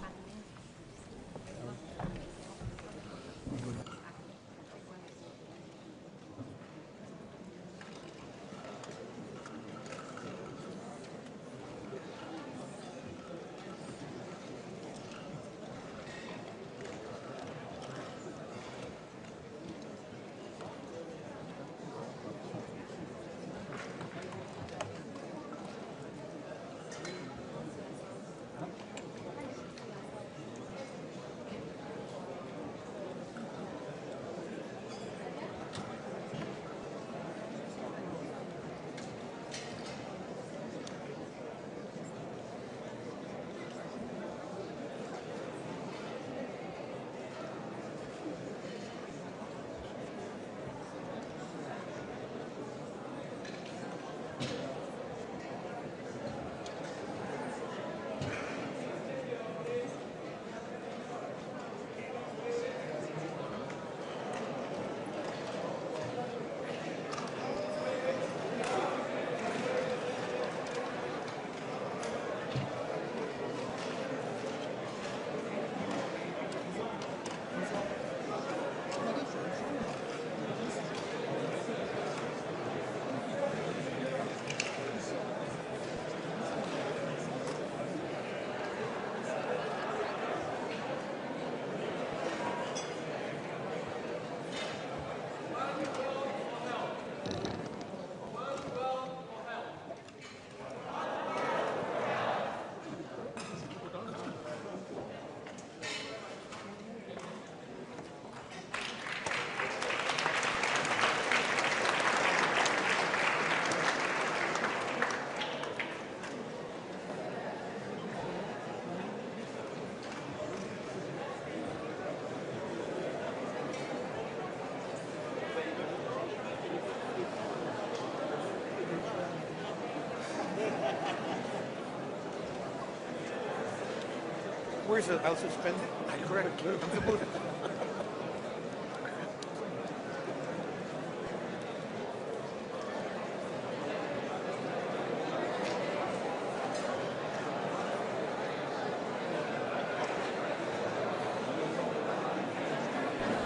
Speaker 1: Where's it? I'll suspend it. I correct. I'm supposed to.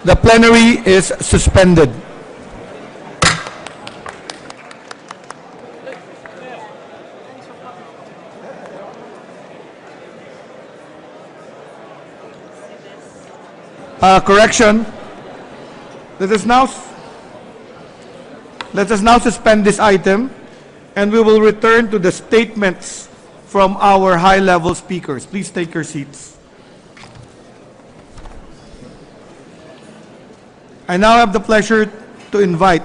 Speaker 1: The plenary is suspended. Correction. Let us now suspend this item, and we will return to the statements from our high-level speakers. Please take your seats. I now have the pleasure to invite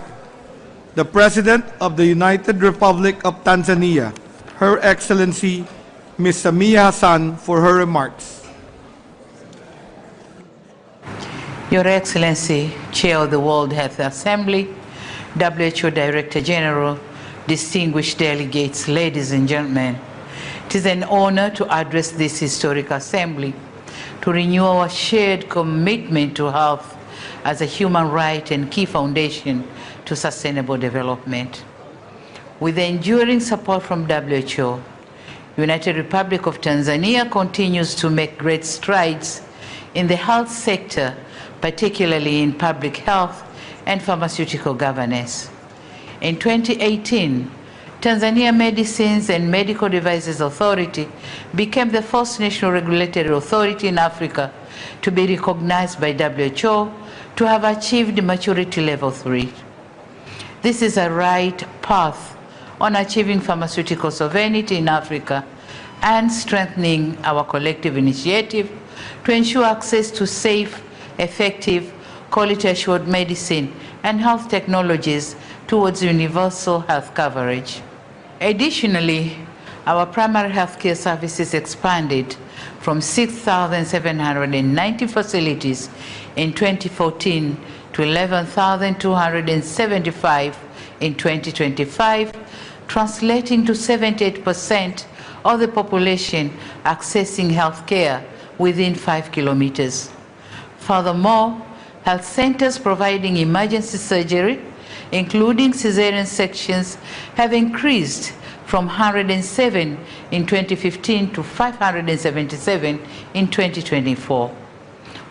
Speaker 1: the President of the United Republic of Tanzania, Her Excellency Ms. Samia Hassan, for her remarks.
Speaker 5: Your Excellency, Chair of the World Health Assembly, WHO Director General, distinguished delegates, ladies and gentlemen, it is an honor to address this historic assembly to renew our shared commitment to health as a human right and key foundation to sustainable development. With the enduring support from WHO, United Republic of Tanzania continues to make great strides in the health sector, particularly in public health and pharmaceutical governance. In 2018, Tanzania Medicines and Medical Devices Authority became the first national regulatory authority in Africa to be recognized by WHO to have achieved maturity level 3. This is a right path on achieving pharmaceutical sovereignty in Africa and strengthening our collective initiative to ensure access to safe, effective, quality-assured medicine and health technologies towards universal health coverage. Additionally, our primary healthcare services expanded from 6,790 facilities in 2014 to 11,275 in 2025, translating to 78% of the population accessing healthcare within 5 kilometers. Furthermore, health centers providing emergency surgery, including cesarean sections, have increased from 107 in 2015 to 577 in 2024.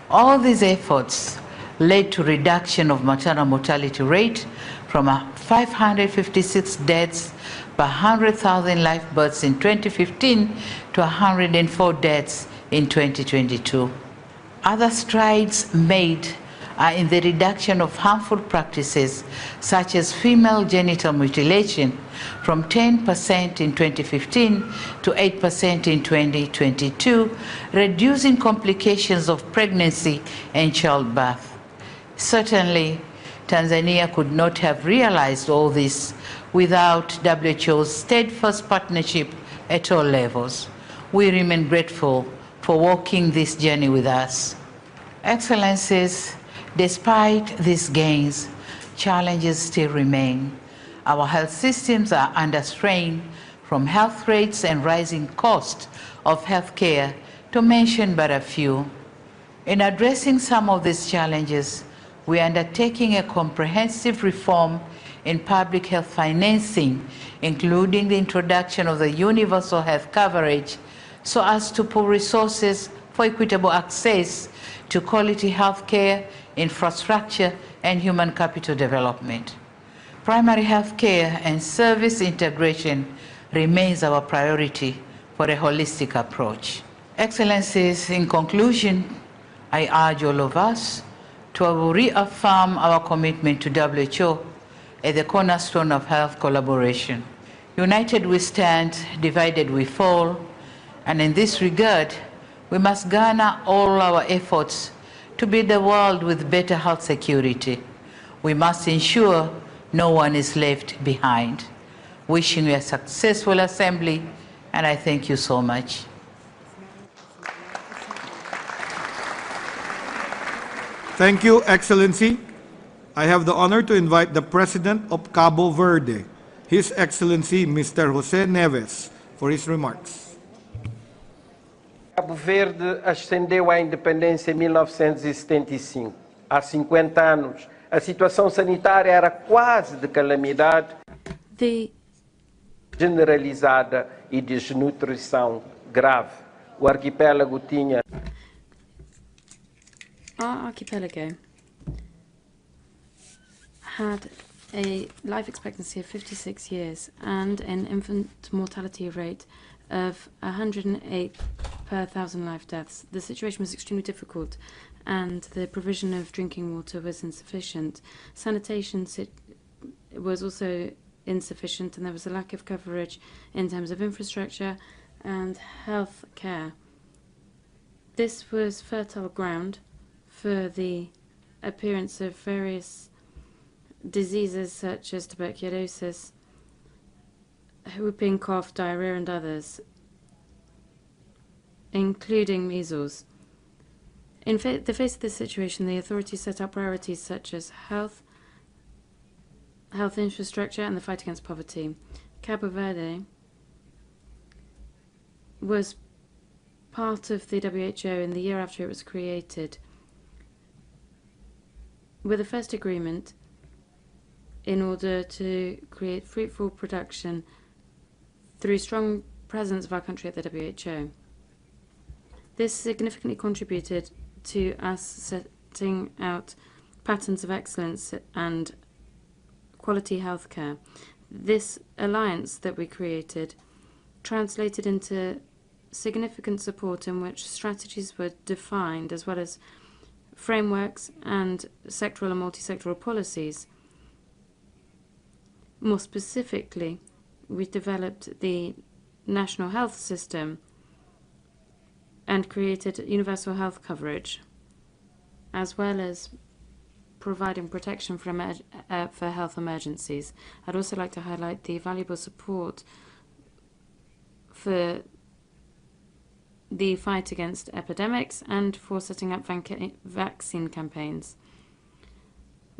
Speaker 5: All these efforts led to reduction of maternal mortality rate from 556 deaths per 100,000 live births in 2015 to 104 deaths in 2022. Other strides made are in the reduction of harmful practices such as female genital mutilation from 10% in 2015 to 8% in 2022, reducing complications of pregnancy and childbirth. Certainly, Tanzania could not have realized all this without WHO's steadfast partnership at all levels. We remain grateful for walking this journey with us. Excellencies, despite these gains, challenges still remain. Our health systems are under strain from health rates and rising costs of healthcare, to mention but a few. In addressing some of these challenges, we are undertaking a comprehensive reform in public health financing, including the introduction of the universal health coverage, so as to pool resources for equitable access to quality health care, infrastructure, and human capital development. Primary health care and service integration remains our priority for a holistic approach. Excellencies, in conclusion, I urge all of us to reaffirm our commitment to WHO as the cornerstone of health collaboration. United we stand, divided we fall, and in this regard, we must garner all our efforts to build a world with better health security. We must ensure no one is left behind. Wishing you a successful assembly, and I thank you so much.
Speaker 1: Thank you, Excellency. I have the honor to invite the President of Cabo Verde, His Excellency Mr. Jose Neves, for his remarks.
Speaker 22: Cabo
Speaker 6: Verde ascendeu à independência em 1975. Há 50 anos, a situação sanitária era quase de calamidade generalizada e desnutrição grave. O arquipélago tinha...
Speaker 22: Our archipelago had a life expectancy of 56 years and an infant mortality rate of 108 per 1,000 live deaths. The situation was extremely difficult and the provision of drinking water was insufficient. Sanitation was also insufficient and there was a lack of coverage in terms of infrastructure and health care. This was fertile ground for the appearance of various diseases such as tuberculosis, whooping cough, diarrhea and others, including measles. In the face of this situation, the authorities set up priorities such as health infrastructure and the fight against poverty. Cabo Verde was part of the WHO in the year after it was created, with a first agreement in order to create fruitful production through strong presence of our country at the WHO. This significantly contributed to us setting out patterns of excellence and quality healthcare. This alliance that we created translated into significant support in which strategies were defined, as well as frameworks and sectoral and multi-sectoral policies. More specifically, we developed the national health system and created universal health coverage, as well as providing protection for health emergencies. I'd also like to highlight the valuable support for the fight against epidemics and for setting up vaccine campaigns.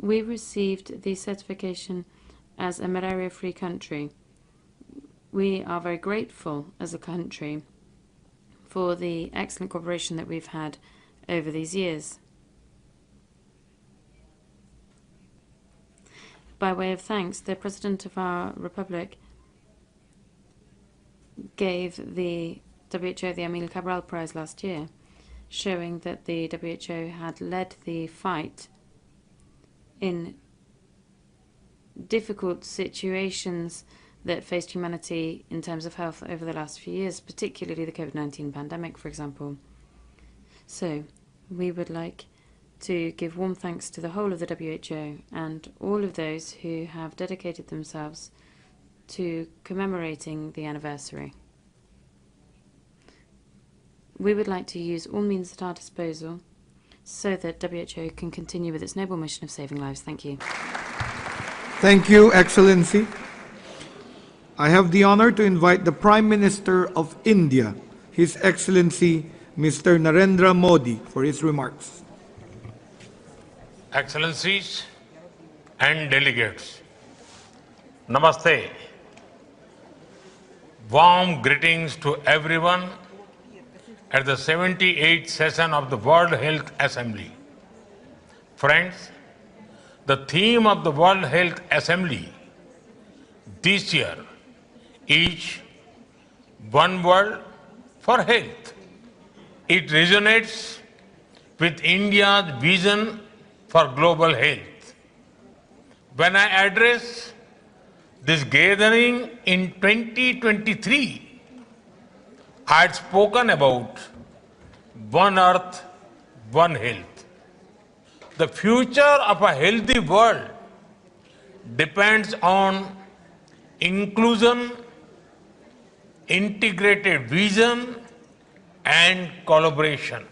Speaker 22: We received the certification as a malaria-free country. We are very grateful as a country for the excellent cooperation that we've had over these years. By way of thanks, the President of our Republic gave the WHO the Emil Cabral Prize last year, showing that the WHO had led the fight in difficult situations that faced humanity in terms of health over the last few years, particularly the COVID-19 pandemic, for example. So, we would like to give warm thanks to the whole of the WHO and all of those who have dedicated themselves to commemorating the anniversary. We would like to use all means at our disposal so that WHO can continue with its noble mission of saving lives. Thank you.
Speaker 1: Thank you, Excellency. I have the honor to invite the Prime Minister of India, His Excellency Mr. Narendra Modi, for his remarks.
Speaker 23: Excellencies and delegates, Namaste. Warm greetings to everyone at the 78th session of the World Health Assembly. Friends, the theme of the World Health Assembly this year is One World for Health. It resonates with India's vision for global health. When I address this gathering in 2023, I had spoken about One Earth, One Health. The future of a healthy world depends on inclusion, integrated vision, and collaboration.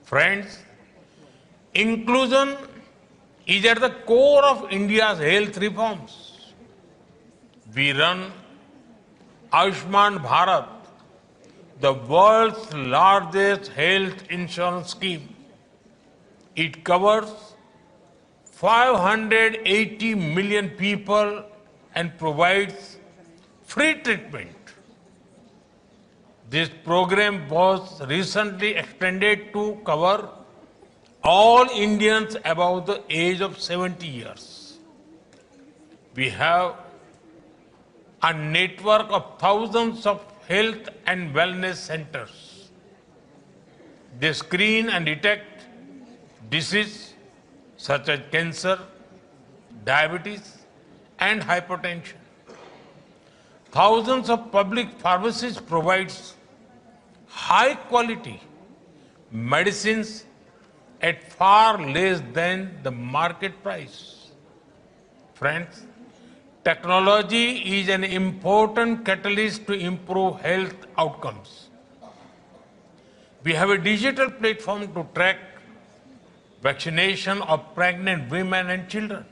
Speaker 23: Friends, inclusion is at the core of India's health reforms. We run Ayushman Bharat, the world's largest health insurance scheme. It covers 580 million people and provides free treatment. This program was recently extended to cover all Indians above the age of 70 years. We have a network of thousands of health and wellness centers. They screen and detect diseases such as cancer, diabetes, and hypertension. Thousands of public pharmacies provide high quality medicines at far less than the market price. Friends, technology is an important catalyst to improve health outcomes. We have a digital platform to track vaccination of pregnant women and children.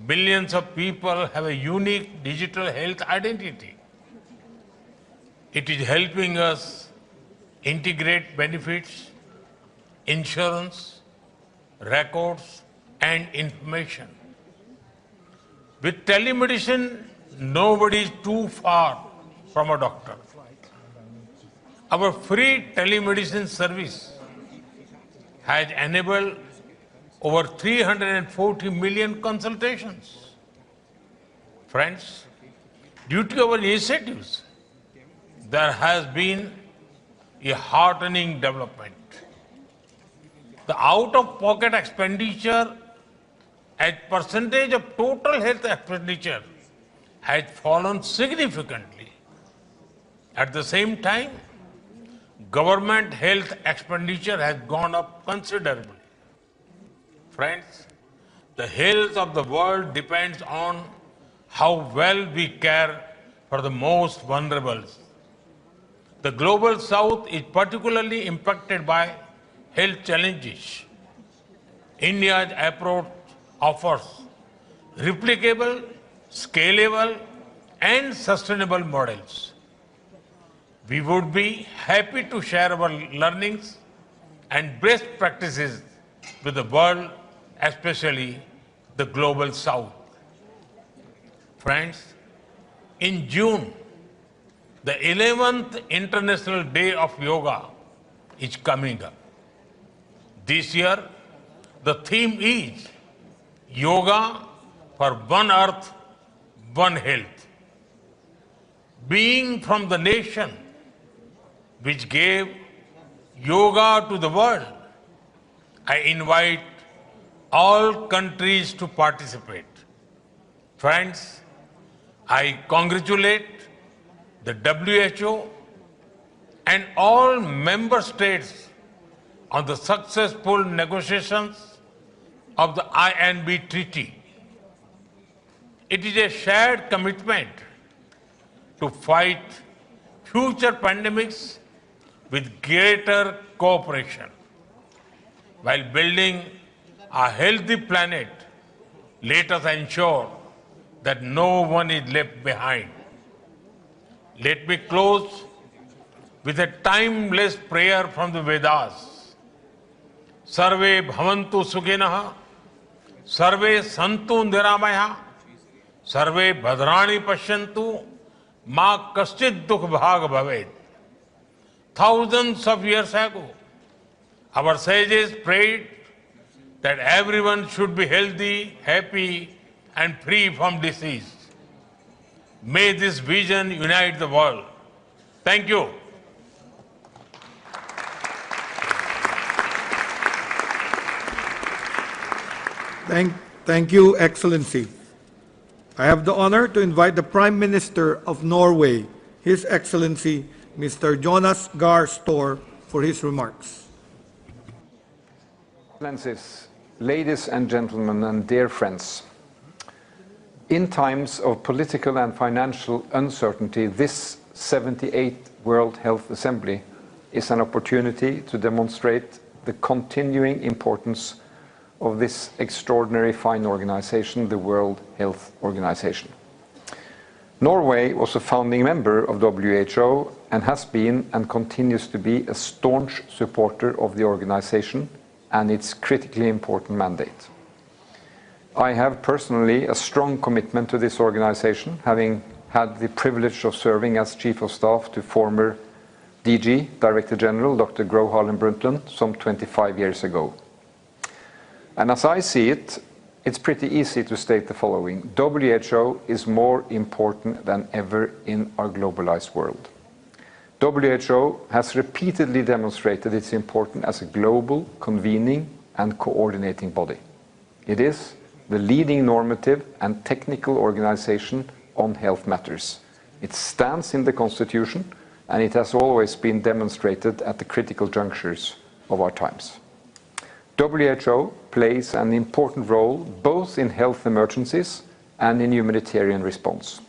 Speaker 23: Billions of people have a unique digital health identity. It is helping us integrate benefits, insurance, records, and information. With telemedicine, nobody is too far from a doctor. Our free telemedicine service has enabled over 340 million consultations. Friends, due to our initiatives, there has been a heartening development. The out-of-pocket expenditure as percentage of total health expenditure has fallen significantly. At the same time, government health expenditure has gone up considerably. Friends, the health of the world depends on how well we care for the most vulnerable. The global south is particularly impacted by health challenges. India's approach offers replicable, scalable, and sustainable models. We would be happy to share our learnings and best practices with the world, especially the global south. Friends, in June, the 11th International Day of Yoga is coming up. This year, the theme is Yoga for One Earth, One Health. Being from the nation which gave yoga to the world, I invite all countries to participate. Friends, I congratulate the WHO and all member states on the successful negotiations of the INB Treaty. It is a shared commitment to fight future pandemics with greater cooperation. While building a healthy planet, let us ensure that no one is left behind. Let me close with a timeless prayer from the Vedas. Sarve bhavantu sukhinah, sarve santu niramaya, sarve bhadrani pashyantu, ma kaschid dukh bhag bhaved. Thousands of years ago, our sages prayed that everyone should be healthy, happy, and free from disease. May this vision unite the world. Thank you.
Speaker 1: Thank you, Excellency. I have the honor to invite the Prime Minister of Norway, His Excellency, Mr. Jonas Gahr Store, for his remarks.
Speaker 2: Excellencies, ladies and gentlemen, and dear friends, in times of political and financial uncertainty, this 78th World Health Assembly is an opportunity to demonstrate the continuing importance of this extraordinary fine organization, the World Health Organization. Norway was a founding member of WHO and has been and continues to be a staunch supporter of the organization and its critically important mandate. I have personally a strong commitment to this organization, having had the privilege of serving as Chief of Staff to former DG, Director General, Dr. Gro Harlem Brundtland, some 25 years ago. And as I see it, it's pretty easy to state the following. WHO is more important than ever in our globalized world. WHO has repeatedly demonstrated its importance as a global, convening and coordinating body. It is the leading normative and technical organization on health matters. It stands in the Constitution, and it has always been demonstrated at the critical junctures of our times. WHO plays an important role both in health emergencies and in humanitarian response.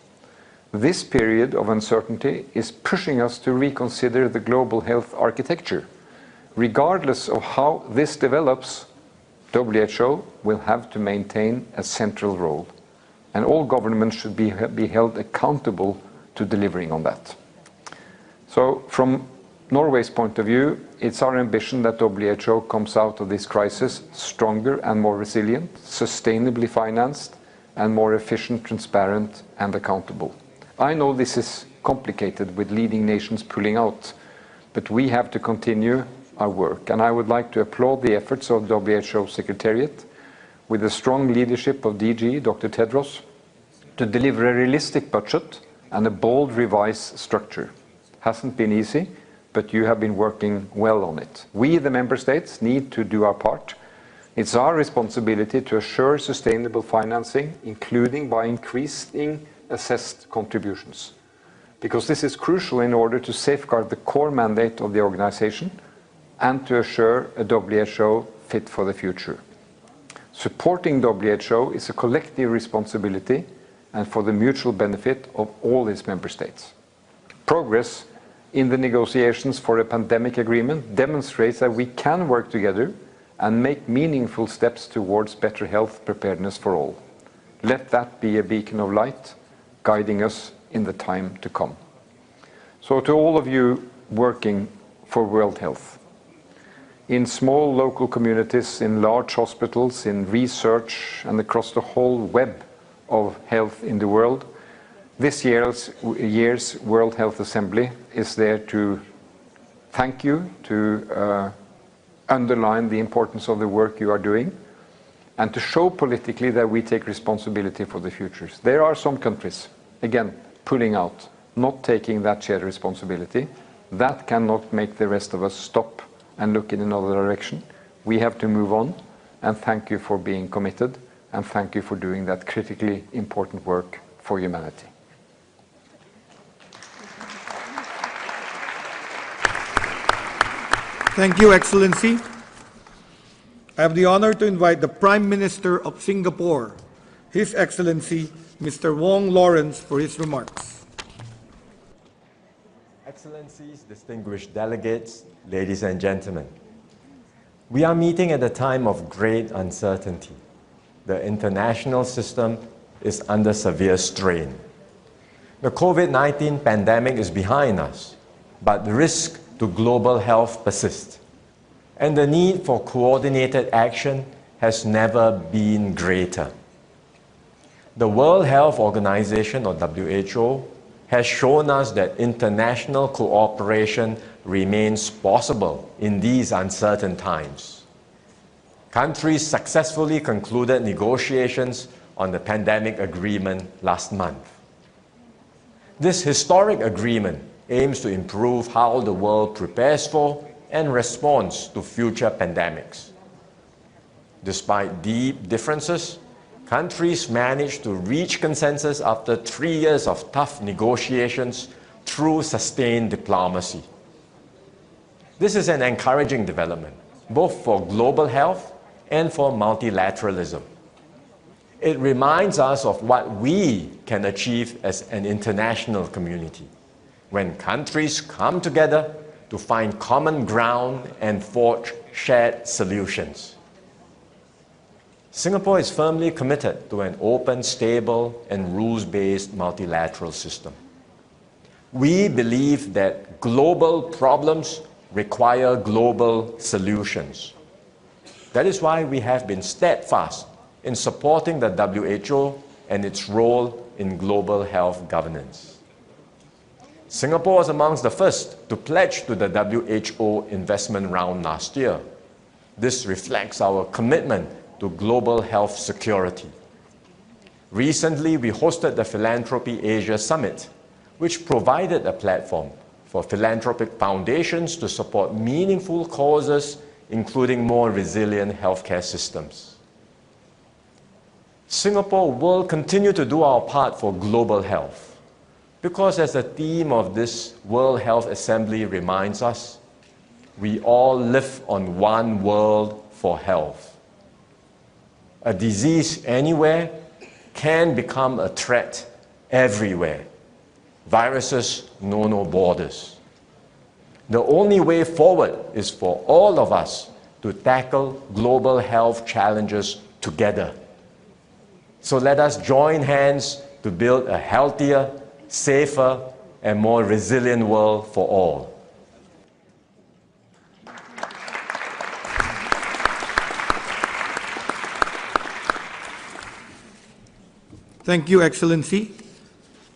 Speaker 2: This period of uncertainty is pushing us to reconsider the global health architecture. Regardless of how this develops, WHO will have to maintain a central role, and all governments should be held accountable to delivering on that. So from Norway's point of view, it's our ambition that WHO comes out of this crisis stronger and more resilient, sustainably financed, and more efficient, transparent, and accountable. I know this is complicated with leading nations pulling out, but we have to continue our work. And I would like to applaud the efforts of WHO Secretariat, with the strong leadership of DG, Dr. Tedros, to deliver a realistic budget and a bold revised structure. Hasn't been easy, but you have been working well on it. We, the member states, need to do our part. It's our responsibility to assure sustainable financing, including by increasing assessed contributions, because this is crucial in order to safeguard the core mandate of the organization and to assure a WHO fit for the future. Supporting WHO is a collective responsibility and for the mutual benefit of all its member states. Progress in the negotiations for a pandemic agreement demonstrates that we can work together and make meaningful steps towards better health preparedness for all. Let that be a beacon of light guiding us in the time to come. So to all of you working for World Health, in small local communities, in large hospitals, in research, and across the whole web of health in the world, this year's World Health Assembly is there to thank you, to underline the importance of the work you are doing, and to show politically that we take responsibility for the futures. There are some countries, again, pulling out, not taking that shared responsibility. That cannot make the rest of us stop and look in another direction. We have to move on, and thank you for being committed, and thank you for doing that critically important work for humanity.
Speaker 1: Thank you, Excellency. I have the honor to invite the Prime Minister of Singapore, His Excellency, Mr. Wong Lawrence, for his remarks.
Speaker 7: Excellencies, distinguished delegates, ladies and gentlemen. We are meeting at a time of great uncertainty. The international system is under severe strain. The COVID-19 pandemic is behind us, but the risk to global health persists, and the need for coordinated action has never been greater. The World Health Organization, or WHO, has shown us that international cooperation remains possible in these uncertain times. Countries successfully concluded negotiations on the pandemic agreement last month. This historic agreement aims to improve how the world prepares for and responds to future pandemics. Despite deep differences, countries managed to reach consensus after 3 years of tough negotiations through sustained diplomacy. This is an encouraging development, both for global health and for multilateralism. It reminds us of what we can achieve as an international community when countries come together to find common ground and forge shared solutions. Singapore is firmly committed to an open, stable, and rules-based multilateral system. We believe that global problems require global solutions. That is why we have been steadfast in supporting the WHO and its role in global health governance. Singapore was amongst the first to pledge to the WHO investment round last year. This reflects our commitment to global health security. Recently, we hosted the Philanthropy Asia Summit, which provided a platform for philanthropic foundations to support meaningful causes, including more resilient healthcare systems. Singapore will continue to do our part for global health, because as the theme of this World Health Assembly reminds us, we all live on one world for health. A disease anywhere can become a threat everywhere. Viruses know no borders. The only way forward is for all of us to tackle global health challenges together. So let us join hands to build a healthier, safer, and more resilient world for all.
Speaker 1: Thank you, Excellency.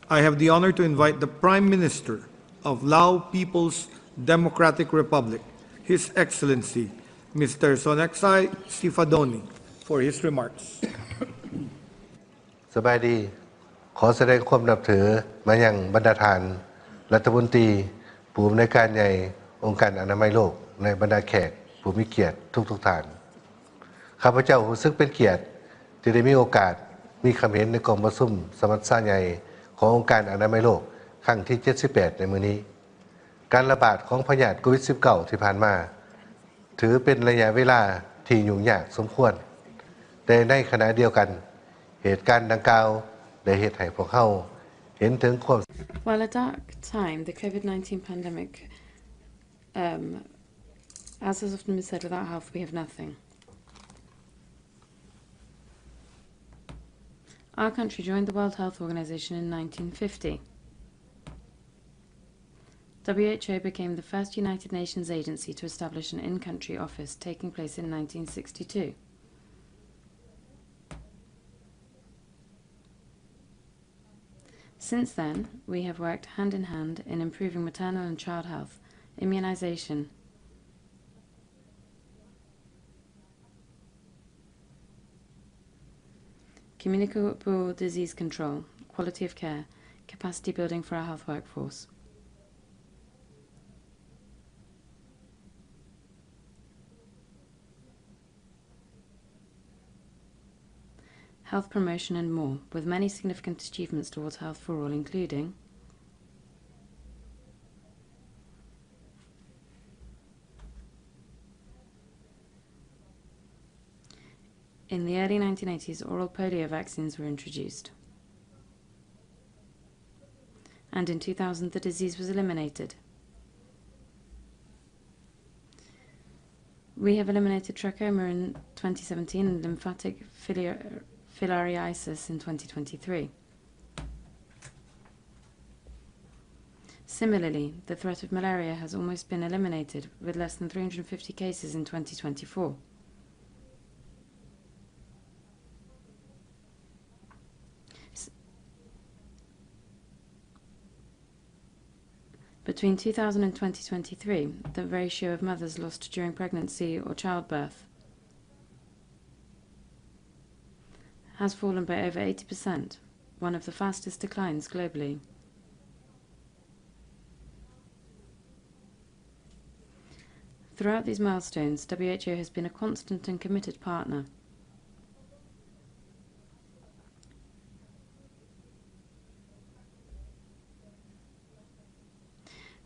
Speaker 1: I have the honor to invite the Prime Minister of Lao People's Democratic Republic, His Excellency, Mr. Soneksai Sifadoni, for his remarks.
Speaker 9: สบายดีขอแสดงความนับถือมายังบรรดาท่านรัฐมนตรีผู้อำนวยการใหญ่องค์การอนามัยโลกในบรรดาแขกผู้มีเกียรติทุกท่านข้าพเจ้ารู้สึกเป็นเกียรติที่ได้มีโอกาสมีความเห็นในกองประชุมสมัชชาใหญ่ขององค์การอนามัยโลกครั้งที่78ในมื้อนี้การระบาดของพยาธิโควิด -19 ที่ผ่านมาถือเป็นระยะเวลาที่ยุ่งยากสมควรแต่ในขณะเดียวกันเหตุการณ์ดังกล่าวได้เฮ็ดให้พวกเราเห็นถึงความ
Speaker 22: While a dark time, the COVID-19 pandemic, as has often been said, without health we have nothing. Our country joined the World Health Organization in 1950. WHO became the first United Nations agency to establish an in-country office, taking place in 1962. Since then, we have worked hand in hand in improving maternal and child health, immunization, communicable disease control, quality of care, capacity building for our health workforce. Health promotion and more, with many significant achievements towards health for all, including in the early 1980s, oral polio vaccines were introduced. And in 2000, the disease was eliminated. We have eliminated trachoma in 2017 and lymphatic filariasis in 2023. Similarly, the threat of malaria has almost been eliminated, with less than 350 cases in 2024. Between 2000 and 2023, the ratio of mothers lost during pregnancy or childbirth has fallen by over 80%, one of the fastest declines globally. Throughout these milestones, WHO has been a constant and committed partner.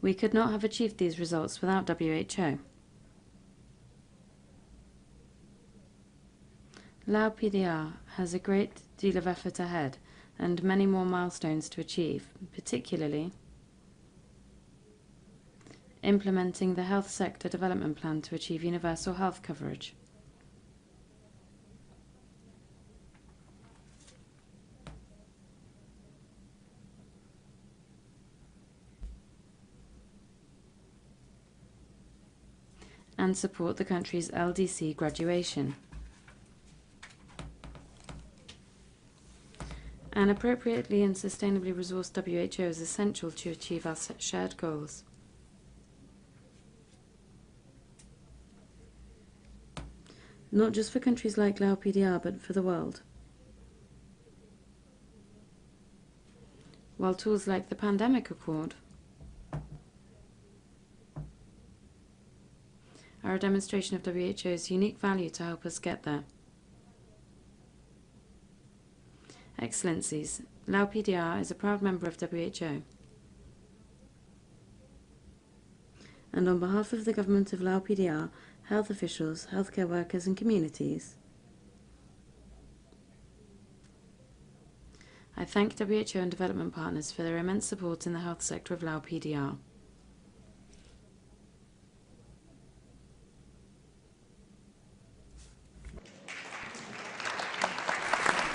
Speaker 22: We could not have achieved these results without WHO. Lao PDR has a great deal of effort ahead and many more milestones to achieve, particularly implementing the Health Sector Development Plan to achieve universal health coverage, and support the country's LDC graduation, An appropriately and sustainably resourced WHO is essential to achieve our shared goals. Not just for countries like Lao PDR, but for the world. While tools like the Pandemic Accord are a demonstration of WHO's unique value to help us get there. Excellencies, Lao PDR is a proud member of WHO. And on behalf of the government of Lao PDR, health officials, healthcare workers and communities, I thank WHO and development partners for their immense support in the health sector of Lao PDR.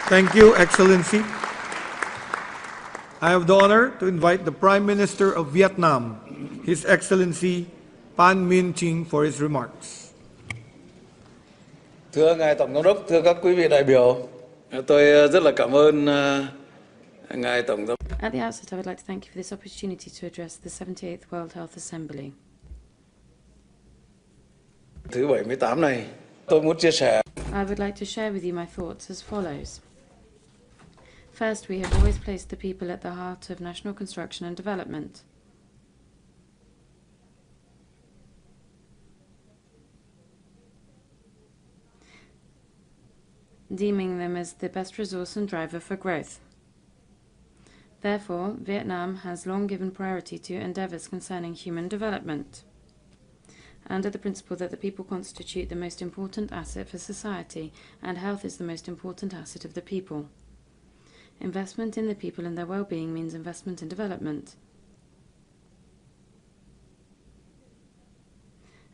Speaker 1: Thank you, Excellency. I have the honor to invite the Prime Minister of Vietnam, His Excellency Phan Minh Chinh, for his remarks.
Speaker 3: Thưa Ngài Tổng Giám đốc, thưa các quý vị đại biểu, tôi rất là cảm ơn Ngài Tổng Giám đốc.
Speaker 22: At the outset, I would like to thank you for this opportunity to address the 78th World Health Assembly.
Speaker 3: Thứ 78 này, tôi muốn chia sẻ.
Speaker 22: I would like to share with you my thoughts as follows. First, we have always placed the people at the heart of national construction and development. Deeming them as the best resource and driver for growth. Therefore, Vietnam has long given priority to endeavours concerning human development, under the principle that the people constitute the most important asset for society, and health is the most important asset of the people. Investment in the people and their well-being means investment in development.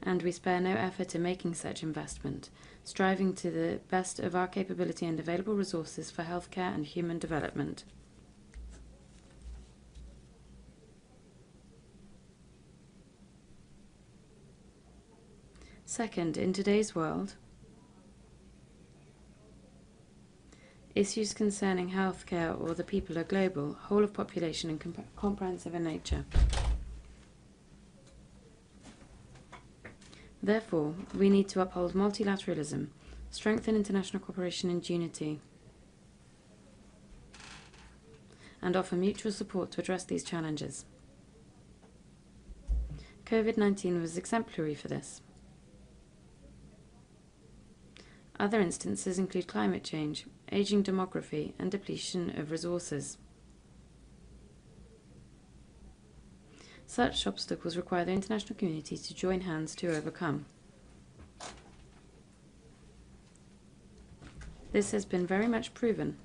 Speaker 22: And we spare no effort in making such investment, striving to the best of our capability and available resources for healthcare and human development. Second, in today's world, issues concerning healthcare or the people are global, whole of population and comprehensive in nature. Therefore, we need to uphold multilateralism, strengthen international cooperation and unity, and offer mutual support to address these challenges. COVID-19 was exemplary for this. Other instances include climate change, aging demography, and depletion of resources. Such obstacles require the international community to join hands to overcome. This has been very much proven,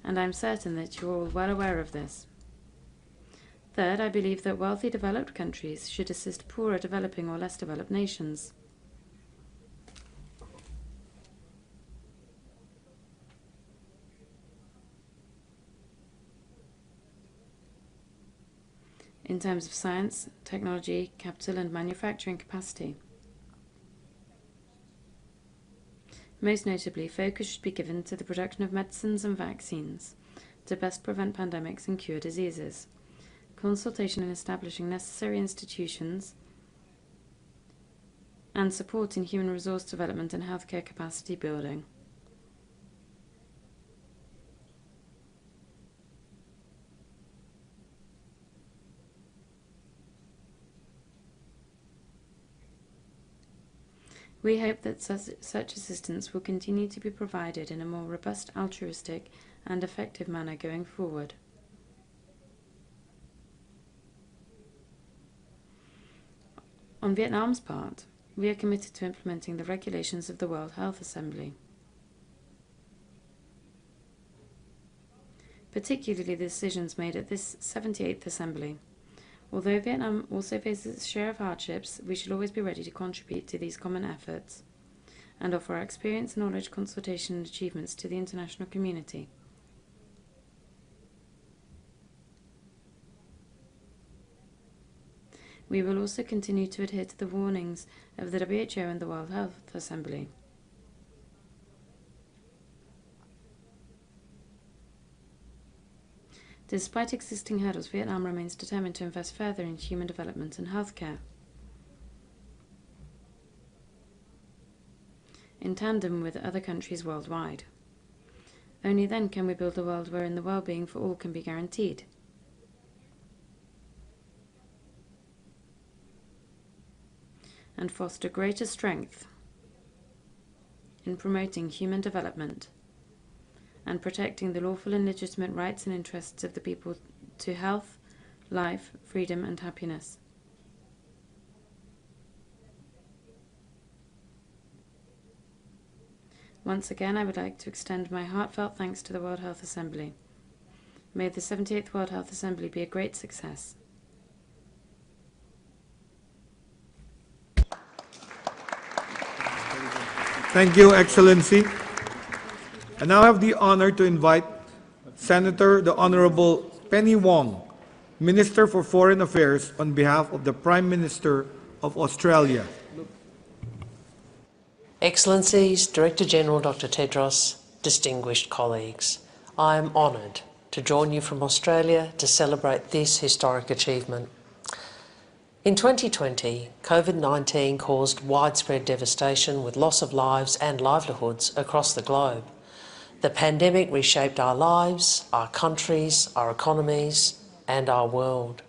Speaker 22: and I am certain that you are all well aware of this. Third, I believe that wealthy developed countries should assist poorer developing or less developed nations. In terms of science, technology, capital and manufacturing capacity. Most notably, focus should be given to the production of medicines and vaccines to best prevent pandemics and cure diseases, consultation in establishing necessary institutions, and support in human resource development and healthcare capacity building. We hope that such assistance will continue to be provided in a more robust, altruistic, and effective manner going forward. On Vietnam's part, we are committed to implementing the regulations of the World Health Assembly, particularly the decisions made at this 78th Assembly. Although Vietnam also faces its share of hardships, we should always be ready to contribute to these common efforts and offer our experience, knowledge, consultation and achievements to the international community. We will also continue to adhere to the warnings of the WHO and the World Health Assembly. Despite existing hurdles, Vietnam remains determined to invest further in human development and healthcare, in tandem with other countries worldwide. Only then can we build a world wherein the well-being for all can be guaranteed. And foster greater strength in promoting human development and protecting the lawful and legitimate rights and interests of the people to health, life, freedom and happiness. Once again, I would like to extend my heartfelt thanks to the World Health Assembly. May the 78th World Health Assembly be a great success.
Speaker 1: Thank you, Excellency. I now have the honor to invite Senator the Honorable Penny Wong, Minister for Foreign Affairs, on behalf of the Prime Minister of Australia.
Speaker 10: Excellencies, Director General Dr. Tedros, distinguished colleagues, I am honoured to join you from Australia to celebrate this historic achievement. In 2020, COVID-19 caused widespread devastation with loss of lives and livelihoods across the globe. The pandemic reshaped our lives, our countries, our economies, and our world.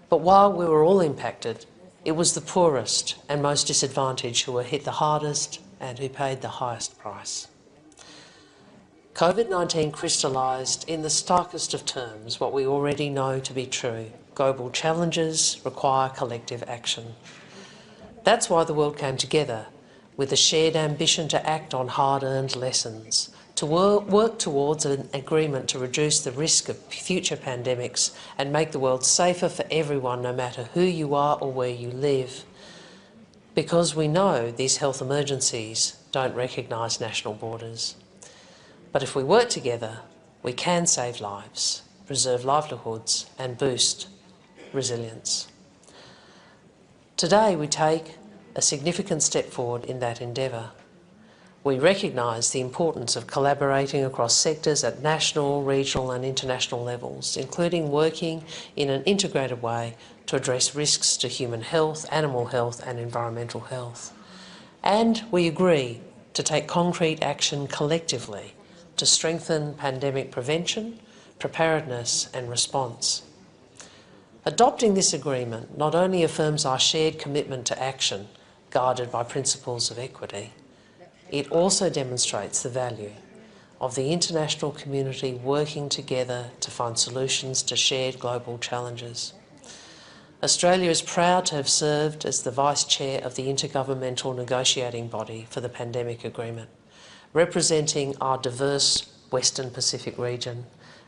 Speaker 10: But while we were all impacted, it was the poorest and most disadvantaged who were hit the hardest and who paid the highest price. COVID-19 crystallised in the starkest of terms what we already know to be true. Global challenges require collective action. That's why the world came together with a shared ambition to act on hard-earned lessons, to work towards an agreement to reduce the risk of future pandemics and make the world safer for everyone, no matter who you are or where you live. Because we know these health emergencies don't recognise national borders. But if we work together, we can save lives, preserve livelihoods and boost resilience. Today we take a significant step forward in that endeavour. We recognise the importance of collaborating across sectors at national, regional and international levels, including working in an integrated way to address risks to human health, animal health and environmental health. And we agree to take concrete action collectively to strengthen pandemic prevention, preparedness and response. Adopting this agreement not only affirms our shared commitment to action, guided by principles of equity, it also demonstrates the value of the international community working together to find solutions to shared global challenges. Australia is proud to have served as the Vice Chair of the Intergovernmental Negotiating Body for the Pandemic Agreement, representing our diverse Western Pacific region,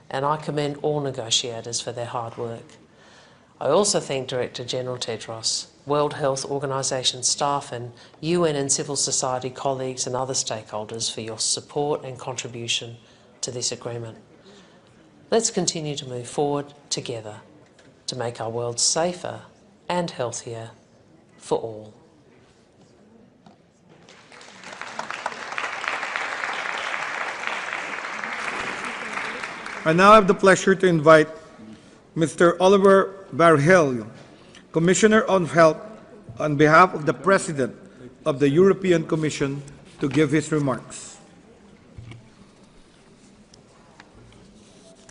Speaker 10: and I commend all negotiators for their hard work. I also thank Director General Tedros, World Health Organization staff and UN and civil society colleagues and other stakeholders for your support and contribution to this agreement. Let's continue to move forward together to make our world safer and healthier for all.
Speaker 1: I now have the pleasure to invite Mr. Oliver Barhel, Commissioner on Health, on behalf of the President of the European Commission, to give his remarks.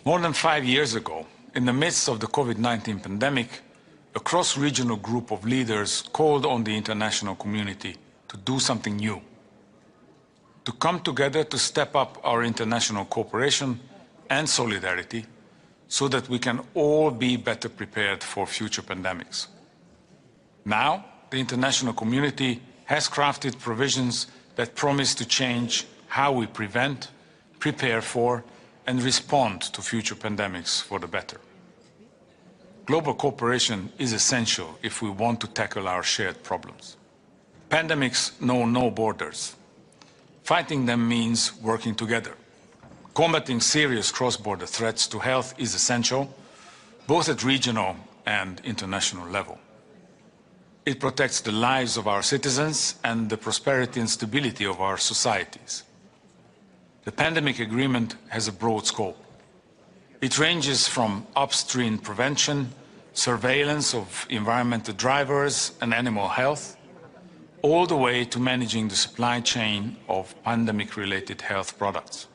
Speaker 11: More than 5 years ago, in the midst of the COVID-19 pandemic, a cross-regional group of leaders called on the international community to do something new, to come together to step up our international cooperation and solidarity so that we can all be better prepared for future pandemics. Now, the international community has crafted provisions that promise to change how we prevent, prepare for, and respond to future pandemics for the better. Global cooperation is essential if we want to tackle our shared problems. Pandemics know no borders. Fighting them means working together. Combating serious cross-border threats to health is essential, both at regional and international level. It protects the lives of our citizens and the prosperity and stability of our societies. The pandemic agreement has a broad scope. It ranges from upstream prevention, surveillance of environmental drivers and animal health, all the way to managing the supply chain of pandemic-related health products.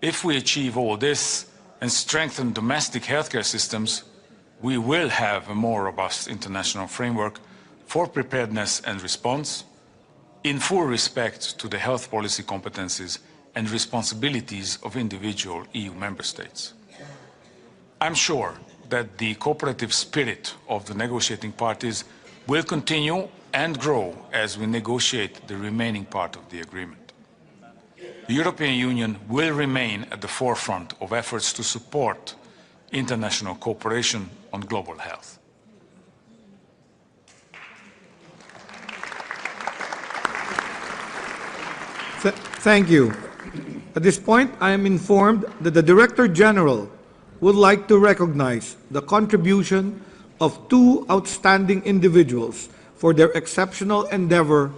Speaker 11: If we achieve all this and strengthen domestic healthcare systems, we will have a more robust international framework for preparedness and response, in full respect to the health policy competencies and responsibilities of individual EU member states. I'm sure that the cooperative spirit of the negotiating parties will continue and grow as we negotiate the remaining part of the agreement. The European Union will remain at the forefront of efforts to support international cooperation on global health.
Speaker 1: Thank you. At this point, I am informed that the Director General would like to recognize the contribution of two outstanding individuals for their exceptional endeavor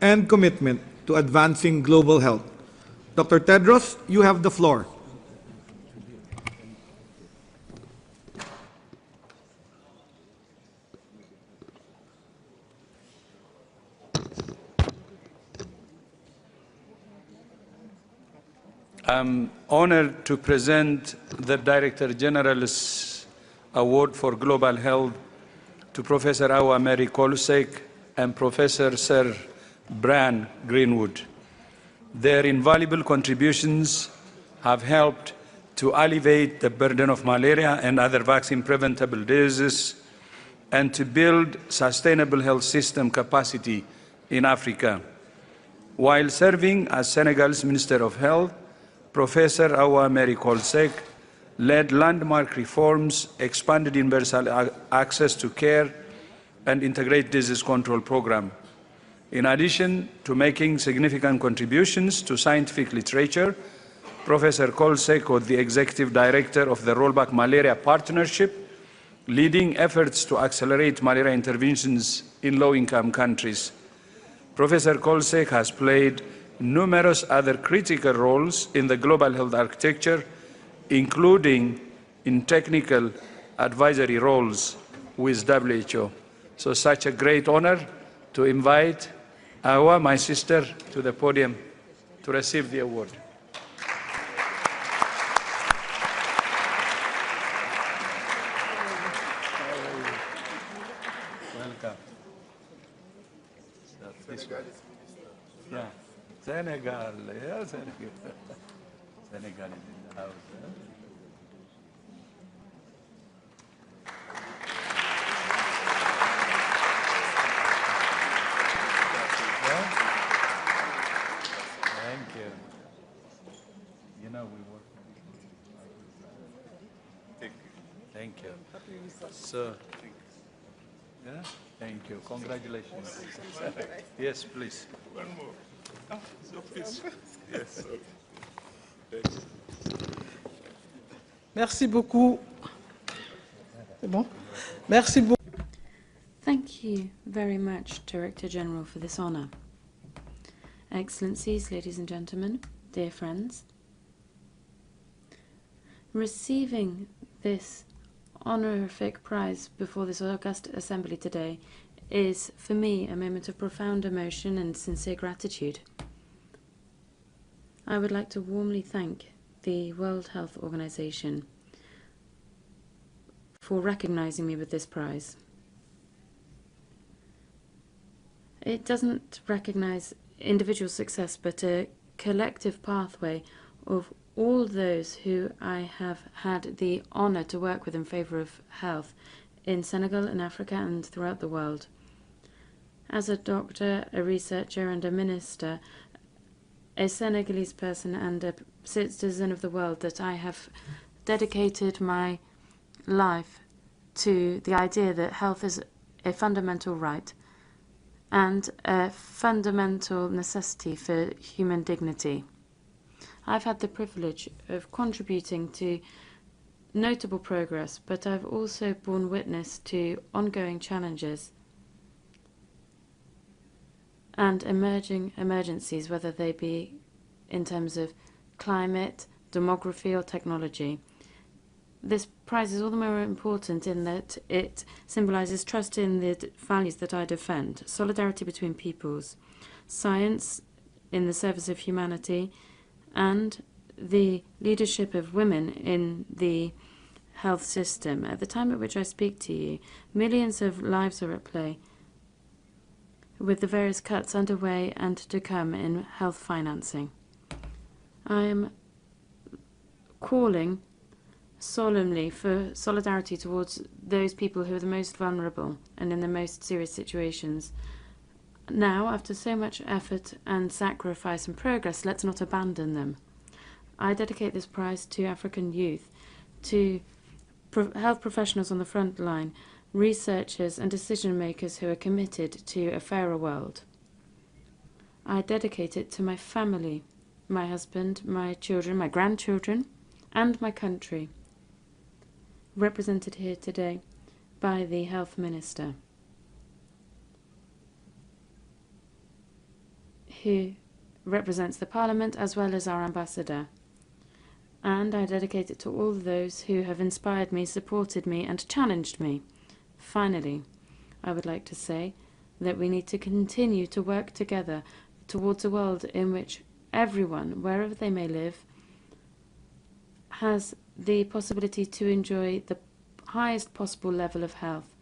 Speaker 1: and commitment to advancing global health. Dr. Tedros, you have the floor.
Speaker 3: I'm honored to present the Director General's Award for Global Health to Professor Awa Mary Kolsek and Professor Sir Brian Greenwood. Their invaluable contributions have helped to alleviate the burden of malaria and other vaccine-preventable diseases and to build sustainable health system capacity in Africa. While serving as Senegal's Minister of Health, Professor Awa Mary Kolsek led landmark reforms, expanded universal access to care, and integrated disease control program. In addition to making significant contributions to scientific literature, Professor Kolsek was the Executive Director of the Rollback Malaria Partnership, leading efforts to accelerate malaria interventions in low-income countries. Professor Kolsek has played numerous other critical roles in the global health architecture, including in technical advisory roles with WHO. So such a great honor to invite Awa, my sister, to the podium to receive the award. Welcome. This way. Yeah. Senegal, yeah, Senegal. Senegal is in the house. Thank you. You know, we work. Thank you. So, yeah, thank you. Congratulations. Yes, please.
Speaker 12: One more. Yes.
Speaker 13: Merci beaucoup. C'est bon? Merci beaucoup.
Speaker 22: Thank you very much, Director General, for this honor. Excellencies, ladies and gentlemen, dear friends, receiving this honorific prize before this august assembly today is, for me, a moment of profound emotion and sincere gratitude. I would like to warmly thank the World Health Organization for recognizing me with this prize. It doesn't recognize individual success, but a collective pathway of all those who I have had the honor to work with in favor of health in Senegal, in Africa, and throughout the world. As a doctor, a researcher, and a minister, a Senegalese person and a citizen of the world, that I have dedicated my life to the idea that health is a fundamental right and a fundamental necessity for human dignity. I've had the privilege of contributing to notable progress, but I've also borne witness to ongoing challenges and emerging emergencies, whether they be in terms of climate, demography, or technology. This prize is all the more important in that it symbolises trust in the values that I defend, solidarity between peoples, science in the service of humanity, and the leadership of women in the health system. At the time at which I speak to you, millions of lives are at play, with the various cuts underway and to come in health financing. I am calling solemnly for solidarity towards those people who are the most vulnerable and in the most serious situations. Now, after so much effort and sacrifice and progress, let's not abandon them. I dedicate this prize to African youth, to health professionals on the front line, researchers and decision makers who are committed to a fairer world. I dedicate it to my family, my husband, my children, my grandchildren, and my country, represented here today by the Health Minister, who represents the Parliament as well as our Ambassador. And I dedicate it to all those who have inspired me, supported me, and challenged me. Finally, I would like to say that we need to continue to work together towards a world in which everyone, wherever they may live, has the possibility to enjoy the highest possible level of health.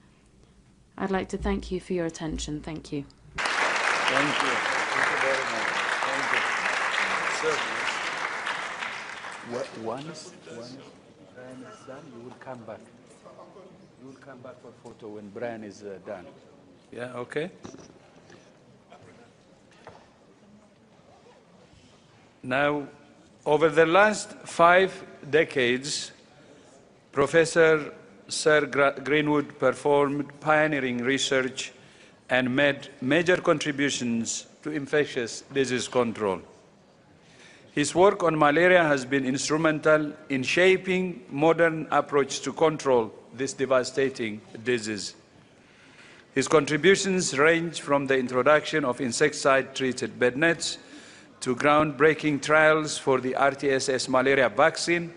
Speaker 22: I'd like to thank you for your attention. Thank you.
Speaker 3: Thank you. Thank you very much. Thank you. Once Brian is done, you will come back. You will come back for photo when Brian is done. Yeah, okay. Now, over the last 5 decades, Professor Sir Greenwood performed pioneering research and made major contributions to infectious disease control. His work on malaria has been instrumental in shaping modern approach to control this devastating disease. His contributions range from the introduction of insecticide-treated bed nets to groundbreaking trials for the RTSS malaria vaccine,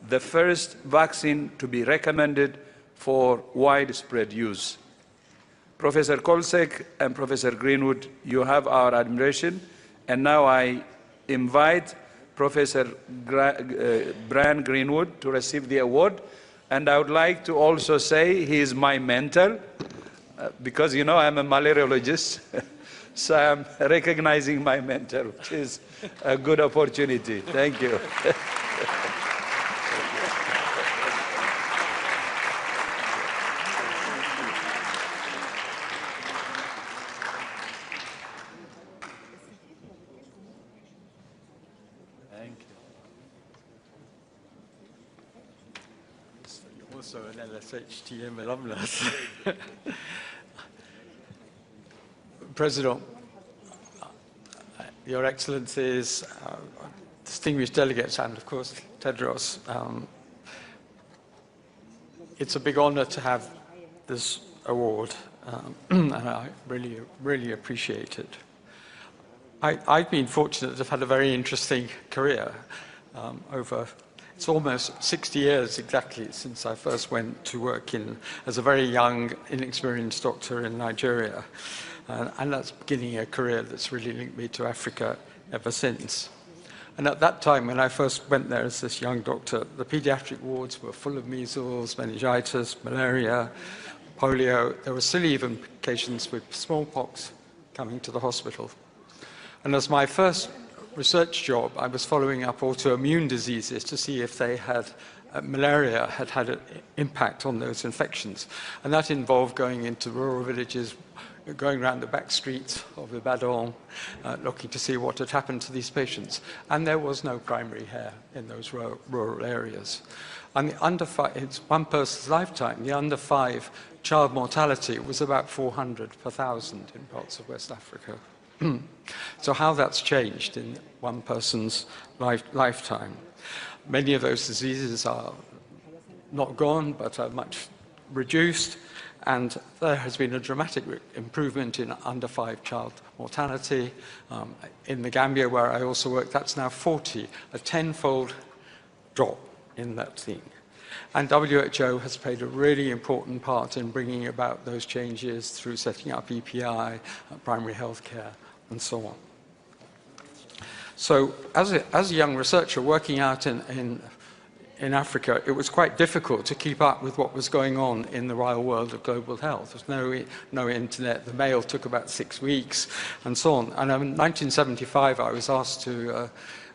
Speaker 3: the first vaccine to be recommended for widespread use. Professor Kolsek and Professor Greenwood, you have our admiration, and now I invite Professor Brian Greenwood to receive the award. And I would like to also say he is my mentor, because, you know, I'm a malariologist, so I'm recognizing my mentor, which is a good opportunity. Thank you.
Speaker 12: Also an LSHTM alumnus. President, Your Excellencies, distinguished delegates, and of course Tedros, it's a big honor to have this award, and I really appreciate it. I've been fortunate to have had a very interesting career it's almost 60 years exactly since I first went to work as a very young, inexperienced doctor in Nigeria. And that's beginning a career that's really linked me to Africa ever since. And at that time, when I first went there as this young doctor, the pediatric wards were full of measles, meningitis, malaria, polio. There were still even cases with smallpox coming to the hospital. And as my first research job, I was following up autoimmune diseases to see if they had malaria had an impact on those infections. And that involved going into rural villages, going around the back streets of Ibadan, looking to see what had happened to these patients. And there was no primary care in those rural areas. And it's one person's lifetime. The under 5 child mortality was about 400 per 1,000 in parts of West Africa. So how that's changed in one person's lifetime. Many of those diseases are not gone, but are much reduced, and there has been a dramatic improvement in under 5 child mortality. In the Gambia, where I also work, that's now 40, a 10-fold drop in that thing. And WHO has played a really important part in bringing about those changes through setting up EPI, primary health care, and so on. So as a young researcher working out in Africa, it was quite difficult to keep up with what was going on in the real world of global health. There was no internet, the mail took about 6 weeks, and so on. And in 1975, I was asked to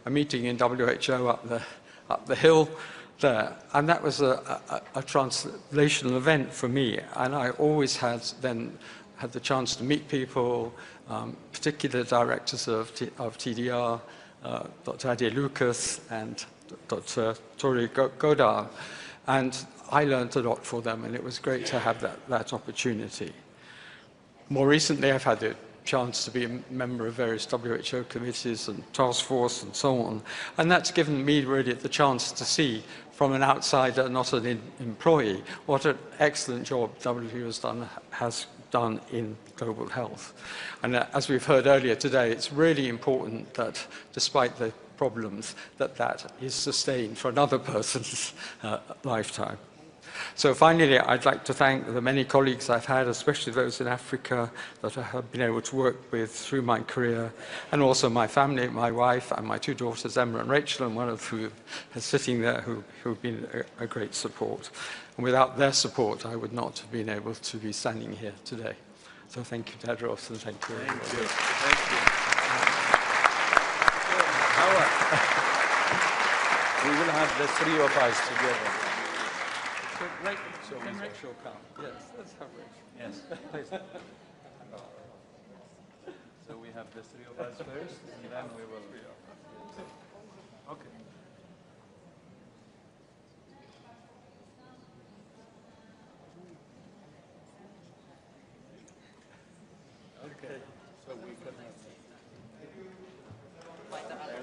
Speaker 12: a meeting in WHO up the hill there, and that was a translational event for me, and I always had the chance to meet people, particular directors of TDR, Dr. Ade Lucas and Dr. Tori Godard, and I learned a lot for them, and it was great to have that opportunity. More recently, I've had the chance to be a member of various WHO committees and task force and so on, and that's given me really the chance to see from an outsider, not an employee, what an excellent job WHO has done in global health. And as we've heard earlier today, it's really important that despite the problems, that is sustained for another person's lifetime. So finally, I'd like to thank the many colleagues I've had, especially those in Africa that I have been able to work with through my career, and also my family, my wife, and my two daughters, Emma and Rachel, and one of whom is sitting there who've been a great support. And without their support, I would not have been able to be standing here today. So thank you, Tedros, and thank you.
Speaker 3: Thank you. Thank you. We will have the three of us together.
Speaker 12: So can Rachel come? Yes, let's have Rachel.
Speaker 3: Yes, please. So we have the three of us first, and then we will. Okay. Okay. So we can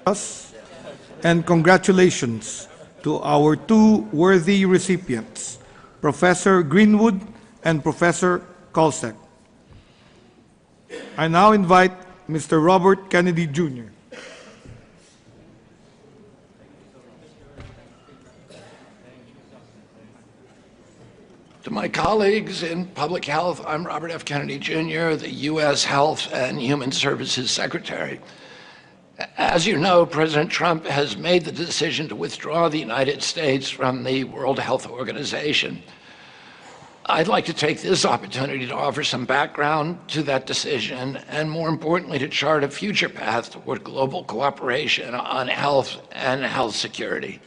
Speaker 1: Us, and congratulations to our two worthy recipients, Professor Greenwood and Professor Kolsek. I now invite Mr. Robert Kennedy Jr.
Speaker 15: To my colleagues in public health, I'm Robert F. Kennedy Jr., the U.S. Health and Human Services Secretary. As you know, President Trump has made the decision to withdraw the United States from the World Health Organization. I'd like to take this opportunity to offer some background to that decision, and more importantly, to chart a future path toward global cooperation on health and health security.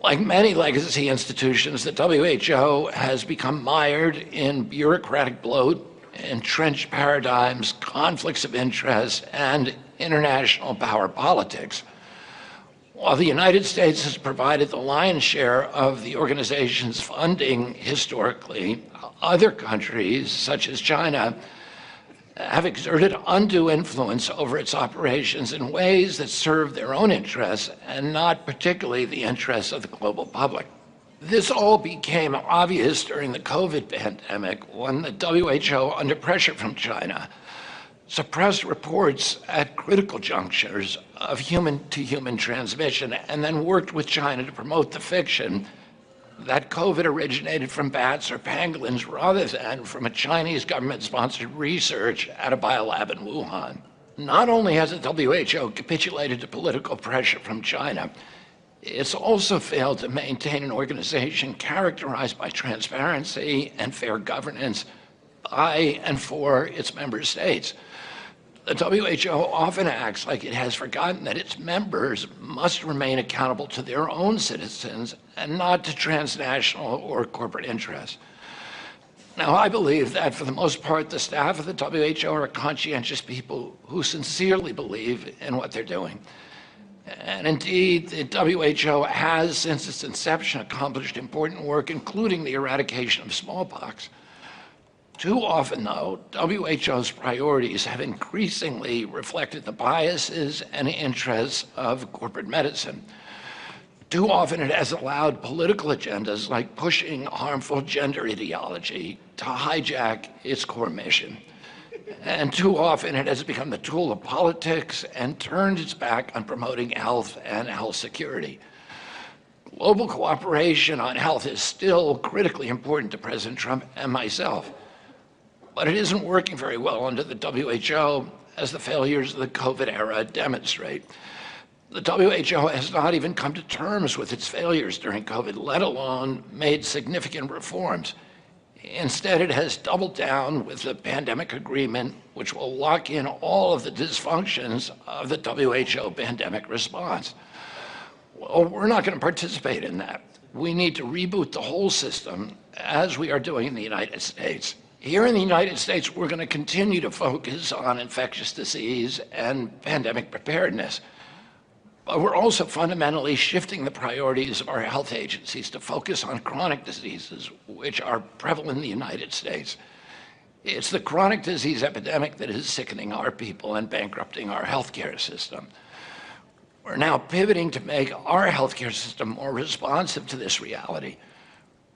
Speaker 15: Like many legacy institutions, the WHO has become mired in bureaucratic bloat, entrenched paradigms, conflicts of interest, and international power politics. While the United States has provided the lion's share of the organization's funding historically, other countries, such as China, have exerted undue influence over its operations in ways that serve their own interests and not particularly the interests of the global public. This all became obvious during the COVID pandemic when the WHO, under pressure from China, suppressed reports at critical junctures of human-to-human transmission and then worked with China to promote the fiction that COVID originated from bats or pangolins rather than from a Chinese government-sponsored research at a biolab in Wuhan. Not only has the WHO capitulated to political pressure from China, it's also failed to maintain an organization characterized by transparency and fair governance by and for its member states. The WHO often acts like it has forgotten that its members must remain accountable to their own citizens and not to transnational or corporate interests. Now, I believe that for the most part, the staff of the WHO are conscientious people who sincerely believe in what they're doing. And indeed, the WHO has, since its inception, accomplished important work, including the eradication of smallpox. Too often, though, WHO's priorities have increasingly reflected the biases and interests of corporate medicine. Too often, it has allowed political agendas like pushing harmful gender ideology to hijack its core mission. And too often, it has become the tool of politics and turned its back on promoting health and health security. Global cooperation on health is still critically important to President Trump and myself, but it isn't working very well under the WHO, as the failures of the COVID era demonstrate. The WHO has not even come to terms with its failures during COVID, let alone made significant reforms. Instead, it has doubled down with the pandemic agreement, which will lock in all of the dysfunctions of the WHO pandemic response. Well, we're not going to participate in that. We need to reboot the whole system, as we are doing in the United States. Here in the United States, we're going to continue to focus on infectious disease and pandemic preparedness. But we're also fundamentally shifting the priorities of our health agencies to focus on chronic diseases, which are prevalent in the United States. It's the chronic disease epidemic that is sickening our people and bankrupting our healthcare system. We're now pivoting to make our healthcare system more responsive to this reality.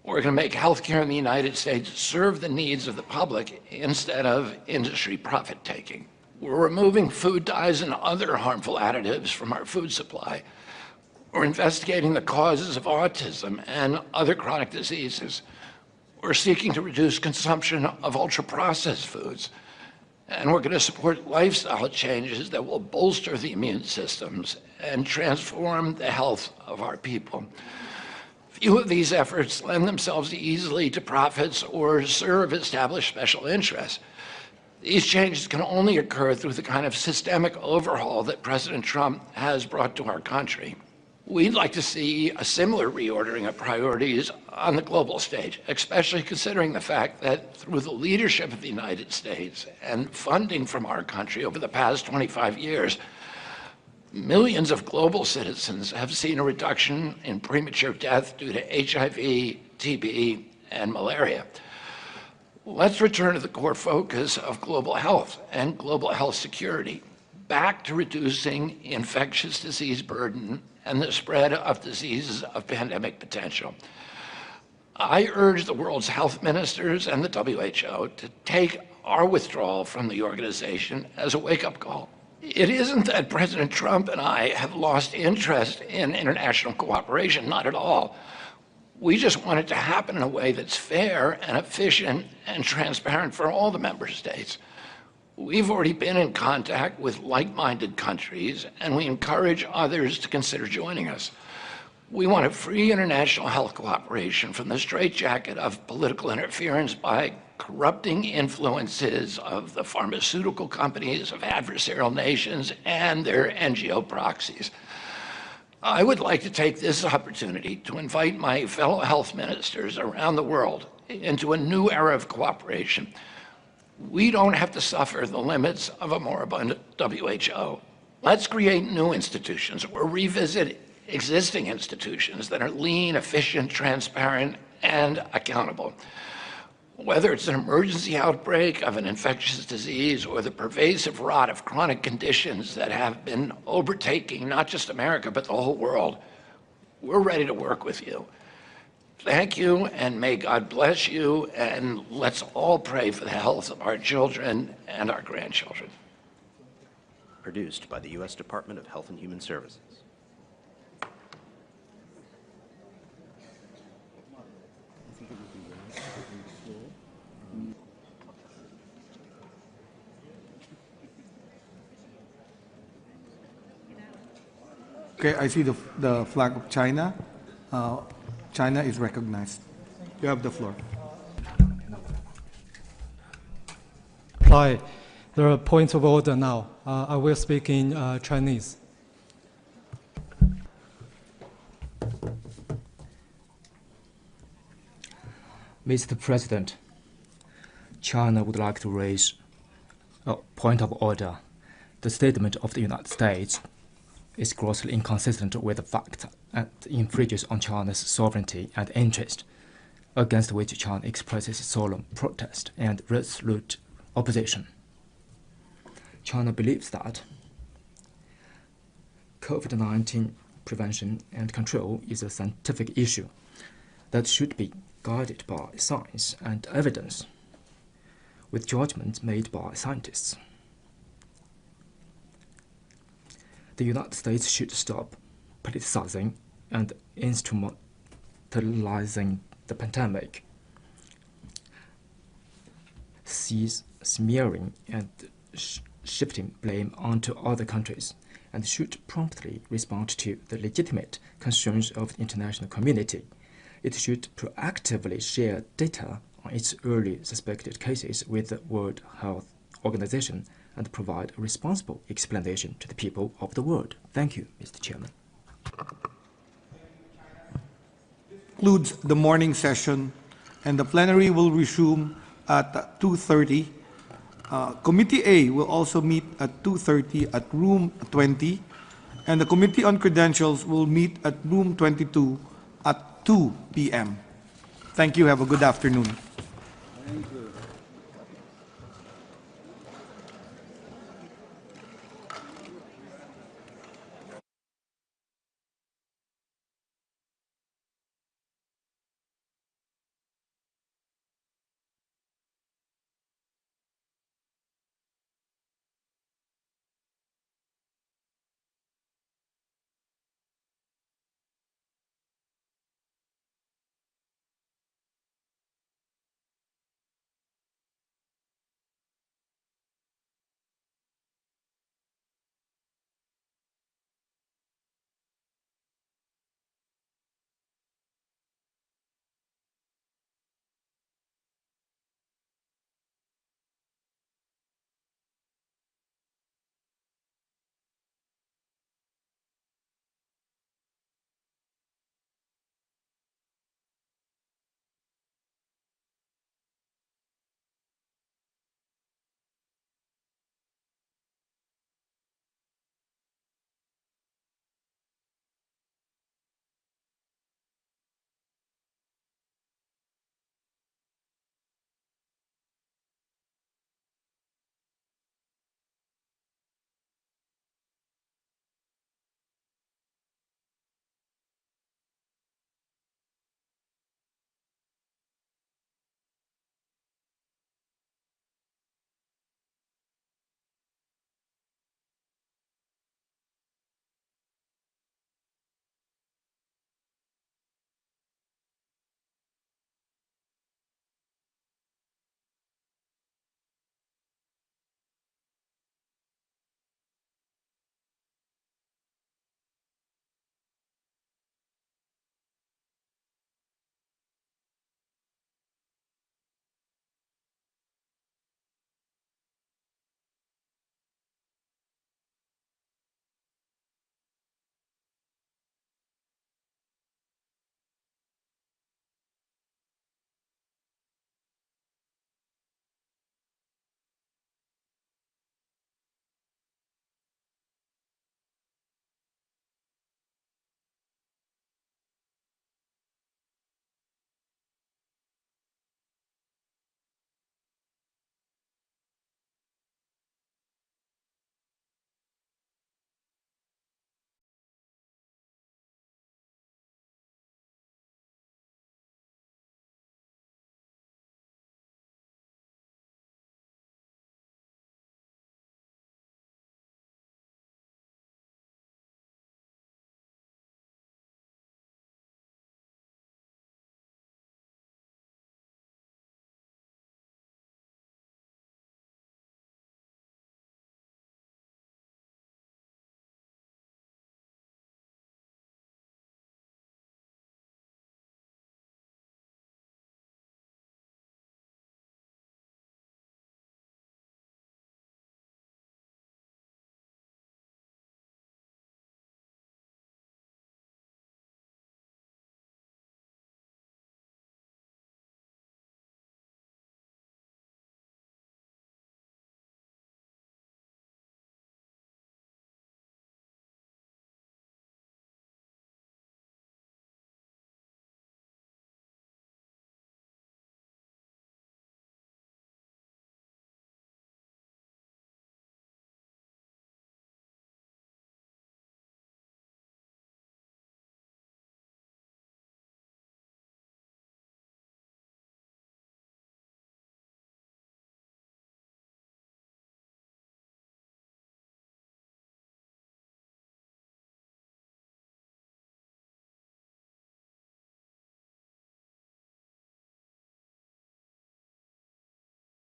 Speaker 15: We're going to make healthcare in the United States serve the needs of the public instead of industry profit-taking. We're removing food dyes and other harmful additives from our food supply. We're investigating the causes of autism and other chronic diseases. We're seeking to reduce consumption of ultra-processed foods. And we're going to support lifestyle changes that will bolster the immune systems and transform the health of our people. Few of these efforts lend themselves easily to profits or serve established special interests. These changes can only occur through the kind of systemic overhaul that President Trump has brought to our country. We'd like to see a similar reordering of priorities on the global stage, especially considering the fact that through the leadership of the United States and funding from our country over the past 25 years, millions of global citizens have seen a reduction in premature death due to HIV, TB, and malaria. Let's return to the core focus of global health and global health security, back to reducing infectious disease burden and the spread of diseases of pandemic potential. I urge the world's health ministers and the WHO to take our withdrawal from the organization as a wake-up call. It isn't that President Trump and I have lost interest in international cooperation, not at all. We just want it to happen in a way that's fair and efficient and transparent for all the member states. We've already been in contact with like-minded countries, and we encourage others to consider joining us. We want to free international health cooperation from the straitjacket of political interference by corrupting influences of the pharmaceutical companies, of adversarial nations, and their NGO proxies. I would like to take this opportunity to invite my fellow health ministers around the world into a new era of cooperation. We don't have to suffer the limits of a moribund WHO. Let's create new institutions or revisit existing institutions that are lean, efficient, transparent, and accountable. Whether it's an emergency outbreak of an infectious disease or the pervasive rot of chronic conditions that have been overtaking not just America, but the whole world, we're ready to work with you. Thank you, and may God bless you, and let's all pray for the health of our children and our grandchildren.
Speaker 8: Produced by the U.S. Department of Health and Human Services.
Speaker 1: Okay, I see the flag of China. China is recognized. You have the floor.
Speaker 16: Hi, there are points of order now. I will speak in Chinese.
Speaker 17: Mr. President, China would like to raise a point of order. The statement of the United States is grossly inconsistent with the fact and infringes on China's sovereignty and interest, against which China expresses solemn protest and resolute opposition. China believes that COVID-19 prevention and control is a scientific issue that should be guided by science and evidence, with judgments made by scientists. The United States should stop politicizing and instrumentalizing the pandemic, smearing and shifting blame onto other countries, and should promptly respond to the legitimate concerns of the international community. It should proactively share data on its early suspected cases with the World Health Organization and provide a responsible explanation to the people of the world. Thank you, Mr. Chairman.
Speaker 1: Concludes the morning session, and the plenary will resume at 2:30. Committee A will also meet at 2:30 at room 20, and the Committee on Credentials will meet at room 22 at 2 p.m. Thank you. Have a good afternoon.
Speaker 21: Thank you.